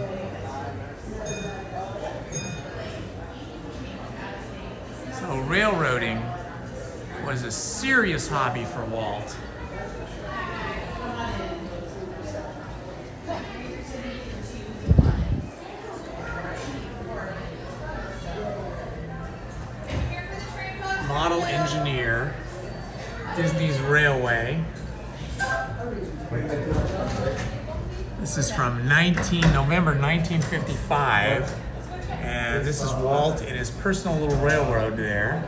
So railroading was a serious hobby for Walt. Model engineer, Disney's Railway. This is from November 1955, and this is Walt in his personal little railroad there.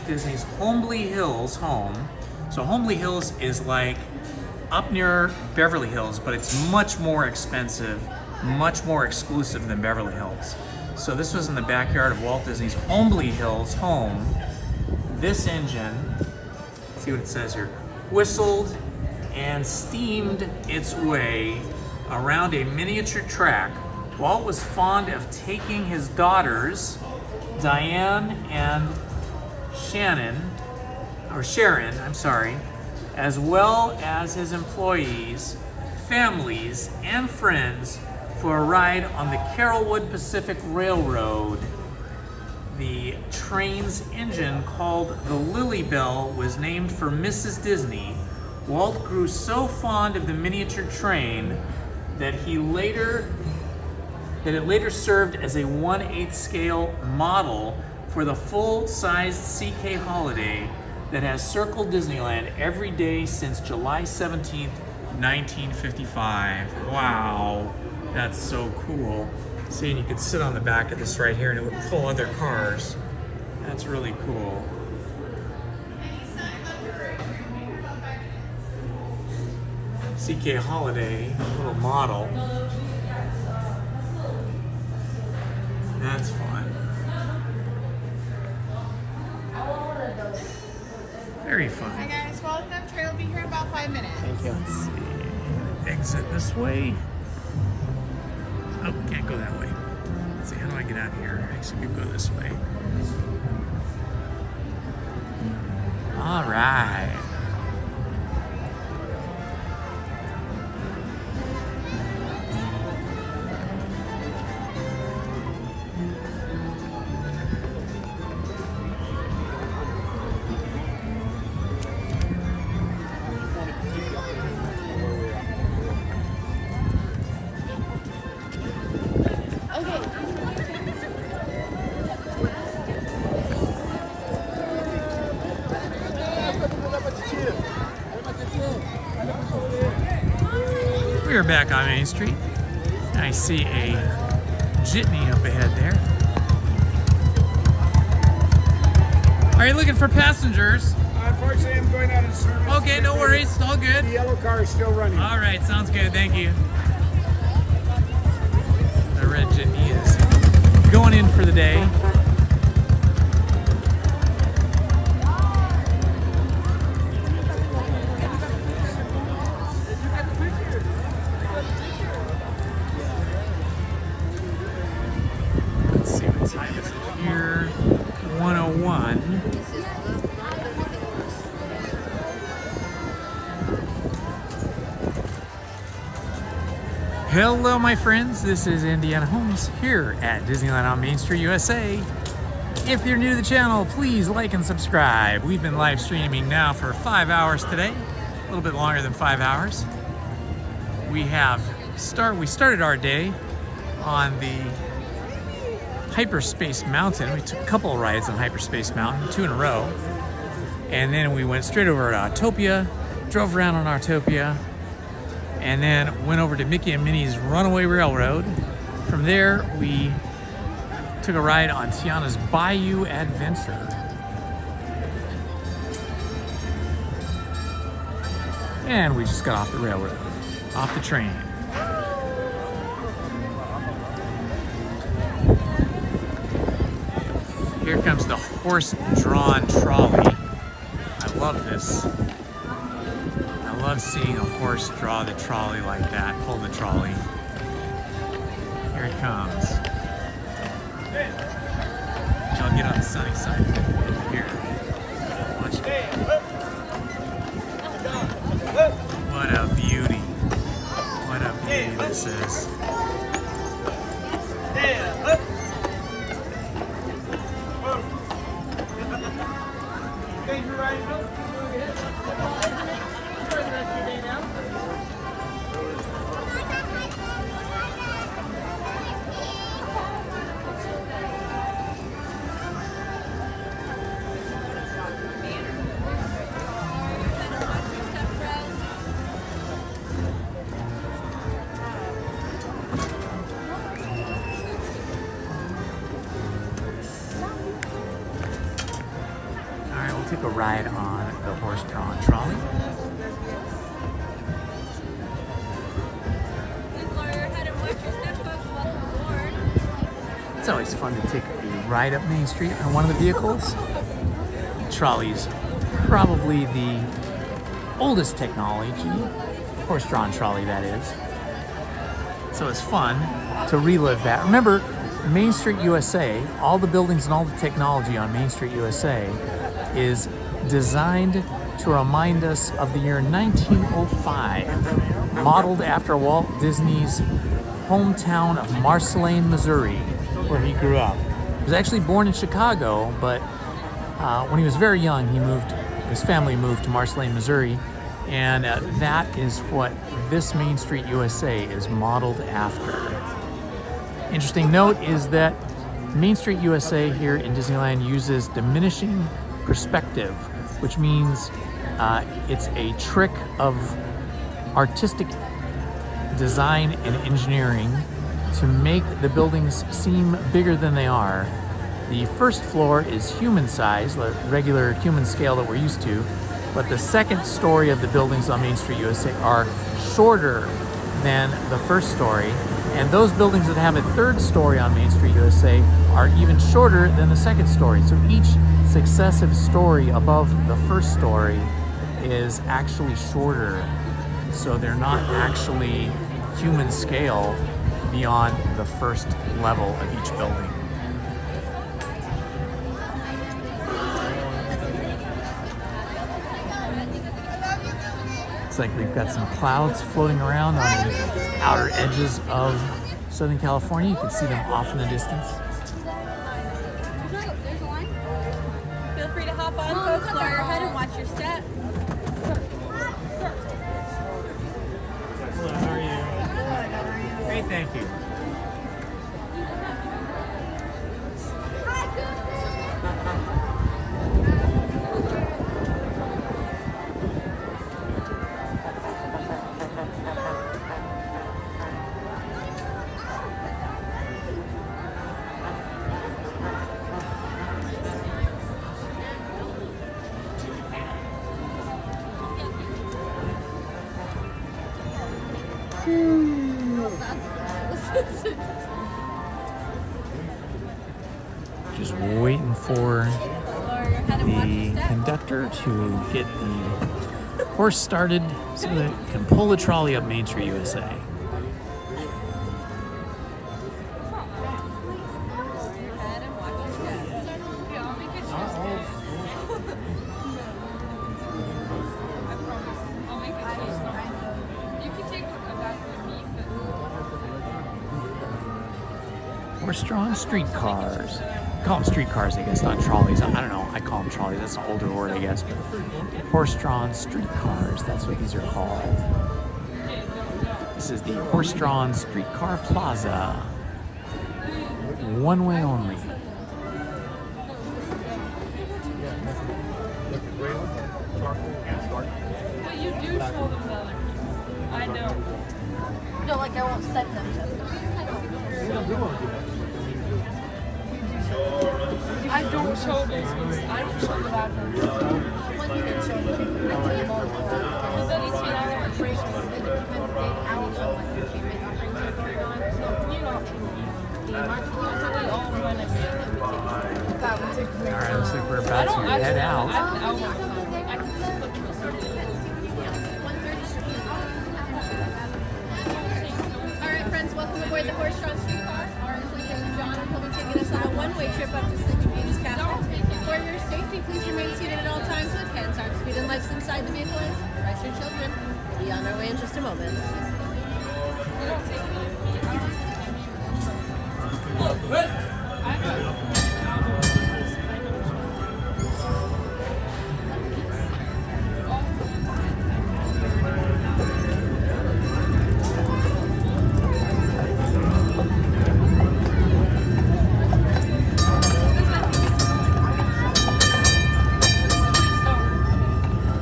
Disney's Homely Hills home. So Homely Hills is like up near Beverly Hills, but it's much more expensive, much more exclusive than Beverly Hills. So this was in the backyard of Walt Disney's Homely Hills home. This engine, see what it says here, whistled and steamed its way around a miniature track. Walt was fond of taking his daughters, Diane and Sharon, as well as his employees, families, and friends for a ride on the Carrollwood Pacific Railroad. The train's engine, called the Lily Bell, was named for Mrs. Disney. Walt grew so fond of the miniature train that it later served as a 1/8 scale model for the full-sized CK Holiday that has circled Disneyland every day since July 17th, 1955. Wow, that's so cool. See, and you could sit on the back of this right here and it would pull other cars. That's really cool. CK Holiday, little model. That's fun. Very fun. Hi guys, welcome. Trail will be here in about 5 minutes. Thank you. Let's see. Exit this way. Oh, can't go that way. Let's see, how do I get out of here? Actually, we go this way. All right. We are back on Main Street. I see a jitney up ahead there. Are you looking for passengers? Unfortunately, I'm going out of service. Okay, no worries. It's all good. The yellow car is still running. All right, sounds good. Thank you. The red jitney is going in for the day. Let's see what time is it here. 1:01. Hello, my friends. This is Indiana Holmes here at Disneyland on Main Street, USA. If you're new to the channel, please like and subscribe. We've been live streaming now for 5 hours today, a little bit longer than 5 hours. We started our day on the Hyperspace Mountain. We took a couple of rides on Hyperspace Mountain, 2 in a row. And then we went straight over to Autopia, drove around on Autopia, and then went over to Mickey and Minnie's Runaway Railroad. From there, we took a ride on Tiana's Bayou Adventure. And we just got off the railroad, off the train. Here comes the horse-drawn trolley. I love this. I love seeing a horse draw the trolley like that, pull the trolley. Here it comes. I'll get on the sunny side here. Watch it. What a beauty. What a beauty this is. Take a ride on the horse-drawn trolley. It's always fun to take a ride up Main Street on one of the vehicles. The trolley's probably the oldest technology, horse-drawn trolley that is. So it's fun to relive that. Remember, Main Street USA, all the buildings and all the technology on Main Street USA is designed to remind us of the year 1905, modeled after Walt Disney's hometown of Marceline, Missouri, where he grew up. He was actually born in Chicago, but when he was very young, his family moved to Marceline, Missouri, and that is what this Main Street USA is modeled after. Interesting note is that Main Street USA here in Disneyland uses diminishing perspective, which means it's a trick of artistic design and engineering to make the buildings seem bigger than they are. The first floor is human size, the regular human scale that we're used to, but the second story of the buildings on Main Street USA are shorter than the first story, and those buildings that have a third story on Main Street USA are even shorter than the second story. So each successive story above the first story is actually shorter. So they're not actually human scale beyond the first level of each building. Looks like we've got some clouds floating around on the outer edges of Southern California. You can see them off in the distance. Feel free to hop on, folks. Lower your head and watch your step. Hello, how are you? Great, thank you. Just waiting for the conductor to get the horse started so that it can pull the trolley up Main Street, USA. Horse-drawn streetcars. I call them streetcars, I guess, not trolleys. I don't know. I call them trolleys. That's an older word, I guess. But horse-drawn streetcars. That's what these are called. This is the horse-drawn streetcar plaza. One way only. But you do show them better. I know. No, like I won't send them to them. I don't show business. I don't show the background. When you can show them, I can't. But then it's another operation. Then it depends on hours on like the payment operations going on. So, you know, usually all run at me. Alright, looks like we're about to head out. Alright friends, welcome aboard the horse-drawn streetcar. Our entertainer John will be taking us on a one-way trip up to Sleeping Beauty's castle. For your safety, please remain seated at all times with hands on speed and lights inside the vehicle. Rest your children. We'll be on our way in just a moment.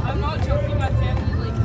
I'm not joking, my family, like,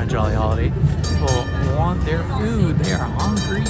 Jolly Holiday will want their food. They are hungry.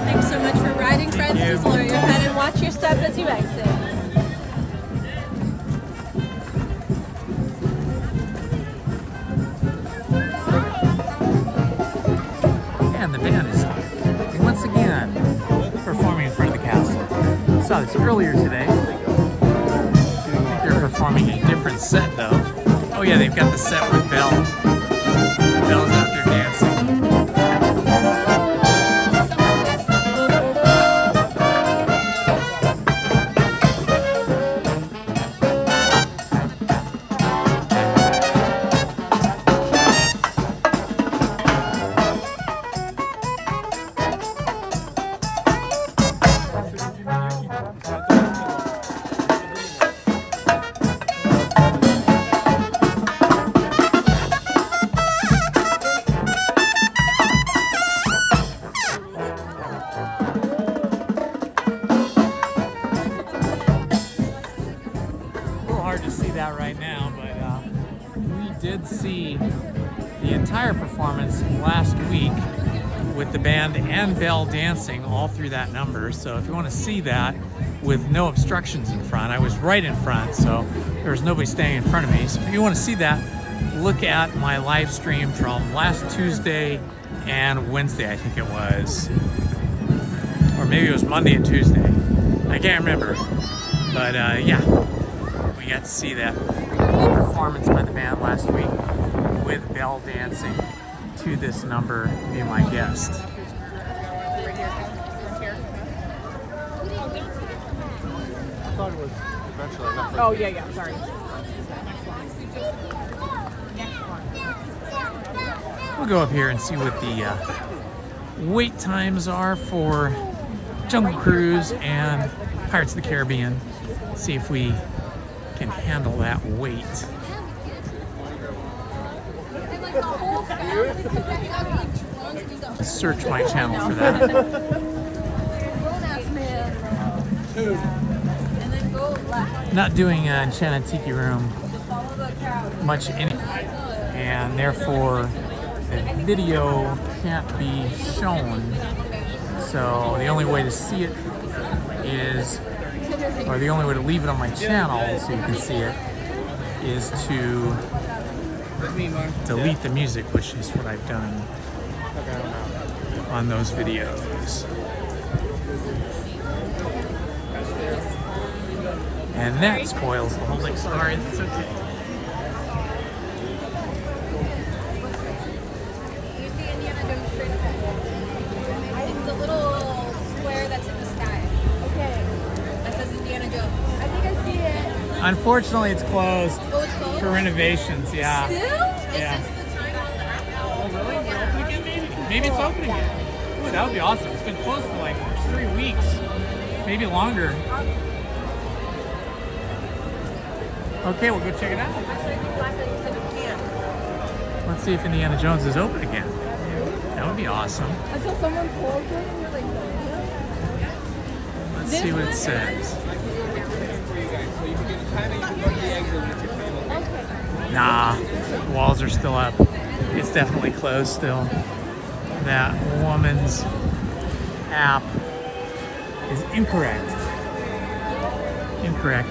Thanks so much for riding, friends. Please lower your head and watch your step as you exit. And the band is once again performing in front of the castle. Saw this earlier today. I think they're performing a different set though. Oh yeah, they've got the set with Belle. Belle's out there dancing. Right now, but we did see the entire performance last week with the band and Belle dancing all through that number. So if you want to see that with no obstructions in front, I was right in front, so there was nobody standing in front of me. So if you want to see that, look at my live stream from last Tuesday and Wednesday, I think it was, or maybe it was Monday and Tuesday. I can't remember, but yeah. We got to see that performance by the band last week with Belle dancing to this number, Be My Guest. I thought it was eventually. Oh, yeah, sorry. We'll go up here and see what the wait times are for Jungle Cruise and Pirates of the Caribbean. See if we can handle that weight. Search my channel for that. Not doing Enchanted Tiki Room much and therefore the video can't be shown. So the only way to see it is, or the only way to leave it on my channel so you can see it, is to delete the music, which is what I've done on those videos. And that spoils the whole thing. Sorry, it's okay. It's the little square that's in the sky. Okay. That says Indiana Jones. I think I see it. Unfortunately, it's closed. Oh, it's closed? For renovations, yeah. Still? Yeah. Is this the time on the app? Oh, really? Yeah. Maybe it's opening again. Ooh, that would be awesome. It's been closed for like 3 weeks, maybe longer. Okay, we'll go check it out. Let's see if Indiana Jones is open again. That would be awesome. Until someone pulls it and you're like, Let's see what it says. Nah, the walls are still up. It's definitely closed still. That woman's app is incorrect. Incorrect.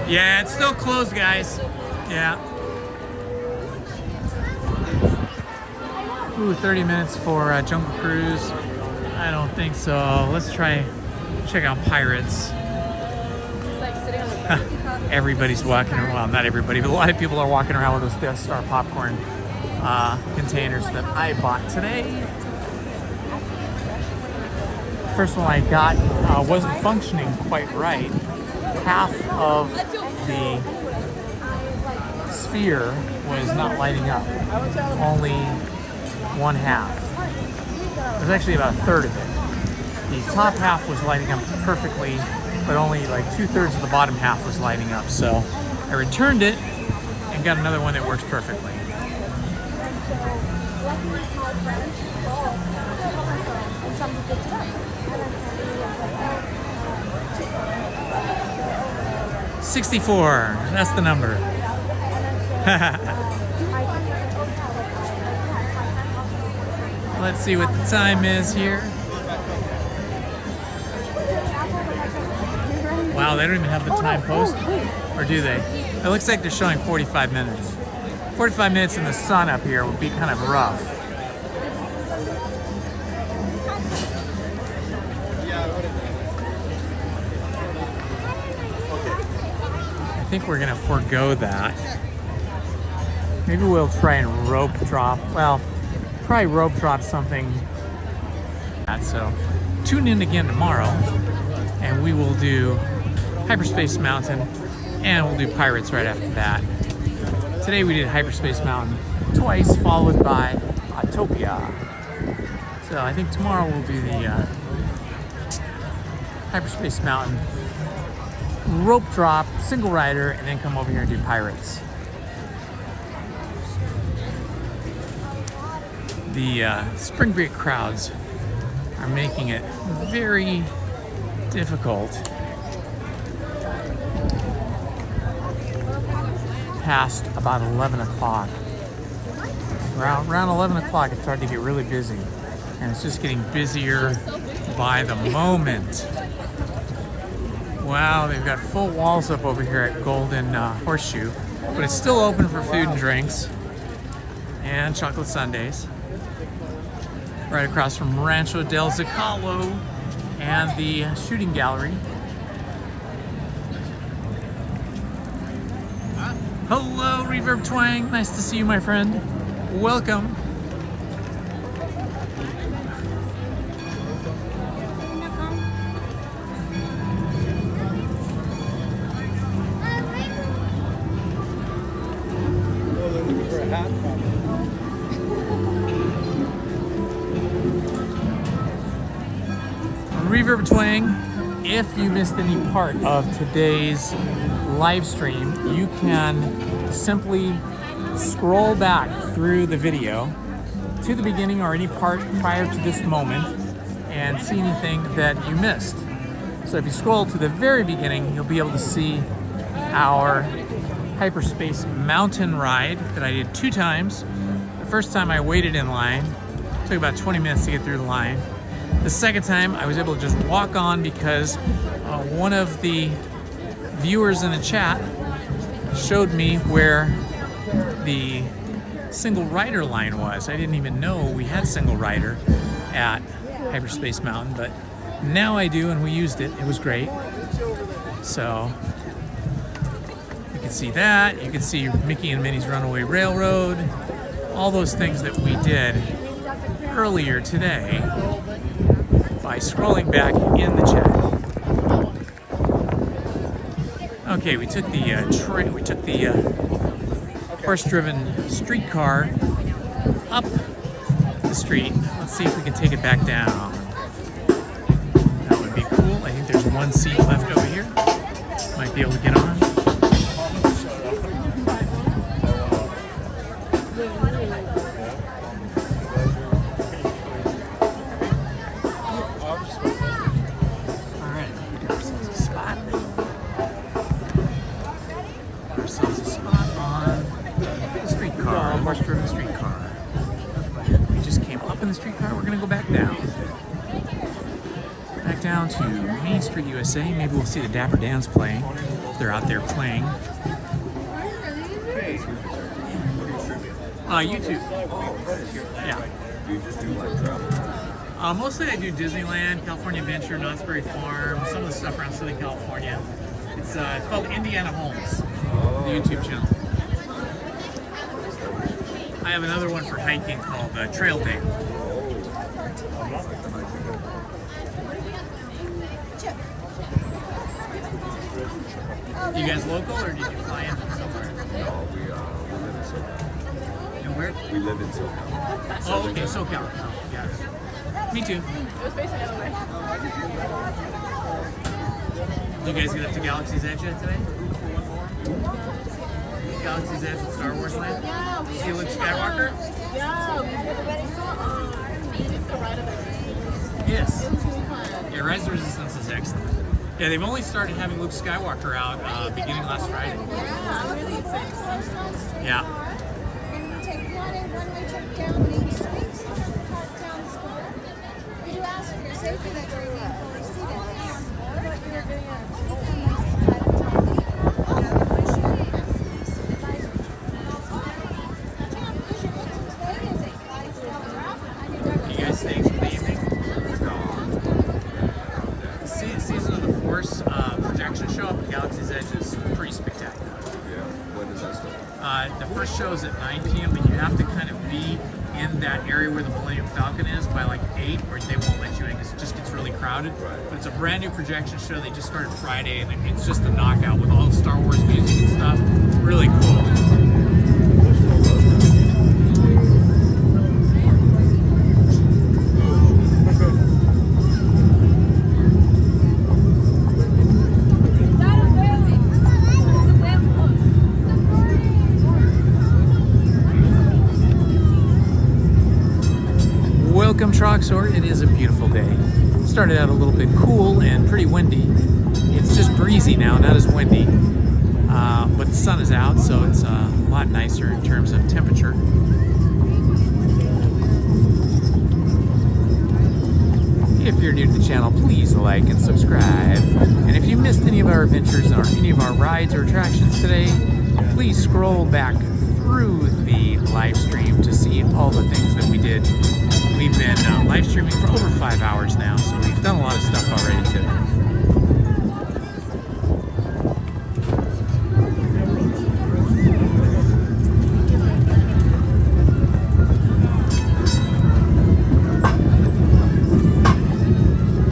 Yeah, it's still closed, guys. Yeah. Ooh, 30 minutes for Jungle Cruise. I don't think so. Let's try check out Pirates. it's like sitting on the everybody's walking around. Well, not everybody, but a lot of people are walking around with those Death Star popcorn containers that I bought today. First one I got wasn't functioning quite right. Half of the sphere was not lighting up. Only one half. It was actually about a third of it. The top half was lighting up perfectly, but only like 2/3 of the bottom half was lighting up. So I returned it and got another one that works perfectly. $64, that's the number. Let's see what the time is here. Wow, they don't even have the time posted, or do they? It looks like they're showing 45 minutes. 45 minutes in the sun up here would be kind of rough. I think we're gonna forego that. Maybe we'll try and rope drop. Well, probably rope drop something. So tune in again tomorrow and we will do Hyperspace Mountain and we'll do Pirates right after that. Today we did Hyperspace Mountain twice, followed by Autopia. So I think tomorrow we'll do the Hyperspace Mountain rope drop, single rider, and then come over here and do Pirates. The spring break crowds are making it very difficult past about 11 o'clock. Around 11 o'clock it started to get really busy, and it's just getting busier by the moment. Wow, they've got full walls up over here at Golden Horseshoe, but it's still open for food and drinks and chocolate sundaes. Right across from Rancho del Zocalo and the shooting gallery. Hello, Reverb Twang. Nice to see you, my friend. Welcome. Reverb Twang, if you missed any part of today's live stream, you can simply scroll back through the video to the beginning or any part prior to this moment and see anything that you missed. So if you scroll to the very beginning, you'll be able to see our Hyperspace Mountain ride that I did 2 times. The first time I waited in line, it took about 20 minutes to get through the line. The second time I was able to just walk on because one of the viewers in the chat showed me where the single rider line was. I didn't even know we had single rider at Hyperspace Mountain, but now I do, and we used it. It was great. So you can see that. You can see Mickey and Minnie's Runaway Railroad. All those things that we did earlier today by scrolling back in the chat. Okay, we took the horse-driven streetcar up the street. Let's see if we can take it back down. That would be cool. I think there's one seat left over here. Might be able to get on. Horse-driven streetcar. We just came up in the streetcar. We're gonna go back down. Back down to Main Street, USA. Maybe we'll see the Dapper Dans playing. They're out there playing. YouTube. Yeah. Mostly I do Disneyland, California Adventure, Knott's Berry Farm, some of the stuff around Southern California. It's called Indiana Holmes, the YouTube channel. I have another one for hiking called Trail Day. You guys local or did you fly in from somewhere? No, we live in SoCal. And where? We live in SoCal. Oh, okay, SoCal. Oh, got it. Me too. It was facing the other way. Did you guys get up to Galaxy's Edge yet today? Galaxy's Edge in Star Wars Land? Yeah. Did you see Luke Skywalker? Yeah, we already saw the ride of the Resistance. Yes. It was really fun. Yeah, Rise of the Resistance is excellent. Yeah, they've only started having Luke Skywalker out beginning last Friday. Yeah, I'm really excited to see it. Yeah. And we take one-way trip down Main Street, park down Square. We do ask for your safety that you're being fully seated. But you're getting You guys staying for the evening? Season of the Force projection show up at Galaxy's Edge is pretty spectacular. Yeah, when does that start? The first show is at 9 p.m., but you have to kind of be in that area where the Millennium Falcon is by like 8, or they won't let you in because it just gets really crowded. Right. But it's a brand new projection show. They just started Friday, and it's just a knockout with all the Star Wars music and stuff. Really cool. Welcome, Troxor. It is a beautiful day. Started out a little bit cool and pretty windy. It's just breezy now, not as windy. But the sun is out, so it's a lot nicer in terms of temperature. If you're new to the channel, please like and subscribe. And if you missed any of our adventures or any of our rides or attractions today, please scroll back through the live stream to see all the things that we did. We've been live streaming for over 5 hours now, so we've done a lot of stuff already today.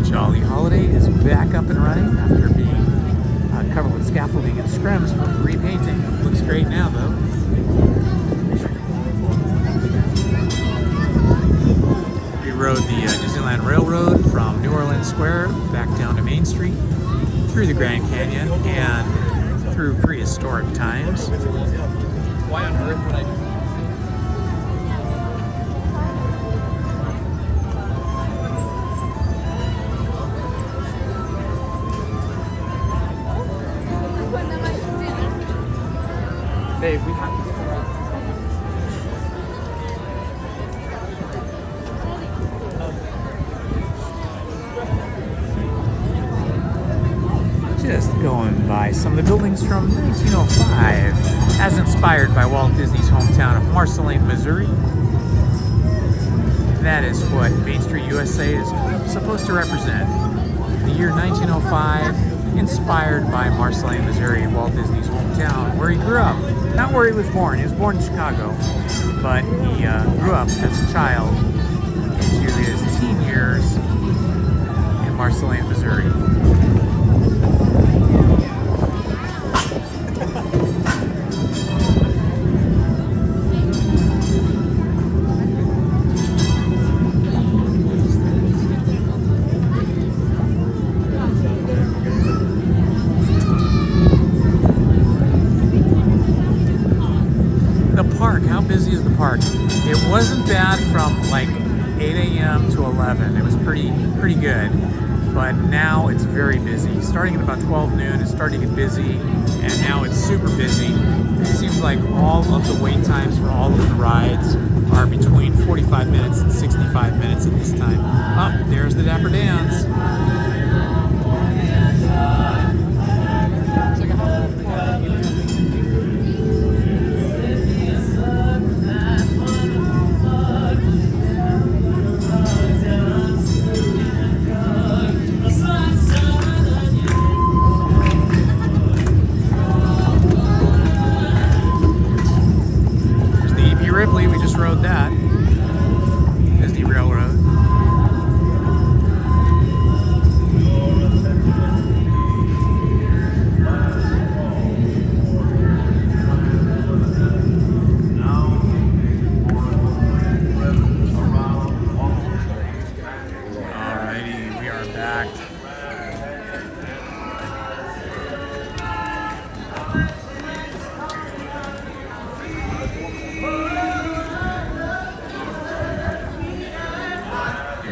Jolly Holiday is back up and running after being covered with scaffolding and scrims for repainting. Looks great now, though. We rode the Disneyland Railroad from New Orleans Square back down to Main Street, through the Grand Canyon, and through prehistoric times. Why on earth would I do that? Babe, we have to. Just going by some of the buildings from 1905, as inspired by Walt Disney's hometown of Marceline, Missouri. That is what Main Street, USA is supposed to represent. The year 1905, inspired by Marceline, Missouri, Walt Disney's hometown, where he grew up. Not where he was born. He was born in Chicago, but he grew up as a child into his teen years in Marceline, Missouri. Park. It wasn't bad from like 8 a.m. to 11. It was pretty good. But now it's very busy. Starting at about 12 noon, it's starting to get busy, and now it's super busy. It seems like all of the wait times for all of the rides are between 45 minutes and 65 minutes at this time. Oh, there's the Dapper Dans.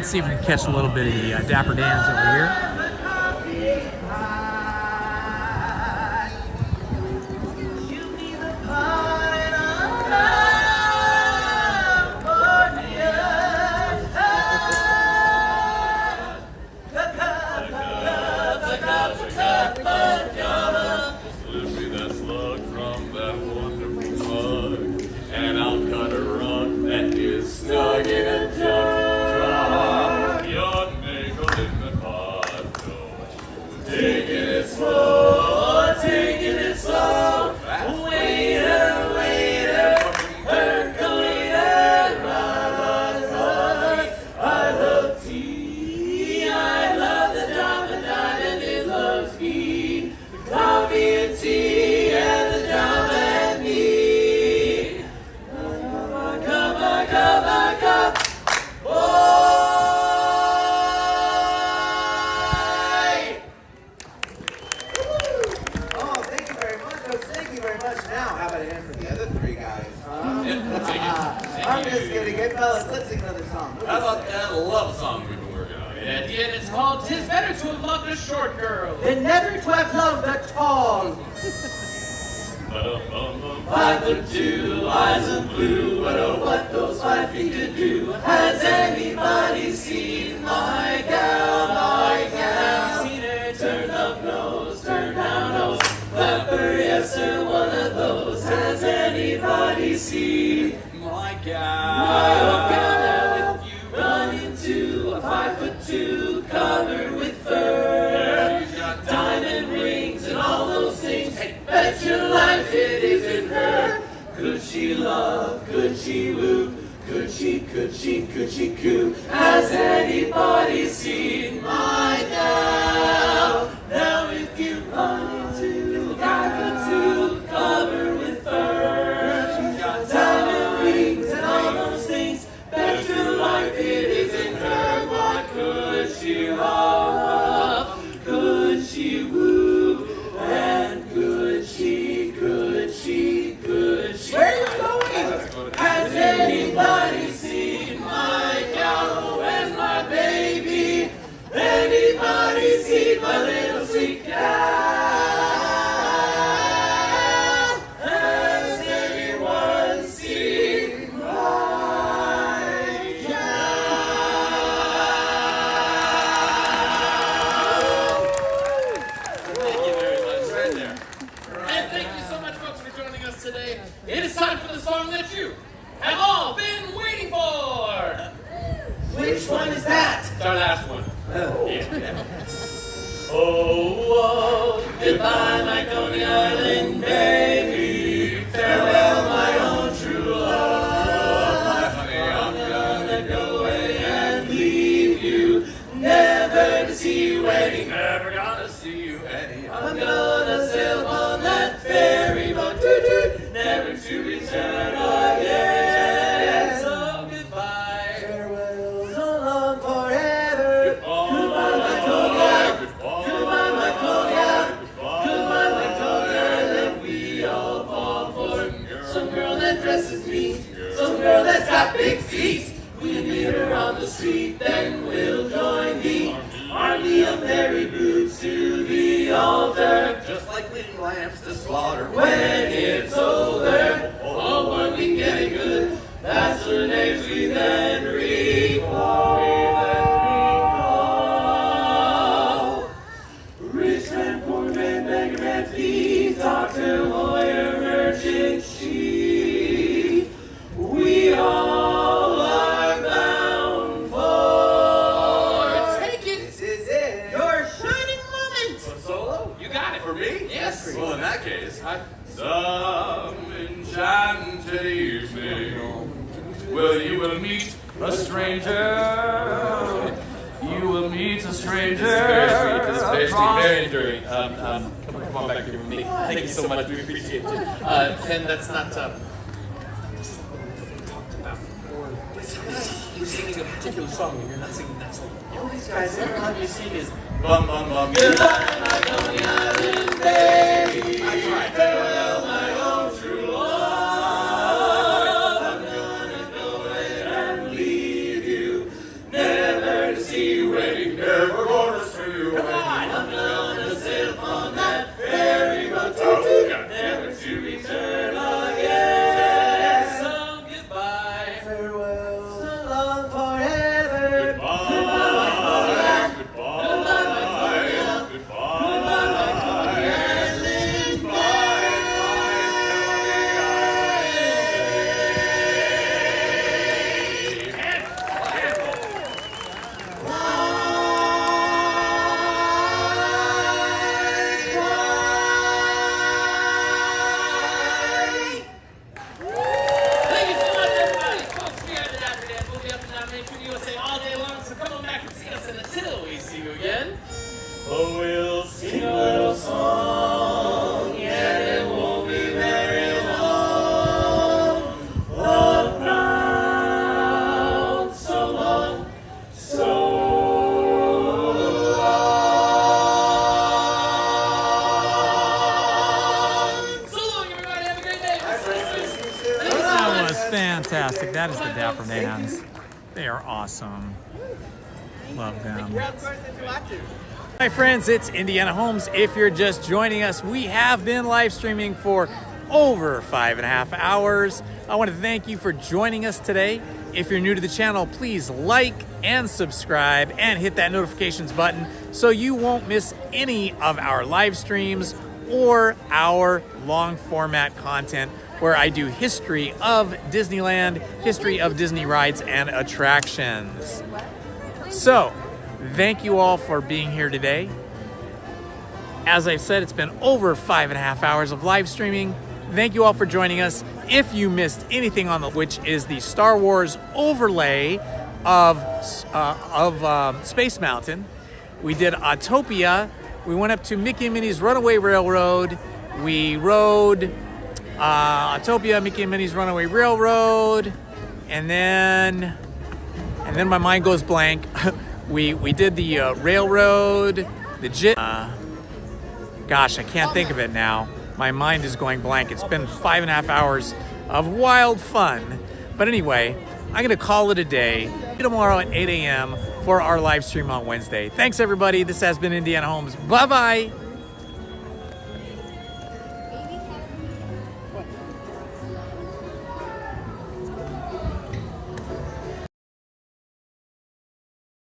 Let's see if we can catch a little bit of the Dapper Dans over here. Never Oh, we'll sing a little song, yet it won't be very long. Around so long, so long. So long, everybody. Have a great day. That was fantastic. That is the Dapper Dans. They are awesome. Love them. Hi friends, it's Indiana Holmes. If you're just joining us, we have been live streaming for over 5.5 hours. I want to thank you for joining us today. If you're new to the channel, please like and subscribe and hit that notifications button so you won't miss any of our live streams or our long format content where I do history of Disneyland, history of Disney rides and attractions. So, thank you all for being here today. As I've said, it's been over 5.5 hours of live streaming. Thank you all for joining us. If you missed anything on which is the Star Wars overlay of Space Mountain, we did Autopia. We went up to Mickey and Minnie's Runaway Railroad. We rode Autopia, Mickey and Minnie's Runaway Railroad, and then my mind goes blank. we did the railroad, the gosh, I can't think of it now. My mind is going blank. It's been 5.5 hours of wild fun. But anyway, I'm gonna call it a day. Tomorrow at 8 a.m. for our live stream on Wednesday. Thanks everybody. This has been Indiana Holmes. Bye-bye.